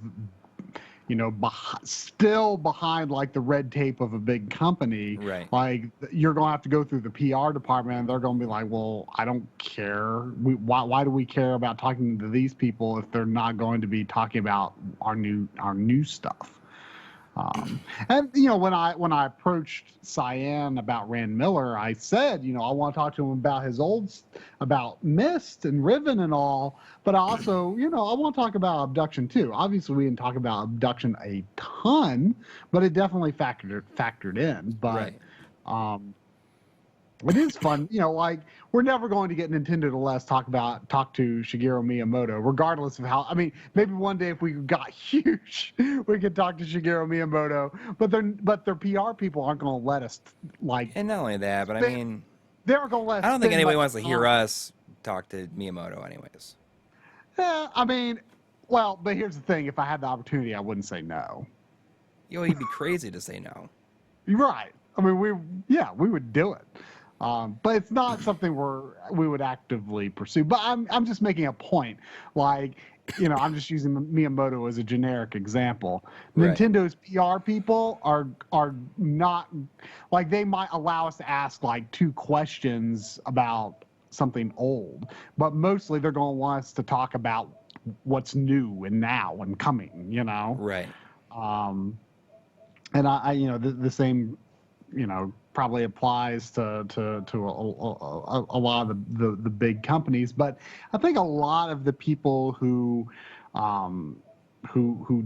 you know, still behind like the red tape of a big company. Right. Like you're going to have to go through the PR department, and they're going to be like, well, I don't care. Why do we care about talking to these people if they're not going to be talking about our new stuff? And you know, when I approached Cyan about Rand Miller, I said, you know, I want to talk to him about Mist and Riven and all, but also, you know, I want to talk about Abduction too. Obviously, we didn't talk about Abduction a ton, but it definitely factored in. But it is fun, you know, like we're never going to get Nintendo to let us talk to Shigeru Miyamoto, regardless of how. I mean, maybe one day if we got huge, we could talk to Shigeru Miyamoto, but their PR people aren't going to let us like. And not only that, but I mean, they aren't going to let us. I don't think anybody wants to hear us talk to Miyamoto, anyways. Yeah, I mean, well, but here's the thing: if I had the opportunity, I wouldn't say no. You know, you'd be crazy to say no. You're right. I mean, we would do it. But it's not something we would actively pursue. But I'm just making a point. Like, you know, I'm just using Miyamoto as a generic example. Right. Nintendo's PR people are not, like, they might allow us to ask like 2 questions about something old, but mostly they're going to want us to talk about what's new and now and coming, you know? Right. And I you know, the same, you know, probably applies to a lot of the big companies, but I think a lot of the people who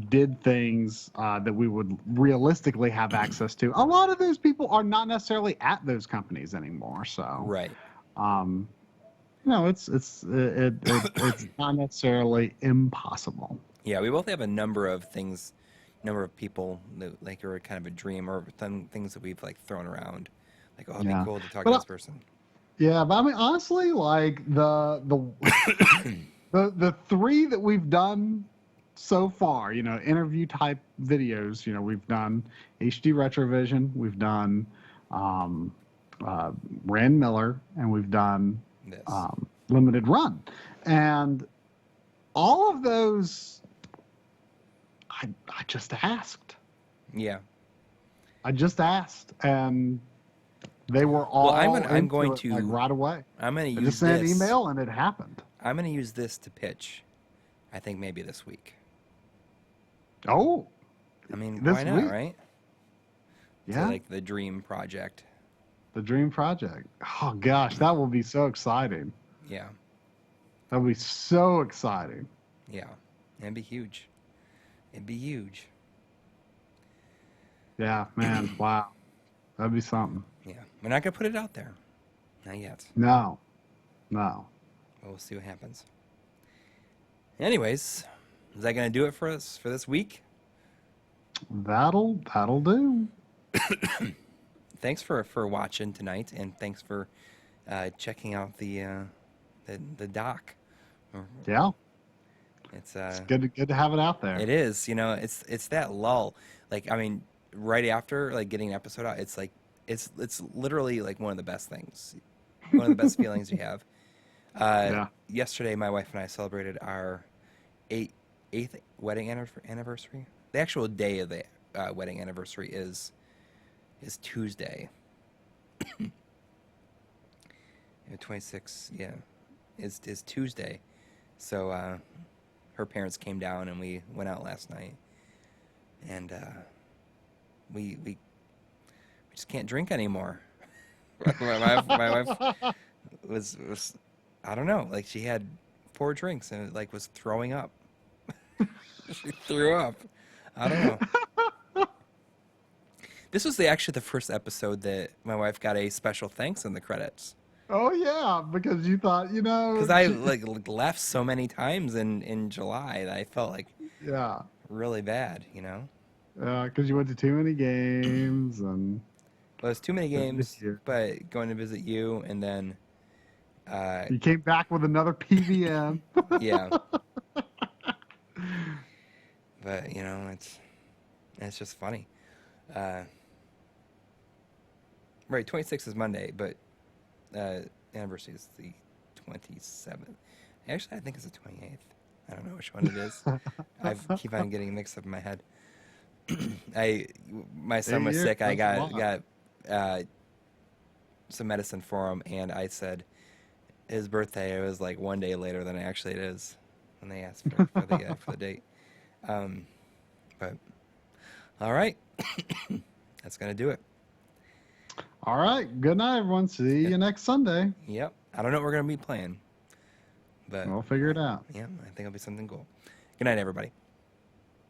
did things that we would realistically have access to, a lot of those people are not necessarily at those companies anymore. So right, you know, it's not necessarily impossible. Yeah, we both have a number of people that like are kind of a dream, or things that we've like thrown around, like, oh, it'd be cool to talk to this person. Yeah, but I mean, honestly, like the 3 that we've done so far, you know, interview type videos, you know, we've done HD Retrovision, we've done Rand Miller, and we've done Limited Run, and all of those. I just asked. Yeah. I just asked, and they were all. Well, I'm going to like, right away. I'm going to use just sent an email, and it happened. I'm going to use this to pitch. I think maybe this week. Oh. I mean, why not, week? Right? Yeah. To, like the dream project. The dream project. Oh gosh, that will be so exciting. Yeah. That will be so exciting. Yeah, it'd be huge. It'd be huge. Yeah, man. Wow. That'd be something. Yeah. We're not going to put it out there. Not yet. No. Well, we'll see what happens. Anyways, is that going to do it for us for this week? That'll do. Thanks for watching tonight, and thanks for checking out the doc. Yeah. It's good to have it out there. It is, you know, it's that lull. Like, I mean, right after like getting an episode out, it's like it's literally like one of the best things, one of the best feelings you have. Yesterday, my wife and I celebrated our eighth wedding anniversary. The actual day of the wedding anniversary is Tuesday. 26, yeah, is Tuesday. So her parents came down and we went out last night, and we just can't drink anymore. my wife was I don't know, like she had 4 drinks and like was throwing up. She threw up. I don't know. This was actually the first episode that my wife got a special thanks in the credits. Oh yeah, because you thought, Because I left so many times in July that I felt like yeah, really bad, you know. because you went to too many games and Well, it's too many games, you. but going to visit you and then, you came back with another PVM. yeah. But you know, it's just funny. Right, 26th is Monday, but anniversary is the 27th. Actually, I think it's the 28th. I don't know which one it is. I keep on getting mixed up in my head. My son was sick. I got some medicine for him, and I said his birthday. It was like one day later than actually it is when they asked for the date. But all right, that's gonna do it. All right, good night, everyone. See you next Sunday. Yep. I don't know what we're gonna be playing, but We'll figure it out. yeah, I think it'll be something cool. Good night, everybody.